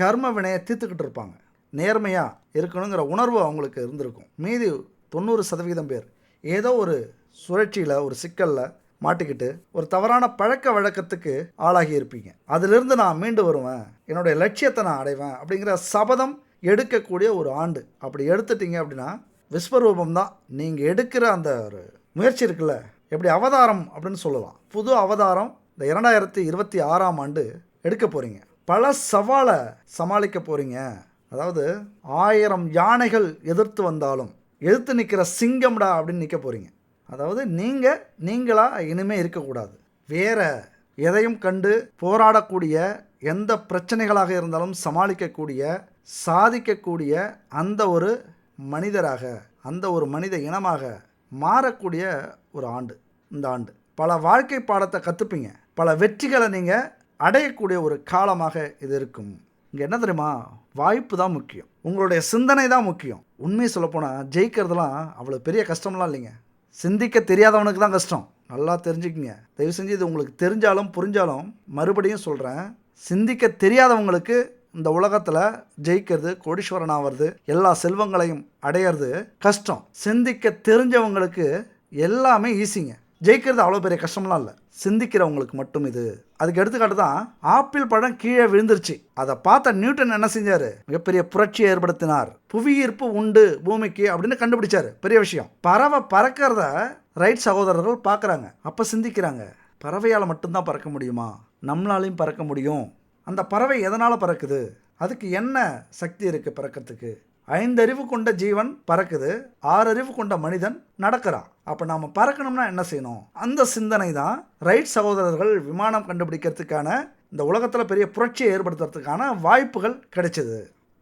கர்ம வினையை தீர்த்துக்கிட்டு இருப்பாங்க. நேர்மையாக இருக்கணுங்கிற உணர்வு அவங்களுக்கு இருந்திருக்கும். மீதி 90% பேர் ஏதோ ஒரு சுழற்சியில், ஒரு சிக்கலில் மாட்டிக்கிட்டு ஒரு தவறான பழக்க வழக்கத்துக்கு ஆளாகி இருப்பீங்க. அதிலிருந்து நான் மீண்டு வருவேன், என்னுடைய லட்சியத்தை நான் அடைவேன் அப்படிங்கிற சபதம் எடுக்கக்கூடிய ஒரு ஆண்டு. அப்படி எடுத்துட்டீங்க அப்படின்னா விஸ்வரூபம் தான். நீங்கள் எடுக்கிற அந்த ஒரு முயற்சி இருக்குல்ல, எப்படி அவதாரம் அப்படின்னு சொல்லலாம். புது அவதாரம் இந்த 2026ஆம் ஆண்டு எடுக்க போகிறீங்க. பல சவாலை சமாளிக்க போகிறீங்க. அதாவது 1000 யானைகள் எதிர்த்து வந்தாலும் எதிர்த்து நிற்கிற சிங்கம்டா அப்படின்னு நிற்க போகிறீங்க. அதாவது நீங்களாக இனிமேல் இருக்கக்கூடாது. வேறு எதையும் கண்டு போராடக்கூடிய, எந்த பிரச்சனைகளாக இருந்தாலும் சமாளிக்கக்கூடிய, சாதிக்கக்கூடிய அந்த ஒரு மனிதராக, அந்த ஒரு மனித இனமாக மாறக்கூடிய ஒரு ஆண்டு இந்த ஆண்டு. பல வாழ்க்கை பாடத்தை கற்றுப்பீங்க. பல வெற்றிகளை நீங்கள் அடையக்கூடிய ஒரு காலமாக இது இருக்கும். இங்கே என்ன தெரியுமா? வாய்ப்பு தான் முக்கியம், உங்களுடைய சிந்தனை தான் முக்கியம். உண்மையை சொல்லப்போனால் ஜெயிக்கிறதுலாம் அவ்வளோ பெரிய கஷ்டம்லாம் இல்லைங்க. சிந்திக்க தெரியாதவனுக்கு தான் கஷ்டம். நல்லா தெரிஞ்சுக்கிங்க. தயவு செஞ்சு இது உங்களுக்கு தெரிஞ்சாலும் புரிஞ்சாலும் மறுபடியும் சொல்கிறேன், சிந்திக்க தெரியாதவங்களுக்கு இந்த உலகத்தில் ஜெயிக்கிறது, கோடீஸ்வரன் ஆகிறது, எல்லா செல்வங்களையும் அடையிறது கஷ்டம். சிந்திக்க தெரிஞ்சவங்களுக்கு எல்லாமே ஈஸிங்க. ஜெயிக்கிறது அவ்வளோ பெரிய கஷ்டம்லாம் இல்லை, சிந்திக்கிறவங்களுக்கு மட்டும் இது. அதுக்கு எடுத்துக்காட்டு தான் ஆப்பிள் பழம் கீழே விழுந்துருச்சு. அதை பார்த்த நியூட்டன் என்ன செஞ்சார்? மிகப்பெரிய புரட்சியை ஏற்படுத்தினார். புவியீர்ப்பு உண்டு பூமிக்கு அப்படின்னு கண்டுபிடிச்சார். பெரிய விஷயம். பறவை பறக்கிறத ரைட் சகோதரர்கள் பார்க்குறாங்க. அப்போ சிந்திக்கிறாங்க, பறவையால் மட்டும்தான் பறக்க முடியுமா? நம்மளாலையும் பறக்க முடியும். அந்த பறவை எதனால் பறக்குது? அதுக்கு என்ன சக்தி இருக்குது பறக்கிறதுக்கு? 5 அறிவு கொண்ட ஜீவன் பறக்குது, 6 அறிவு கொண்ட மனிதன் நடக்கிறான். அப்போ நாம் பறக்கணும்னா என்ன செய்யணும்? அந்த சிந்தனை தான் ரைட் சகோதரர்கள் விமானம் கண்டுபிடிக்கிறதுக்கான, இந்த உலகத்தில் பெரிய புரட்சியை ஏற்படுத்துறதுக்கான வாய்ப்புகள் கிடைச்சிது.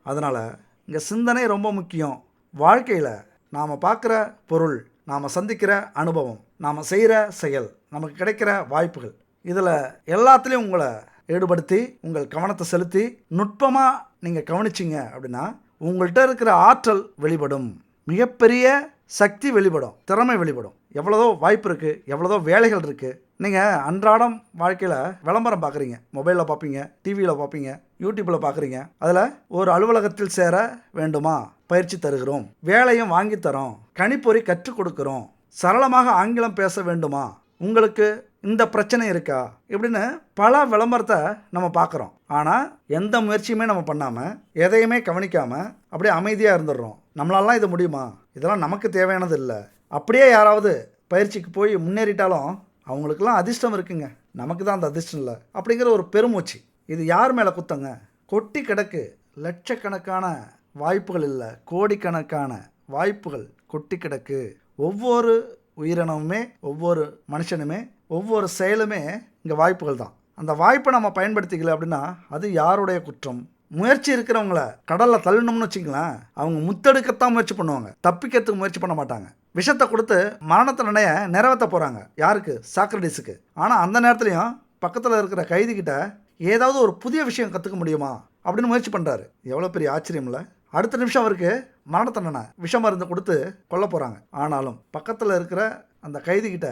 அதனால் இங்கே சிந்தனை ரொம்ப முக்கியம். வாழ்க்கையில் நாம் பார்க்குற பொருள், நாம் சந்திக்கிற அனுபவம், நாம் செய்கிற செயல், நமக்கு கிடைக்கிற வாய்ப்புகள், இதில் எல்லாத்துலேயும் உங்களை ஈடுபடுத்தி உங்கள் கவனத்தை செலுத்தி நுட்பமாக நீங்கள் கவனிச்சிங்க அப்படின்னா உங்கள்கிட்ட இருக்கிற ஆற்றல் வெளிப்படும், மிகப்பெரிய சக்தி வெளிப்படும், திறமை வெளிப்படும். எவ்வளோதோ வாய்ப்பு இருக்குது, எவ்வளோதோ வேலைகள் இருக்குது. நீங்கள் அன்றாடம் வாழ்க்கையில் விளம்பரம் பார்க்குறீங்க, மொபைலில் பார்ப்பீங்க, டிவியில் பார்ப்பீங்க, யூடியூப்பில் பார்க்குறீங்க. அதில் ஒரு அலுவலகத்தில் சேர வேண்டுமா? பயிற்சி தருகிறோம், வேலையும் வாங்கித்தரோம், கணிப்பொறி கற்றுக் கொடுக்குறோம், சரளமாக ஆங்கிலம் பேச வேண்டுமா, உங்களுக்கு இந்த பிரச்சனை இருக்கா, இப்படின்னு பல விளம்பரத்தை நம்ம பார்க்குறோம். ஆனால் எந்த முயற்சியுமே நம்ம பண்ணாமல், எதையுமே கவனிக்காமல் அப்படியே அமைதியாக இருந்துடுறோம். நம்மளாலாம் இது முடியுமா? இதெல்லாம் நமக்கு தேவையானது இல்லை. அப்படியே யாராவது பயிற்சிக்கு போய் முன்னேறிட்டாலும் அவங்களுக்கெல்லாம் அதிர்ஷ்டம் இருக்குங்க, நமக்கு தான் அந்த அதிர்ஷ்டம் இல்லை அப்படிங்கிற ஒரு பெருமூச்சு. இது யார் மேலே குத்தங்க? கொட்டி கிடக்கு லட்சக்கணக்கான வாய்ப்புகள் இல்லை, கோடிக்கணக்கான வாய்ப்புகள் கொட்டி கிடக்கு. ஒவ்வொரு உயிரினமுமே, ஒவ்வொரு மனுஷனுமே, ஒவ்வொரு செயலுமே இங்கே வாய்ப்புகள் தான். அந்த வாய்ப்பை நம்ம பயன்படுத்திக்கல அப்படின்னா அது யாருடைய குற்றம்? முயற்சி இருக்கிறவங்கள கடலில் தள்ளணும்னு வச்சுங்களேன், அவங்க முத்தெடுக்கத்தான் முயற்சி பண்ணுவாங்க, தப்பிக்கிறதுக்கு முயற்சி பண்ண மாட்டாங்க. விஷத்தை கொடுத்து மரணத்தை நிறைவேற்ற போகிறாங்க. யாருக்கு? சாக்ரடிஸுக்கு. ஆனால் அந்த நேரத்துலையும் பக்கத்தில் இருக்கிற கைதிக்கிட்ட ஏதாவது ஒரு புதிய விஷயம் கற்றுக்க முடியுமா அப்படின்னு முயற்சி பண்ணுறாரு. எவ்வளோ பெரிய ஆச்சரியம் இல்லை? அடுத்த நிமிஷம் அவருக்கு மரண தண்டனை, விஷ மருந்து கொடுத்து கொல்ல போகிறாங்க. ஆனாலும் பக்கத்தில் இருக்கிற அந்த கைதிக்கிட்ட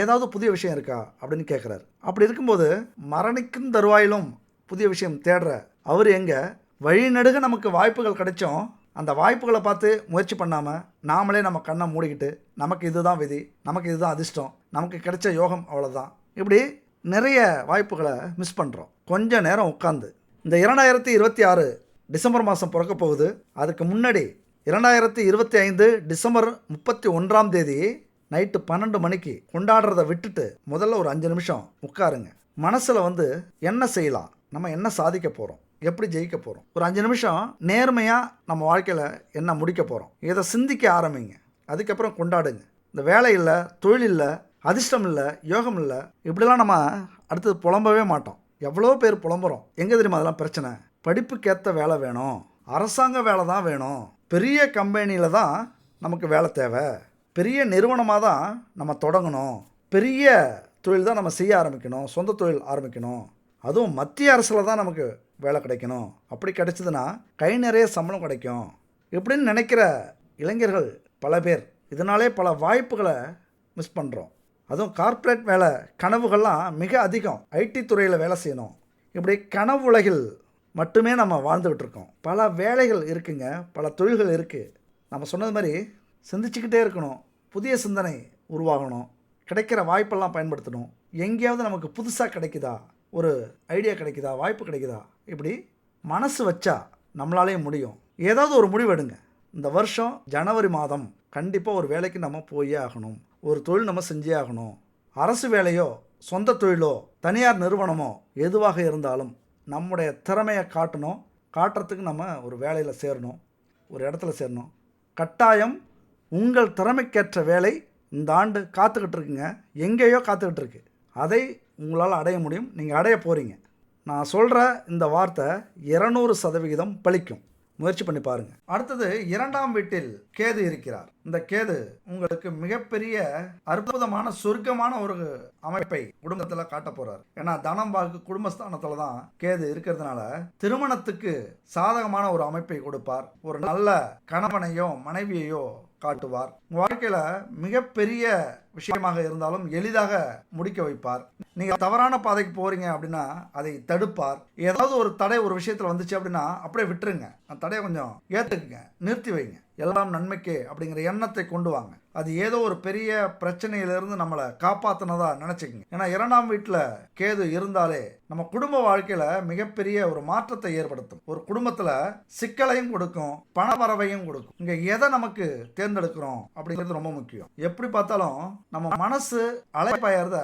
ஏதாவது புதிய விஷயம் இருக்கா அப்படின்னு கேட்குறாரு. அப்படி இருக்கும்போது மரணிக்கும் தருவாயிலும் புதிய விஷயம் தேடுற அவர் எங்கே வழிநடுக நமக்கு வாய்ப்புகள் கிடைச்சோம் அந்த வாய்ப்புகளை பார்த்து முயற்சி பண்ணாமல் நாமளே நம்ம கண்ணை மூடிக்கிட்டு நமக்கு இதுதான் விதி, நமக்கு இதுதான் அதிர்ஷ்டம், நமக்கு கிடைச்ச யோகம் அவ்வளோதான், இப்படி நிறைய வாய்ப்புகளை மிஸ் பண்ணுறோம். கொஞ்சம் நேரம் உட்காந்து இந்த 2026 டிசம்பர் மாதம் பிறக்க போகுது. அதுக்கு முன்னாடி 2025 டிசம்பர் 31 நைட்டு 12 மணிக்கு கொண்டாடுறதை விட்டுட்டு முதல்ல ஒரு 5 நிமிஷம் உட்காருங்க. மனசில் என்ன செய்யலாம், நம்ம என்ன சாதிக்க போகிறோம், எப்படி ஜெயிக்க போகிறோம், ஒரு 5 நிமிஷம் நேர்மையாக நம்ம வாழ்க்கையில் என்ன முடிக்க போகிறோம், இதை சிந்திக்க ஆரம்பிங்க. அதுக்கப்புறம் கொண்டாடுங்க. இந்த வேலை இல்லை, தொழில் இல்லை, அதிர்ஷ்டம் இல்லை, யோகம் இல்லை, இப்படிலாம் நம்ம அடுத்தது புலம்பவே மாட்டோம். எவ்வளோ பேர் புலம்புறோம். எங்கே தெரியுமா அதெல்லாம் பிரச்சனை? படிப்புக்கேற்ற வேலை வேணும், அரசாங்க வேலை தான் வேணும், பெரிய கம்பெனியில் தான் நமக்கு வேலை தேவை, பெரிய நிறுவனமாக தான் நம்ம தொடங்கணும், பெரிய தொழில் தான் நம்ம செய்ய ஆரம்பிக்கணும், சொந்த தொழில் ஆரம்பிக்கணும், அதுவும் மத்திய அரசில் தான் நமக்கு வேலை கிடைக்கணும், அப்படி கிடைச்சதுன்னா கை நிறைய சம்பளம் கிடைக்கும் இப்படின்னு நினைக்கிற இளைஞர்கள் பல பேர். இதனாலே பல வாய்ப்புகளை மிஸ் பண்ணுறோம். அதுவும் கார்ப்பரேட் வேலை கனவுகள்லாம் மிக அதிகம். ஐடி துறையில் வேலை செய்யணும், இப்படி கனவு உலகில் மட்டுமே நம்ம வாழ்ந்துக்கிட்டு இருக்கோம். பல வேலைகள் இருக்குங்க, பல தொழில்கள் இருக்குது. நம்ம சொன்னது மாதிரி சிந்திச்சுக்கிட்டே இருக்கணும், புதிய சிந்தனை உருவாகணும், கிடைக்கிற வாய்ப்பெல்லாம் பயன்படுத்தணும். எங்கேயாவது நமக்கு புதுசாக கிடைக்குதா, ஒரு ஐடியா கிடைக்குதா, வாய்ப்பு கிடைக்குதா, இப்படி மனசு வச்சா நம்மளாலே முடியும். ஏதாவது ஒரு முடிவு எடுங்க. இந்த வருஷம் ஜனவரி மாதம் கண்டிப்பாக ஒரு வேலைக்கு நம்ம போயே ஆகணும், ஒரு தொழில் நம்ம செஞ்சே ஆகணும். அரசு வேலையோ, சொந்த தொழிலோ, தனியார் நிறுவனமோ எதுவாக இருந்தாலும் நம்முடைய திறமையை காட்டுறதுக்கு நம்ம ஒரு வேலையில் சேரணும், ஒரு இடத்துல சேரணும். கட்டாயம் உங்கள் திறமைக்கேற்ற வேலை இந்த ஆண்டு காத்துக்கிட்டு இருக்குங்க, எங்கேயோ காத்துக்கிட்டு இருக்கு. அதை உங்களால் அடைய முடியும், நீங்கள் அடைய போகிறீங்க. நான் சொல்கிற இந்த வார்த்தை 200% பலிக்கும். முயற்சி பண்ணி பாருங்கள். அடுத்தது 2ஆம் வீட்டில் கேது இருக்கிறார். இந்த கேது உங்களுக்கு மிகப்பெரிய அற்புதமான சொர்க்கமான ஒரு அமைப்பை குடும்பத்தில் காட்ட போறார். ஏன்னா தனம் வாக்கு குடும்பஸ்தானத்துல தான் கேது இருக்கிறதுனால திருமணத்துக்கு சாதகமான ஒரு அமைப்பை கொடுப்பார். ஒரு நல்ல கணவனையோ மனைவியையோ காட்டுவார். வாழ்க்கையில மிகப்பெரிய விஷயமாக இருந்தாலும் எளிதாக முடிக்க வைப்பார். நீங்க தவறான பாதைக்கு போறீங்க அப்படின்னா அதை தடுப்பார். ஏதாவது ஒரு தடை ஒரு விஷயத்துல வந்துச்சு அப்படின்னா அப்படியே விட்டுருங்க, அந்த தடையை கொஞ்சம் ஏத்துக்குங்க, நிறுத்தி வைங்க, எல்லாம் நன்மைக்கே அப்படிங்கிற எண்ணத்தை கொண்டு வாங்க. அது ஏதோ ஒரு பெரிய பிரச்சனையிலிருந்து நம்மளை காப்பாத்தினதா நினைச்சுக்கங்க. ஏன்னா 2ஆம் வீட்டில் கேது இருந்தாலே நம்ம குடும்ப வாழ்க்கையில மிகப்பெரிய ஒரு மாற்றத்தை ஏற்படுத்தும். ஒரு குடும்பத்துல சிக்கலையும் கொடுக்கும், பணவரவையும் கொடுக்கும். இங்க எதை நமக்கு தேர்ந்தெடுக்கிறோம் அப்படிங்கிறது ரொம்ப முக்கியம். எப்படி பார்த்தாலும் நம்ம மனசு அலைப்பாயறத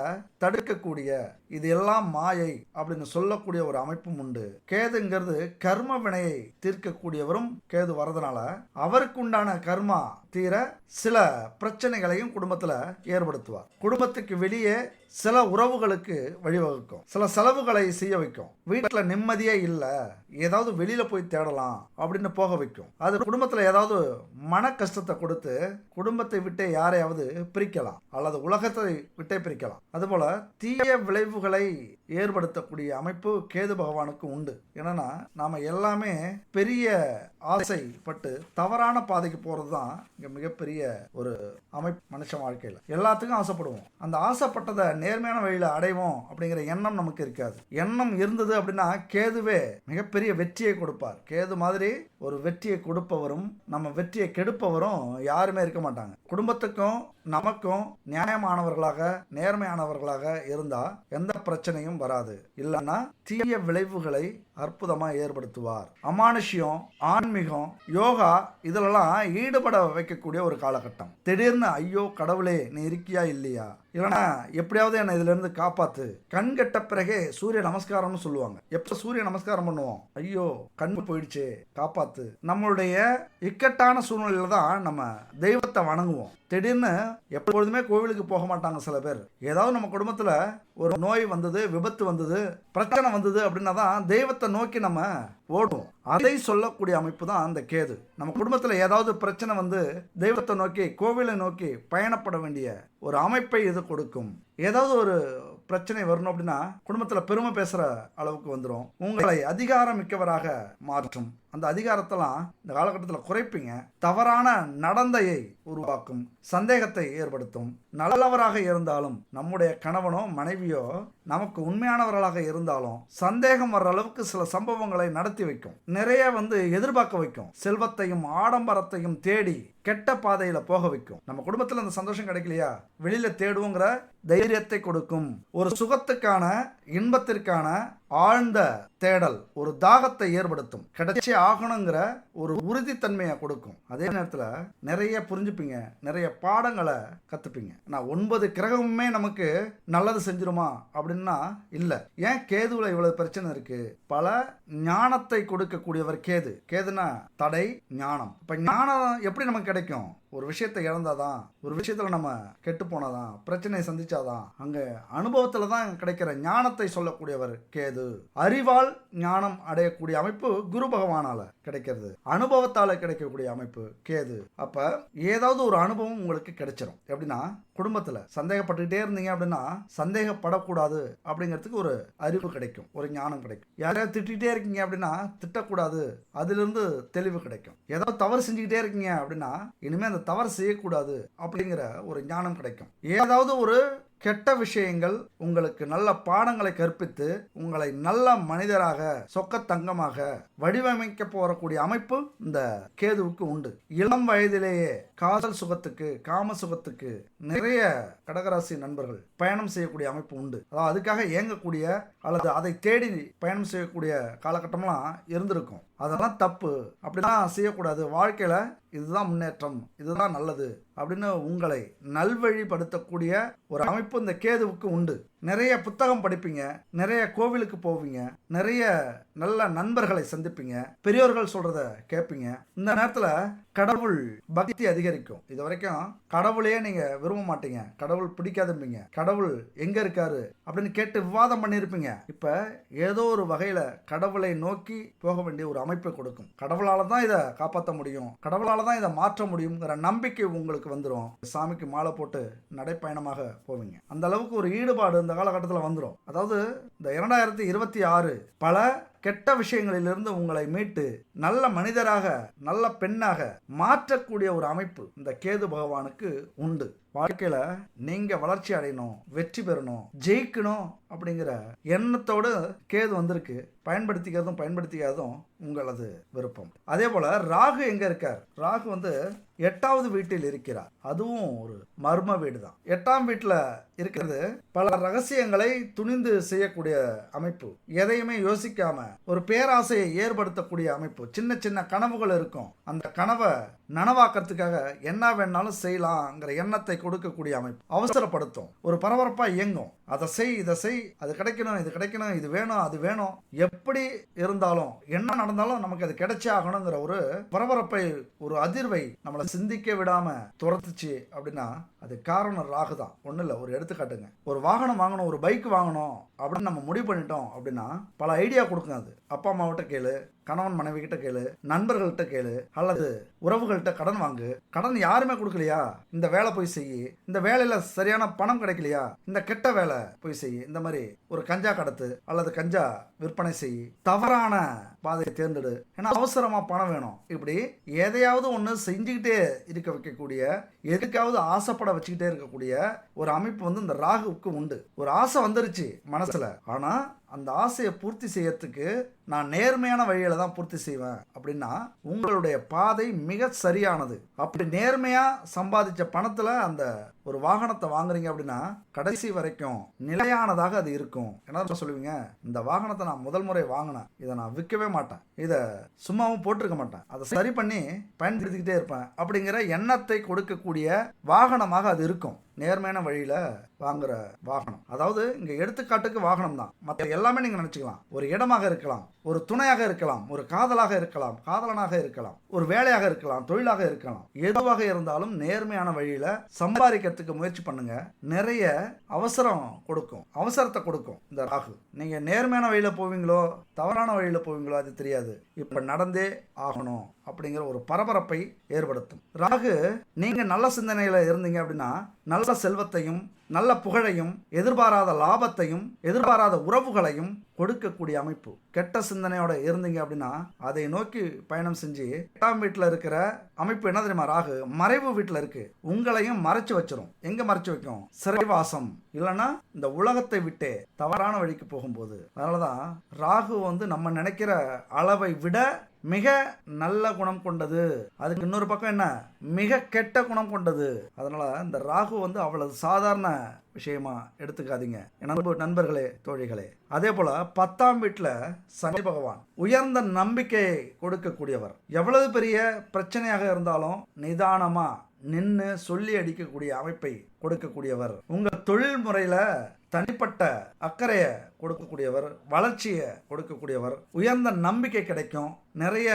தடுக்கக்கூடிய, இது எல்லாம் மாயை அப்படின்னு சொல்லக்கூடிய ஒரு அமைப்பும் உண்டு. கேதுங்கிறது கர்ம வினையை தீர்க்கக்கூடியவரும் கேது வரதுனால அவருக்கு உண்டான கர்மா தீர சில பிரச்சனைகளையும் குடும்பத்துல ஏற்படுத்துவார். குடும்பத்துக்கு வெளியே சில உறவுகளுக்கு வழிவகுக்கும், சில செலவுகளை செய்ய வைக்கும். வீட்டில் நிம்மதியே இல்லை, ஏதாவது வெளியில போய் தேடலாம் அப்படின்னு போக வைக்கும். அது குடும்பத்துல ஏதாவது மன கஷ்டத்தை கொடுத்து குடும்பத்தை விட்டே யாரையாவது பிரிக்கலாம், அல்லது உலகத்தை விட்டே பிரிக்கலாம். அதுபோல தீய விளைவுகளை ஏற்படுத்தக்கூடிய அமைப்பு கேது பகவானுக்கு உண்டு. என்னன்னா நாம எல்லாமே பெரிய ஆசைப்பட்டு தவறான பாதைக்கு போறது தான் இங்க மிகப்பெரிய ஒரு அமைப்பு. மனுஷ வாழ்க்கையில எல்லாத்துக்கும் ஆசைப்படுவோம், அந்த ஆசைப்பட்டதை நேர்மையான வழியில அடைவோம் அப்படிங்கிற எண்ணம் நமக்கு இருக்காது. எண்ணம் இருந்தது அப்படின்னா கேதுவே மிகப்பெரிய வெற்றியை கொடுப்பார். கேது மாதிரி ஒரு வெற்றியை கொடுப்பவரும் நம்ம வெற்றியை கெடுப்பவரும் யாருமே இருக்க மாட்டாங்க. குடும்பத்துக்கும் நமக்கும் நியாயமானவர்களாக நேர்மையானவர்களாக இருந்தா எந்த பிரச்சனையும் வராது. இல்லைன்னா தீய விளைவுகளை அற்புதமா ஏற்படுத்துவார். அமானுஷ்யம், ஆன்மீகம், யோகா இதிலெல்லாம் ஈடுபட வைக்கக்கூடிய ஒரு காலகட்டம். திடீர்னு ஐயோ கடவுளே நீ இருக்கியா இல்லையா, இல்லைன்னா எப்படியாவது என்னை இதுல இருந்து காப்பாத்து, கண் கெட்ட பிறகே சூரிய நமஸ்காரம்னு சொல்லுவாங்க. எப்ப சூரிய நமஸ்காரம் பண்ணுவோம், ஐயோ கண் போயிடுச்சு காப்பாத்து. நம்மளுடைய இக்கட்டான சூழ்நிலையில தான் நம்ம தெய்வத்தை வணங்குவோம். திடீர்னு எப்பொழுதுமே கோவிலுக்கு போக மாட்டாங்க சில பேர். ஏதாவது நம்ம குடும்பத்துல ஒரு நோய் வந்தது, விபத்து வந்தது, பிரச்சனை வந்தது அப்படின்னா தான் தெய்வத்தை நோக்கி நம்ம ஓடுவோம். அதை சொல்லக்கூடிய அமைப்பு தான் அந்த கேது. நம்ம குடும்பத்துல ஏதாவது பிரச்சனை வந்து தெய்வத்தை நோக்கி கோவிலை நோக்கி பயணப்பட வேண்டிய ஒரு அமைப்பை இது கொடுக்கும். ஏதாவது ஒரு பிரச்சனை வரணும் அப்படின்னா குடும்பத்துல பெருமை பேசுற அளவுக்கு வந்துடும். உங்களை அதிகாரம் மிக்கவராக மாற்றும். அந்த அதிகாரத்தெல்லாம் இந்த காலகட்டத்தில் குறைப்பீங்க. தவறான நடந்தையை உருவாக்கும், சந்தேகத்தை ஏற்படுத்தும். நல்லவராக இருந்தாலும் நம்முடைய கணவனோ மனைவியோ நமக்கு உண்மையானவர்களாக இருந்தாலும் சந்தேகம் வர்ற அளவுக்கு சில சம்பவங்களை நடத்தி வைக்கும். நிறைய எதிர்பார்க்க வைக்கும். செல்வத்தையும் ஆடம்பரத்தையும் தேடி கெட்ட பாதையில போக வைக்கும். நம்ம குடும்பத்தில் அந்த சந்தோஷம் கிடைக்கலையா, வெளியில தேடுவோங்கிற தைரியத்தை கொடுக்கும். ஒரு சுகத்துக்கான, இன்பத்திற்கான ஆழ்ந்த தேடல், ஒரு தாகத்தை ஏற்படுத்தும். கிடைச்சே ஆகணுங்கிற ஒரு உறுதித்தன்மையை கொடுக்கும். அதே நேரத்தில் நிறைய புரிஞ்சுப்பீங்க, நிறைய பாடங்களை கற்றுப்பீங்க. நான் 9 கிரகமுமே நமக்கு நல்லது செஞ்சிருமா அப்படின்னா இல்லை. ஏன் கேதுவில் இவ்வளவு பிரச்சனை இருக்கு? பல ஞானத்தை கொடுக்கக்கூடியவர் கேது. கேதுனா தடை, ஞானம். இப்போ ஞானம் எப்படி நமக்கு கிடைக்கும்? ஒரு விஷயத்தை இழந்தாதான், ஒரு விஷயத்துல நம்ம கெட்டு போனாதான், பிரச்சனையை சந்திச்சாதான், அங்க அனுபவத்துல தான் கிடைக்கிற ஞானத்தை சொல்லக்கூடியவர் கேது. அறிவால் ஞானம் அடையக்கூடிய அமைப்பு குரு பகவானால கிடைக்கிறது. அனுபவத்தால கிடைக்கக்கூடிய அமைப்பு கேது. அப்ப ஏதாவது ஒரு அனுபவம் உங்களுக்கு கிடைச்சிடும். எப்படின்னா, குடும்பத்துல சந்தேகப்பட்டுக்கிட்டே இருந்தீங்க அப்படின்னா சந்தேகப்படக்கூடாது அப்படிங்கிறதுக்கு ஒரு அறிவு கிடைக்கும், ஒரு ஞானம் கிடைக்கும். யாரையாவது திட்டிகிட்டே இருக்கீங்க அப்படின்னா திட்டக்கூடாது, அதிலிருந்து தெளிவு கிடைக்கும். ஏதாவது தவறு செஞ்சுக்கிட்டே இருக்கீங்க அப்படின்னா இனிமே அந்த தவறு செய்யக்கூடாது அப்படிங்கிற ஒரு ஞானம் கிடைக்கும். ஏதாவது ஒரு கெட்ட விஷயங்கள் உங்களுக்கு நல்ல பாடங்களை கற்பித்து உங்களை நல்ல மனிதராக, சொக்க தங்கமாக வடிவமைக்க போறக்கூடிய அமைப்பு இந்த கேதுவுக்கு உண்டு. இளம் வயதிலேயே காதல் சுகத்துக்கு, காம சுகத்துக்கு நிறைய கடகராசி நண்பர்கள் பயணம் செய்யக்கூடிய அமைப்பு உண்டு. அதாவது அதுக்காக இயங்கக்கூடிய அல்லது அதை தேடி பயணம் செய்யக்கூடிய காலகட்டம்லாம் இருந்திருக்கும். அதெல்லாம் தப்பு, அப்படிலாம் செய்யக்கூடாது, வாழ்க்கையில இதுதான் முன்னேற்றம், இதுதான் நல்லது அப்படின்னு உங்களை நல்வழிப்படுத்தக்கூடிய ஒரு அமைப்பு இந்த கேதுவுக்கு உண்டு. நிறைய புத்தகம் படிப்பீங்க, நிறைய கோவிலுக்கு போவீங்க, நிறைய நல்ல நண்பர்களை சந்திப்பீங்க, பெரியோர்கள் சொல்றத கேட்பீங்க. இந்த நேரத்தில் கடவுள் பக்தி அதிகரிக்கும். இது வரைக்கும் கடவுளையே நீங்க விரும்ப மாட்டீங்க, கடவுள் பிடிக்காதப்பீங்க, கடவுள் எங்க இருக்காரு அப்படின்னு கேட்டு விவாதம் பண்ணியிருப்பீங்க. இப்ப ஏதோ ஒரு வகையில கடவுளை நோக்கி போக வேண்டிய ஒரு அமைப்பை கொடுக்கும். கடவுளால தான் இதை காப்பாற்ற முடியும், கடவுளால தான் இதை மாற்ற முடியுங்கிற நம்பிக்கை உங்களுக்கு வந்துடும். சாமிக்கு மாலை போட்டு நடைப்பயணமாக போவீங்க. அந்த அளவுக்கு ஒரு ஈடுபாடு இந்த காலகட்டத்தில் வந்துடும். அதாவது இந்த 2026 பல கெட்ட விஷயங்களிலிருந்து உங்களை மீட்டு நல்ல மனிதராக, நல்ல பெண்ணாக மாற்றக்கூடிய ஒரு அமைப்பு இந்த கேது பகவானுக்கு உண்டு. வாழ்க்கையில நீங்க வளர்ச்சி அடையணும், வெற்றி பெறணும், ஜெயிக்கணும் அப்படிங்கிற எண்ணத்தோடு கேது வந்திருக்கு. பயன்படுத்திக்காததும் உங்களது விருப்பம். அதே போல ராகு எங்க இருக்கார்? ராகு 8வது வீட்டில் இருக்கிறார். அதுவும் ஒரு மர்ம வீடு தான். 8ஆம் வீட்டில் இருக்கிறது பல ரகசியங்களை துணிந்து செய்யக்கூடிய அமைப்பு. எதையுமே யோசிக்காம ஒரு பேராசையை ஏற்படுத்தக்கூடிய அமைப்பு. சின்ன சின்ன கனவுகள் இருக்கும், அந்த கனவை நனவாக்கிறதுக்காக என்ன வேணாலும் செய்யலாங்கிற எண்ணத்தை கொடுக்கக்கூடிய அமைப்பு. அவசரப்படுத்தும், ஒரு பரபரப்பா இயங்கும். அதை செய், இதை செய், அது கிடைக்கணும், இது கிடைக்கணும், இது வேணும், அது வேணும். எப்படி இருந்தாலும், என்ன நடந்தாலும் நமக்கு அது கிடைச்சே ஆகணுங்கிற ஒரு பரபரப்பை, ஒரு அதிர்வை நம்மளை சிந்திக்க விடாம துரத்துச்சு அப்படின்னா அது காரணம் ராகு தான். ஒன்றும் இல்லை, ஒரு எடுத்துக்காட்டுங்க. ஒரு வாகனம் வாங்கணும், ஒரு பைக் வாங்கணும் அப்படின்னு நம்ம முடிவு பண்ணிட்டோம் அப்படின்னா பல ஐடியா கொடுக்கும். அது அப்பா அம்மாவிட்ட கேளு, கணவன் மனைவி கிட்ட கேளு, நண்பர்கள்ட்ட கேளு, அல்லது உறவுகள்கிட்ட கடன் வாங்கு. கடன் யாருமே கொடுக்கலையா, இந்த வேலை போய் செய்யி, இந்த வேலையில சரியான பணம் கிடைக்கலையா, இந்த கெட்ட வேலை போய் செய்யி, இந்த மாதிரி ஒரு கஞ்சா கடத்து அல்லது கஞ்சா விற்பனை செய்யி, தவறான பாதையை தேர்ந்தெடு, ஏன்னா அவசரமா பணம் வேணும். இப்படி எதையாவது ஒன்று செஞ்சுக்கிட்டே இருக்க வைக்கக்கூடிய, எதுக்காவது ஆசைப்பட வச்சுக்கிட்டே இருக்கக்கூடிய ஒரு அமைப்பு இந்த ராகுவுக்கு உண்டு. ஒரு ஆசை வந்துருச்சு மனசுல, ஆனா அந்த ஆசையை பூர்த்தி செய்யறதுக்கு நான் நேர்மையான வழியில தான் பூர்த்தி செய்வேன் அப்படின்னா உங்களுடைய பாதை மிக சரியானது. அப்படி நேர்மையா சம்பாதிச்ச பணத்துல அந்த ஒரு வாகனத்தை வாங்குறீங்க அப்படின்னா கடைசி வரைக்கும் நிலையானதாக அது இருக்கும். என்ன சொல்லுவீங்க, இந்த வாகனத்தை நான் முதல் முறை வாங்கினேன், இதை நான் விற்கவே மாட்டேன், இதை சும்மாவும் போட்டிருக்க மாட்டேன், அதை சரி பண்ணி பயன்படுத்திக்கிட்டே இருப்பேன் அப்படிங்கிற எண்ணத்தை கொடுக்கக்கூடிய வாகனமாக அது இருக்கும். நேர்மையான வழியில வாங்குற வாகனம். அதாவது இங்க எடுத்துக்காட்டுக்கு வாகனம் தான், மற்ற எல்லாமே நீங்க நினைச்சுக்கலாம். ஒரு இடமாக இருக்கலாம், ஒரு துணையாக இருக்கலாம், ஒரு காதலாக இருக்கலாம், காதலனாக இருக்கலாம், ஒரு வேலையாக இருக்கலாம், தொழிலாக இருக்கலாம். எதுவாக இருந்தாலும் நேர்மையான வழியில சம்பாதிக்கிறதுக்கு முயற்சி பண்ணுங்க. நிறைய அவசரம் கொடுக்கும், அவசரத்தை கொடுக்கும் இந்த ராகு. நீங்க நேர்மையான வழியில போவீங்களோ தவறான வழியில போவீங்களோ அது தெரியாது. இப்ப நடந்தே ஆகணும் அப்படிங்கிற ஒரு பரபரப்பை ஏற்படுத்தும். ராகு நீங்க நல்ல சிந்தனையில இருந்தீங்க அப்படின்னா நல்ல செல்வத்தையும் நல்ல புகழையும் எதிர்பாராத லாபத்தையும் எதிர்பாராத உறவுகளையும் கொடுக்கக்கூடிய அமைப்பு. கெட்ட சிந்தனையோட இருந்தீங்க அப்படின்னா அதை நோக்கி பயணம் செஞ்சு 8ஆம் வீட்டில் இருக்கிற அமைப்பு என்ன தெரியுமா? ராகு மறைவு வீட்டில் இருக்கு. உங்களையும் மறைச்சு வச்சிரும். எங்க மறைச்சு வைக்கும்? சிறைவாசம், இல்லைன்னா இந்த உலகத்தை விட்டே தவறான வழிக்கு போகும்போது. அதனாலதான் ராகு நம்ம நினைக்கிற அளவை விட மிக நல்ல குணம் கொண்டது. அதுக்கு இன்னொரு பக்கம் என்ன? மிக கெட்ட குணம் கொண்டது. அதனால இந்த ராகு அவ்வளவு சாதாரண விஷயமா எடுத்துக்காதீங்க நண்பர்களே, தோழிகளே. அதே போல 10ஆம் வீட்டில் சனி பகவான் உயர்ந்த நம்பிக்கையை கொடுக்கக்கூடியவர். எவ்வளவு பெரிய பிரச்சனையாக இருந்தாலும் நிதானமா நின்று சொல்லி அடிக்கக்கூடிய அமைப்பை கொடுக்கக்கூடியவர். உங்க தொழில் முறையில தனிப்பட்ட அக்கறையை கொடுக்கக்கூடியவர், வளர்ச்சியை கொடுக்கக்கூடியவர். உயர்ந்த நம்பிக்கை கிடைக்கும். நிறைய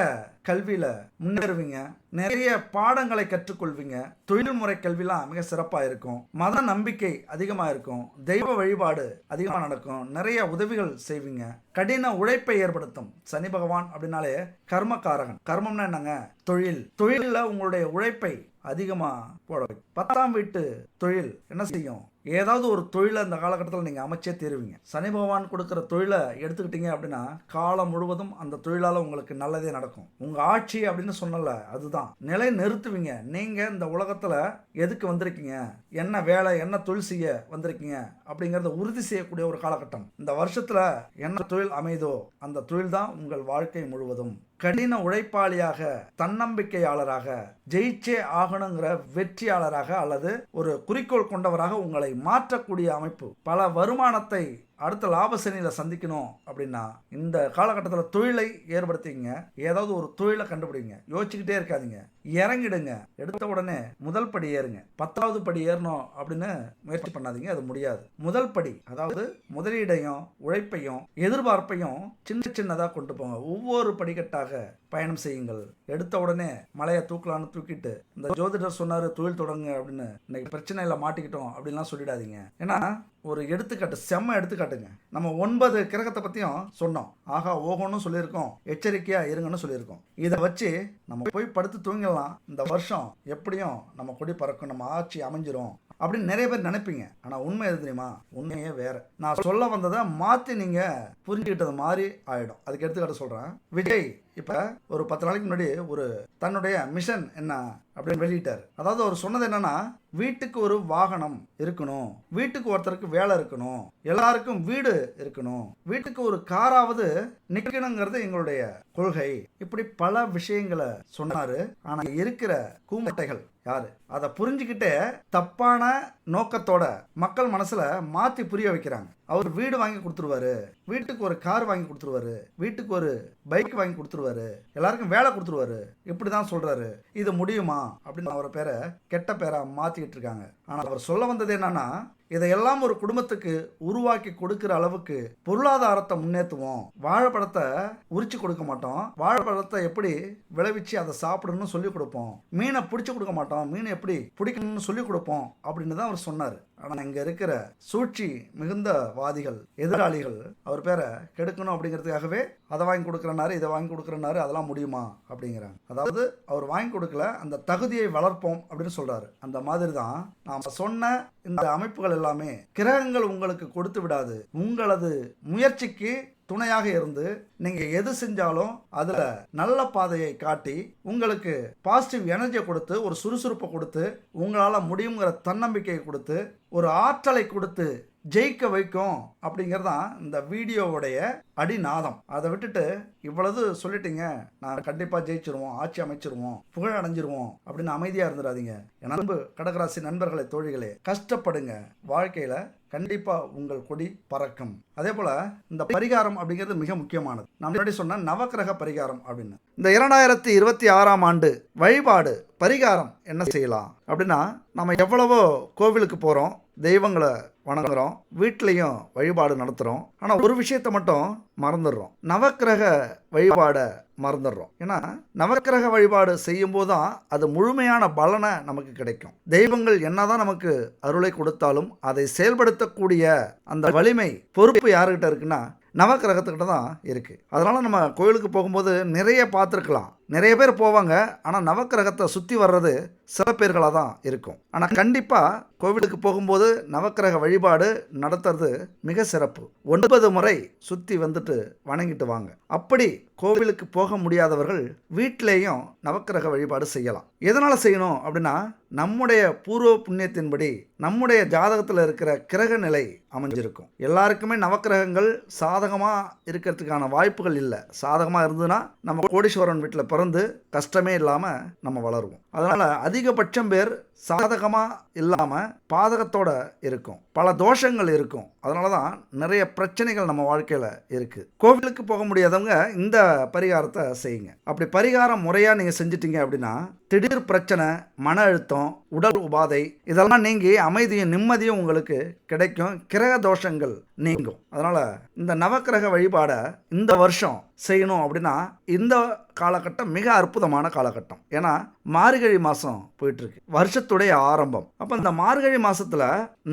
கல்வியில முன்னேறுவீங்க, நிறைய பாடங்களை கற்றுக்கொள்வீங்க. தொழில்முறை கல்விலாம் மிக சிறப்பாக இருக்கும். மத நம்பிக்கை அதிகமாக இருக்கும். தெய்வ வழிபாடு அதிகமாக நடக்கும். நிறைய உதவிகள் செய்வீங்க. கடின உழைப்பை ஏற்படுத்தும். சனி பகவான் அப்படின்னாலே கர்மகாரகன். கர்மம்னா என்னங்க? தொழில். தொழிலில் உங்களுடைய உழைப்பை அதிகமாக போட வைக்கும். 10ஆம் வீட்டு தொழில் என்ன செய்யும்? ஏதாவது ஒரு தொழிலை அந்த காலகட்டத்தில் நீங்கள் அமைச்சே தீருவீங்க. சனி பகவான் கொடுக்குற தொழிலை எடுத்துக்கிட்டீங்க அப்படின்னா காலம் முழுவதும் அந்த தொழிலால் உங்களுக்கு நல்லதே நடக்கும். உங்கள் ஆட்சி அப்படின்னு சொன்னல, அதுதான் நிலை நிறுத்துவீங்க. நீங்கள் இந்த உலகத்தில் எதுக்கு வந்திருக்கீங்க, என்ன வேலை, என்ன தொழில் செய்ய வந்திருக்கீங்க அப்படிங்கிறத உறுதி செய்யக்கூடிய ஒரு காலகட்டம். இந்த வருஷத்தில் என்ன தொழில் அமைதோ அந்த தொழில் தான் உங்கள் வாழ்க்கை முழுவதும். கடின உழைப்பாளியாக, தன்னம்பிக்கையாளராக, ஜெயிச்சே ஆகணுங்கிற வெற்றியாளராக அல்லது ஒரு குறிக்கோள் கொண்டவராக உங்களை மாற்றக்கூடிய அமைப்பு. பல வருமானத்தை அடுத்த லாப சனியில் சந்திக்கணும் அப்படின்னா இந்த காலகட்டத்தில் தொழிலை ஏற்படுத்திங்க. ஏதாவது ஒரு தொழிலை கண்டுபிடிங்க. யோசிச்சுக்கிட்டே இருக்காதீங்க, இறங்கிடுங்க. எடுத்த உடனே முதல் படி ஏறுங்க. 10வது படி ஏறணும் அப்படின்னு முயற்சி பண்ணாதீங்க, அது முடியாது. முதல் படி, அதாவது முதலீடையும் உழைப்பையும் எதிர்பார்ப்பையும் சின்ன சின்னதாக கொண்டு போங்க. ஒவ்வொரு படிக்கட்டாக பயணம் செய்யுங்கள். எடுத்த உடனே மலையை தூக்கலான்னு தூக்கிட்டு இந்த ஜோதிடர் சொன்னாரு தொழில் தொடங்க அப்படின்னு இன்னைக்கு பிரச்சனையில் மாட்டிக்கிட்டோம் அப்படின்லாம் சொல்லிடாதீங்க. ஏன்னா ஒரு எடுத்துக்காட்டு, செம்ம எடுத்துக்காட்டுங்க. நம்ம 9 கிரகத்தை பற்றியும் சொன்னோம். ஆகா ஓகோன்னு சொல்லியிருக்கோம், எச்சரிக்கையாக இருங்கன்னு சொல்லியிருக்கோம். இதை வச்சு நம்ம போய் படுத்து தூங்கிடலாம். இந்த வருஷம் எப்படியும் நம்ம கொடி பறக்கும், நம்ம ஆட்சி அமைஞ்சிரும் அப்படின்னு நிறைய பேர் நினைப்பீங்க. ஆனால் உண்மை எது தெரியுமா? உண்மையே வேற. நான் சொல்ல வந்ததை மாற்றி நீங்கள் புரிஞ்சுக்கிட்டது மாதிரி ஆகிடும். அதுக்கு எடுத்துக்காட்டு சொல்கிறேன். விஜய் இப்போ ஒரு 10 நாளைக்கு முன்னாடி ஒரு தன்னுடைய மிஷன் என்ன அப்படின்னு வெளியிட்டார். அதாவது அவர் சொன்னது என்னன்னா, வீட்டுக்கு ஒரு வாகனம் இருக்கணும், வீட்டுக்கு ஒருத்தருக்கு வேலை இருக்கணும், எல்லாருக்கும் வீடு இருக்கணும், வீட்டுக்கு ஒரு காராவது நிற்கணுங்கிறது எங்களுடைய கொள்கை. இப்படி பல விஷயங்களை சொன்னாரு. ஆனா இருக்கிற கூமட்டைகள் யாரு அதை புரிஞ்சுக்கிட்டே தப்பான நோக்கத்தோட மக்கள் மனசுல மாத்தி புரிய வைக்கிறாங்க. அவர் வீடு வாங்கி கொடுத்துருவாரு, வீட்டுக்கு ஒரு கார் வாங்கி கொடுத்துருவாரு, வீட்டுக்கு ஒரு பைக் வாங்கி கொடுத்துருவாரு, எல்லாருக்கும் வேலை கொடுத்துருவாரு, இப்படிதான் சொல்றாரு. இது முடியுமா அப்படின்னு அவரை பேரை கெட்ட பேரா மாத்திக்கிட்டு இருக்காங்க. ஆனா அவர் சொல்ல வந்தது என்னன்னா, இதையெல்லாம் ஒரு குடும்பத்துக்கு உருவாக்கி கொடுக்கிற அளவுக்கு பொருளாதாரத்தை முன்னேற்றுவோம். வாழைப்பழத்தை உரிச்சு கொடுக்க மாட்டோம், வாழைப்பழத்தை எப்படி விளைவிச்சு அதை சாப்பிடணும்னு சொல்லி கொடுப்போம், மீனை பிடிச்சி கொடுக்க மாட்டோம், மீன் எப்படி பிடிக்கணும்னு சொல்லி கொடுப்போம் அப்படின்னு தான் அவர் சொன்னார். ஆனால் இங்கே இருக்கிற சூழ்ச்சி மிகுந்த வாதிகள், எதிராளிகள் அவர் பேரை கெடுக்கணும் அப்படிங்கிறதுக்காகவே அதை வாங்கி கொடுக்குறனாரு, இதை வாங்கி கொடுக்குறனாரு, அதெல்லாம் முடியுமா அப்படிங்கிறாங்க. அதாவது அவர் வாங்கி கொடுக்கல, அந்த தகுதியை வளர்ப்போம் அப்படின்னு சொல்றாரு. அந்த மாதிரி தான் நாம் சொன்ன இந்த அமைப்புகள் எல்லாமே கிரகங்கள் உங்களுக்கு கொடுத்து விடாது. உங்களது முயற்சிக்கு துணையாக இருந்து நீங்க எது செஞ்சாலும் அதுல நல்ல பாதையை காட்டி உங்களுக்கு பாசிட்டிவ் எனர்ஜியை கொடுத்து, ஒரு சுறுசுறுப்பை கொடுத்து, உங்களால முடியுங்கிற தன்னம்பிக்கையை கொடுத்து, ஒரு ஆற்றலை கொடுத்து ஜெயிக்க வைக்கும் அப்படிங்கிறதான் இந்த வீடியோவுடைய அடிநாதம். அதை விட்டுட்டு இவ்வளவு சொல்லிட்டீங்க, நான் கண்டிப்பா ஜெயிச்சிருவோம், ஆட்சி அமைச்சிருவோம், புகழ் அடைஞ்சிருவோம் அப்படின்னு அமைதியா இருந்துடாதீங்க. என் அன்பு கடகராசி நண்பர்களே, தோழிகளே, கஷ்டப்படுங்க. வாழ்க்கையில கண்டிப்பா உங்கள் கொடி பறக்கும். அதே போல இந்த பரிகாரம் அப்படிங்கிறது மிக முக்கியமானது. நான் முன்னாடி சொன்ன நவக்கிரக பரிகாரம் அப்படின்னு இந்த 2026ஆம் ஆண்டு வழிபாடு பரிகாரம் என்ன செய்யலாம் அப்படின்னா, நம்ம எவ்வளவோ கோவிலுக்கு போகிறோம், தெய்வங்களை வணங்குறோம், வீட்லேயும் வழிபாடு நடத்துகிறோம். ஆனால் ஒரு விஷயத்தை மட்டும் மறந்துடுறோம், நவக்கிரக வழிபாடை மறந்துடுறோம். ஏன்னா நவக்கிரக வழிபாடு செய்யும்போது தான் அது முழுமையான பலனை நமக்கு கிடைக்கும். தெய்வங்கள் என்னதான் நமக்கு அருளை கொடுத்தாலும் அதை செயல்படுத்தக்கூடிய அந்த வலிமை, பொறுப்பு யாருக்கிட்ட இருக்குன்னா நவக்கிரகத்துக்கிட்ட தான் இருக்குது. அதனால் நம்ம கோயிலுக்கு போகும்போது நிறைய பார்த்துருக்கலாம், நிறைய பேர் போவாங்க. ஆனால் நவக்கிரகத்தை சுற்றி வர்றது சில பேர்களாக தான் இருக்கும். ஆனால் கண்டிப்பாக கோவிலுக்கு போகும்போது நவக்கிரக வழிபாடு நடத்துறது மிக சிறப்பு. 9 முறை சுற்றி வந்துட்டு வணங்கிட்டு வாங்க. அப்படி கோவிலுக்கு போக முடியாதவர்கள் வீட்டிலேயும் நவக்கிரக வழிபாடு செய்யலாம். எதனால் செய்யணும் அப்படின்னா, நம்முடைய பூர்வ புண்ணியத்தின்படி நம்முடைய ஜாதகத்தில் இருக்கிற கிரக நிலை அமைஞ்சிருக்கும். எல்லாருக்குமே நவக்கிரகங்கள் சாதகமாக இருக்கிறதுக்கான வாய்ப்புகள் இல்லை. சாதகமாக இருந்ததுன்னா நம்ம கோடீஸ்வரன் வீட்டில் பிறந்து கஷ்டமே இல்லாமல் நம்ம வளருவோம். அதனால் அதிகபட்சம் பேர் சாதகமாக இல்லாமல் பாதகத்தோட இருக்கும். பல தோஷங்கள் இருக்கும். அதனால தான் நிறைய பிரச்சனைகள் நம்ம வாழ்க்கையில் இருக்குது. கோவிலுக்கு போக முடியாதவங்க இந்த பரிகாரத்தை செய்யுங்க. அப்படி பரிகாரம் முறையாக நீங்கள் செஞ்சிட்டீங்க அப்படின்னா திடீர் பிரச்சனை, மன அழுத்தம், உடல் உபாதை இதெல்லாம் நீங்கி அமைதியும் நிம்மதியும் உங்களுக்கு கிடைக்கும். கிரக தோஷங்கள் நீங்கும். அதனால் இந்த நவக்கிரக வழிபாடை இந்த வருஷம் செய்யணும் அப்படின்னா இந்த காலகட்டம் மிக அற்புதமான காலகட்டம். ஏன்னா மார்கழி மாதம் போயிட்டுருக்கு, வருஷத்துடைய ஆரம்பம். அப்போ இந்த மார்கழி மாதத்தில்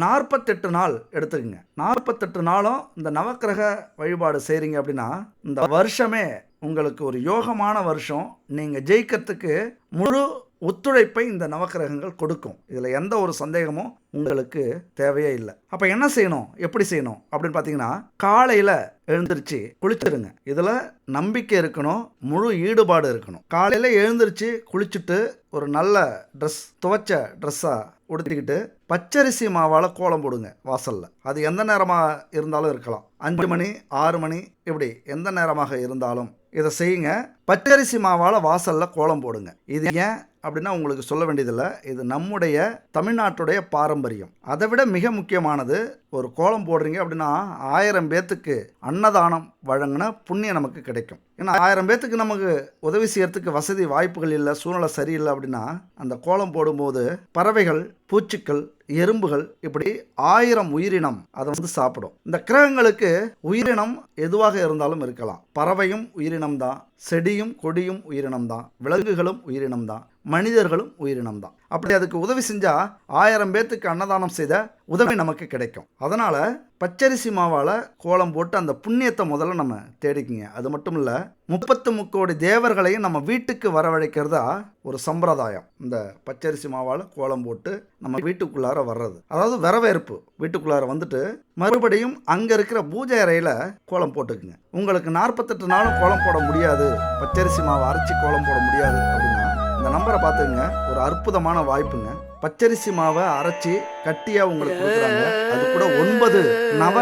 48 நாள் எடுத்துக்கங்க. 48 நாளும் இந்த நவக்கிரக வழிபாடு செய்கிறீங்க அப்படின்னா இந்த வருஷமே உங்களுக்கு ஒரு யோகமான வருஷம். நீங்கள் ஜெயிக்கிறதுக்கு முழு ஒத்துழைப்பை இந்த நவக்கிரகங்கள் கொடுக்கும். இதில் எந்த ஒரு சந்தேகமும் உங்களுக்கு தேவையே இல்லை. அப்போ என்ன செய்யணும், எப்படி செய்யணும் அப்படின்னு பார்த்தீங்கன்னா, காலையில் எழுந்திருச்சு குளிச்சிருங்க. இதில் நம்பிக்கை இருக்கணும், முழு ஈடுபாடு இருக்கணும். காலையில் எழுந்திருச்சு குளிச்சுட்டு ஒரு நல்ல ட்ரெஸ், துவைச்ச ட்ரெஸ்ஸாக உடுத்திக்கிட்டு பச்சரிசி மாவால் கோலம் போடுங்க வாசலில். அது எந்த நேரமாக இருந்தாலும் இருக்கலாம், 5 மணி 6 மணி இப்படி எந்த நேரமாக இருந்தாலும் இதை செய்யுங்க. பச்சரிசி மாவால் வாசலில் கோலம் போடுங்க. இது ஏன் அப்படின்னா உங்களுக்கு சொல்ல வேண்டியதில்லை. இது நம்முடைய தமிழ்நாட்டுடைய பாரம்பரியம். அதை விட மிக முக்கியமானது, ஒரு கோலம் போடுறீங்க அப்படின்னா 1000 பேத்துக்கு அன்னதானம் வழங்கின புண்ணியம் நமக்கு கிடைக்கும். ஏன்னா 1000 பேத்துக்கு நமக்கு உதவி செய்யறதுக்கு வசதி வாய்ப்புகள் இல்லை, சூழ்நிலை சரியில்லை அப்படின்னா அந்த கோலம் போடும்போது பறவைகள், பூச்சிக்கள், எறும்புகள் இப்படி 1000 உயிரினம் அதை சாப்பிடும். இந்த கிரகங்களுக்கு உயிரினம் எதுவாக இருந்தாலும் இருக்கலாம். பறவையும் உயிரினம் தான், செடியும் கொடியும் உயிரினம் தான், விலங்குகளும் உயிரினம் தான், மனிதர்களும் உயிரினம் தான். அப்படி அதுக்கு உதவி செஞ்சால் 1000 பேத்துக்கு அன்னதானம் செய்த உதவி நமக்கு கிடைக்கும். அதனால் பச்சரிசி மாவால் கோலம் போட்டு அந்த புண்ணியத்தை முதல்ல நம்ம தேடிக்குங்க. அது மட்டும் இல்லை, 33 கோடி தேவர்களையும் நம்ம வீட்டுக்கு வரவழைக்கிறதா ஒரு சம்பிரதாயம். இந்த பச்சரிசி மாவால் கோலம் போட்டு நம்ம வீட்டுக்குள்ளார வர்றது, அதாவது வரவேற்பு. வீட்டுக்குள்ளார வந்துட்டு மறுபடியும் அங்கே இருக்கிற பூஜை அறையில் கோலம் போட்டுக்குங்க. உங்களுக்கு 48 நாளும் கோலம் போட முடியாது, பச்சரிசி மாவை அரைச்சி கோலம் போட முடியாது அப்படின்னா இந்த நம்பரை பார்த்துங்க. ஒரு அற்புதமான வாய்ப்புங்க. பச்சரிசி மாவை அரைச்சி கட்டியாக உங்களுக்கு கொடுக்குறாங்க. அது கூட 9 நவ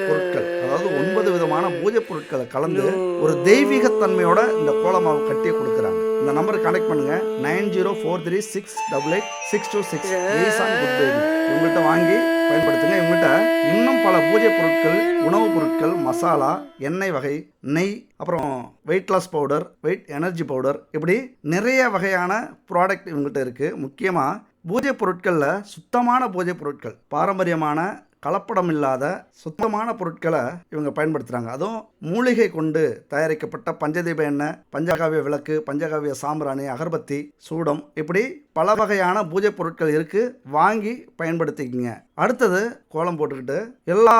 பொருட்கள், அதாவது 9 விதமான பூஜை பொருட்களை கலந்து ஒரு தெய்வீகத்தன்மையோட இந்த கோலமாவை கட்டியே கொடுக்குறாங்க. இந்த நம்பருக்கு கனெக்ட் பண்ணுங்க. 9043688626. இவங்கள்ட்ட வாங்கி பயன்படுத்துங்க. இவங்கள்ட்ட இன்னும் பல பூஜை பொருட்கள், உணவுப் பொருட்கள், மசாலா, எண்ணெய் வகை, நெய், அப்புறம் weight loss powder, weight energy powder, இப்படி நிறைய வகையான ப்ராடக்ட் இவங்கள்ட்ட இருக்குது. முக்கியமாக பூஜை பொருட்களில் சுத்தமான பூஜை பொருட்கள், பாரம்பரியமான கலப்படம் இல்லாத சுத்தமான பொருட்களை இவங்க பயன்படுத்துகிறாங்க. அதுவும் மூலிகை கொண்டு தயாரிக்கப்பட்ட பஞ்சதீப எண்ணெய், பஞ்சகாவிய விளக்கு, பஞ்சகாவிய சாம்பிராணி, அகர்பத்தி, சூடம், இப்படி பல வகையான பூஜை பொருட்கள் இருக்குது. வாங்கி பயன்படுத்திக்கங்க. அடுத்தது கோலம் போட்டுக்கிட்டு எல்லா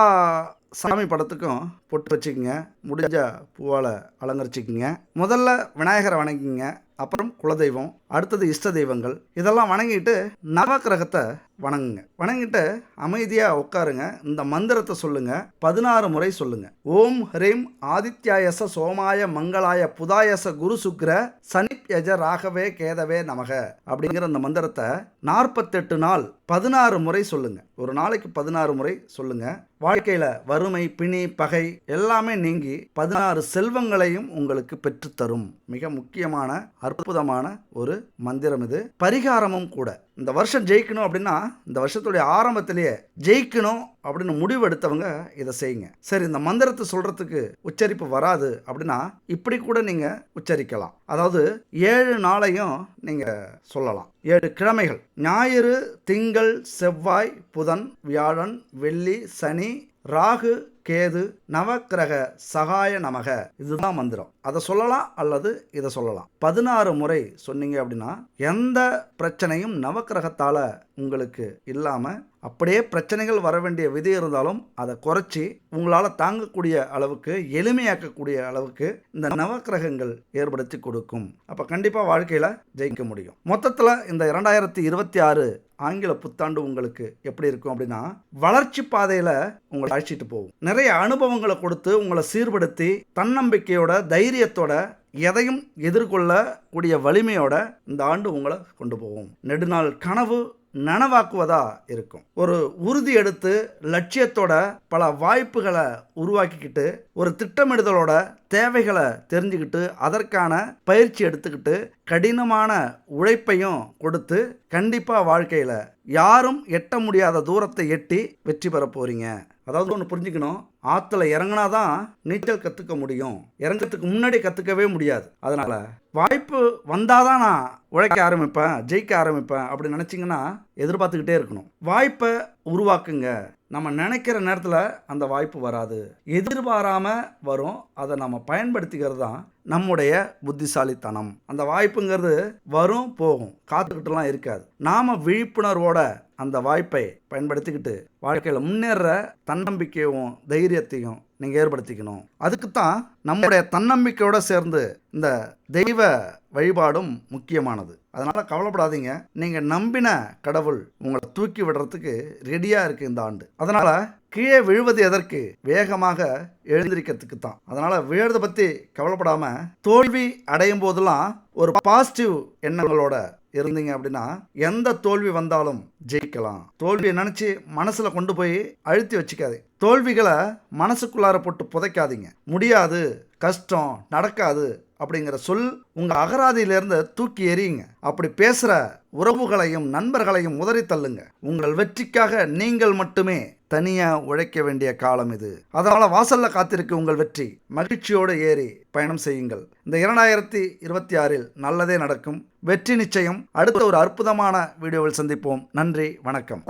சாமி படத்துக்கும் பொட்டு வச்சுக்கோங்க. முடிஞ்ச பூவால் அலங்கரிச்சிக்கோங்க. முதல்ல விநாயகரை வணங்கிங்க, அப்புறம் குலதெய்வம், அடுத்தது இஷ்ட தெய்வங்கள். இதெல்லாம் வணங்கிட்டு நவக்கிரகத்தை வணங்குங்க. வணங்கிட்டு அமைதியாக உட்காருங்க. இந்த மந்திரத்தை சொல்லுங்க. 16 முறை சொல்லுங்க. ஓம் ஹ்ரீம் ஆதித்யாயச சோமாய மங்களாய புதாயச குரு சுக்ர சனிப்யஜ ராகவே கேதவே நமக அப்படிங்கிற இந்த மந்திரத்தை 48 நாள் 16 முறை சொல்லுங்க. ஒரு நாளைக்கு 16 முறை சொல்லுங்க. வாழ்க்கையில் வறுமை, பிணி, பகை எல்லாமே நீங்கி 16 செல்வங்களையும் உங்களுக்கு பெற்றுத்தரும். மிக முக்கியமான அற்புதமான ஒரு மந்திரம் இது, பரிகாரமும் கூட. இந்த வருஷம் ஜெயிக்கணும் அப்படின்னா, இந்த வருஷத்துடைய ஆரம்பத்திலேயே ஜெயிக்கணும் அப்படின்னு முடிவு எடுத்தவங்க இதை செய்யுங்க. சரி, இந்த மந்திரத்தை சொல்றதுக்கு உச்சரிப்பு வராது அப்படின்னா இப்படி கூட நீங்க உச்சரிக்கலாம். அதாவது 7 நாளையும் நீங்க சொல்லலாம். 7 கிழமைகள், ஞாயிறு, திங்கள், செவ்வாய், புதன், வியாழன், வெள்ளி, சனி, ராகு கேது நவக்கிரக சகாய நமக, இதுதான் மந்திரம். அதை சொல்லலாம் அல்லது இதை சொல்லலாம். 16 முறை சொன்னீங்க அப்படின்னா எந்த பிரச்சனையும் நவக்கிரகத்தால உங்களுக்கு இல்லாம, அப்படியே பிரச்சனைகள் வர வேண்டிய விதி இருந்தாலும் அதை குறைச்சி உங்களால் தாங்கக்கூடிய அளவுக்கு, எளிமையாக்கக்கூடிய அளவுக்கு இந்த நவக்கிரகங்கள் ஏற்படுத்தி கொடுக்கும். அப்போ கண்டிப்பாக வாழ்க்கையில் ஜெயிக்க முடியும். மொத்தத்தில் இந்த 2026 ஆங்கில புத்தாண்டு உங்களுக்கு எப்படி இருக்கும் அப்படின்னா, வளர்ச்சி பாதையில் உங்களை அழைச்சிட்டு போகும். நிறைய அனுபவங்களை கொடுத்து உங்களை சீர்படுத்தி தன்னம்பிக்கையோட, தைரியத்தோட, எதையும் எதிர்கொள்ளக்கூடிய வலிமையோட இந்த ஆண்டு உங்களை கொண்டு போகும். நெடுநாள் கனவு நனவாக்குவதா இருக்கும். ஒரு உறுதி எடுத்து லட்சியத்தோட பல வாய்ப்புகளை உருவாக்கிக்கிட்டு, ஒரு திட்டமிடுதலோட தேவைகளை தெரிஞ்சுக்கிட்டு, அதற்கான பயிற்சி எடுத்துக்கிட்டு, கடினமான உழைப்பையும் கொடுத்து கண்டிப்பாக வாழ்க்கையில் யாரும் எட்ட முடியாத தூரத்தை எட்டி வெற்றி பெற போறீங்க. அதாவது ஒன்று புரிஞ்சுக்கணும், ஆற்றுல இறங்கினாதான் நீச்சல் கற்றுக்க முடியும், இறங்கிறதுக்கு முன்னாடி கற்றுக்கவே முடியாது. அதனால் வாய்ப்பு வந்தாதான் நான் உழைக்க ஆரம்பிப்பேன், ஜெயிக்க ஆரம்பிப்பேன் அப்படின்னு நினச்சிங்கன்னா எதிர்பார்த்துக்கிட்டே இருக்கணும். வாய்ப்பை உருவாக்குங்க. நம்ம நினைக்கிற நேரத்தில் அந்த வாய்ப்பு வராது, எதிர்பாராமல் வரும். அதை நம்ம பயன்படுத்திக்கிறது தான் நம்முடைய புத்திசாலித்தனம். அந்த வாய்ப்புங்கிறது வரும் போகும், காத்துக்கிட்டுலாம் இருக்காது. நாம் விழிப்புணர்வோட அந்த வாய்ப்பை பயன்படுத்திக்கிட்டு வாழ்க்கையில் முன்னேற தன்னம்பிக்கையும் தைரியத்தையும் நீங்கள் ஏற்படுத்திக்கணும். அதுக்குத்தான் நம்முடைய தன்னம்பிக்கையோடு சேர்ந்து இந்த தெய்வ வழிபாடும் முக்கியமானது. அதனால் கவலைப்படாதீங்க, நீங்கள் நம்பின கடவுள் உங்களை தூக்கி விடுறதுக்கு ரெடியாக இருக்குது இந்த ஆண்டு. அதனால் கீழே விழுவது எதற்கு? வேகமாக எழுந்திருக்கிறதுக்கு தான். அதனால் விழுறதை பற்றி கவலைப்படாமல், தோல்வி அடையும் போதெல்லாம் ஒரு பாசிட்டிவ் எண்ணங்களோட இருந்தீங்க அப்படின்னா எந்த தோல்வி வந்தாலும் ஜெயிக்கலாம். தோல்வியை நினச்சி மனசில் கொண்டு போய் அழுத்தி வச்சுக்காதே. தோல்விகளை மனசுக்குள்ளார போட்டு புதைக்காதீங்க. முடியாது, கஷ்டம், நடக்காது அப்படிங்கிற சொல் உங்கள் அகராதியிலேருந்து தூக்கி எறியுங்க. அப்படி பேசுகிற உறவுகளையும் நண்பர்களையும் உதறி தள்ளுங்க. உங்கள் வெற்றிக்காக நீங்கள் மட்டுமே தனியாக உழைக்க வேண்டிய காலம் இது. அதனால் வாசலில் காத்திருக்கு உங்கள் வெற்றி. மகிழ்ச்சியோடு ஏறி பயணம் செய்யுங்கள். இந்த 2026 நல்லதே நடக்கும். வெற்றி நிச்சயம். அடுத்த ஒரு அற்புதமான வீடியோவில் சந்திப்போம். நன்றி, வணக்கம்.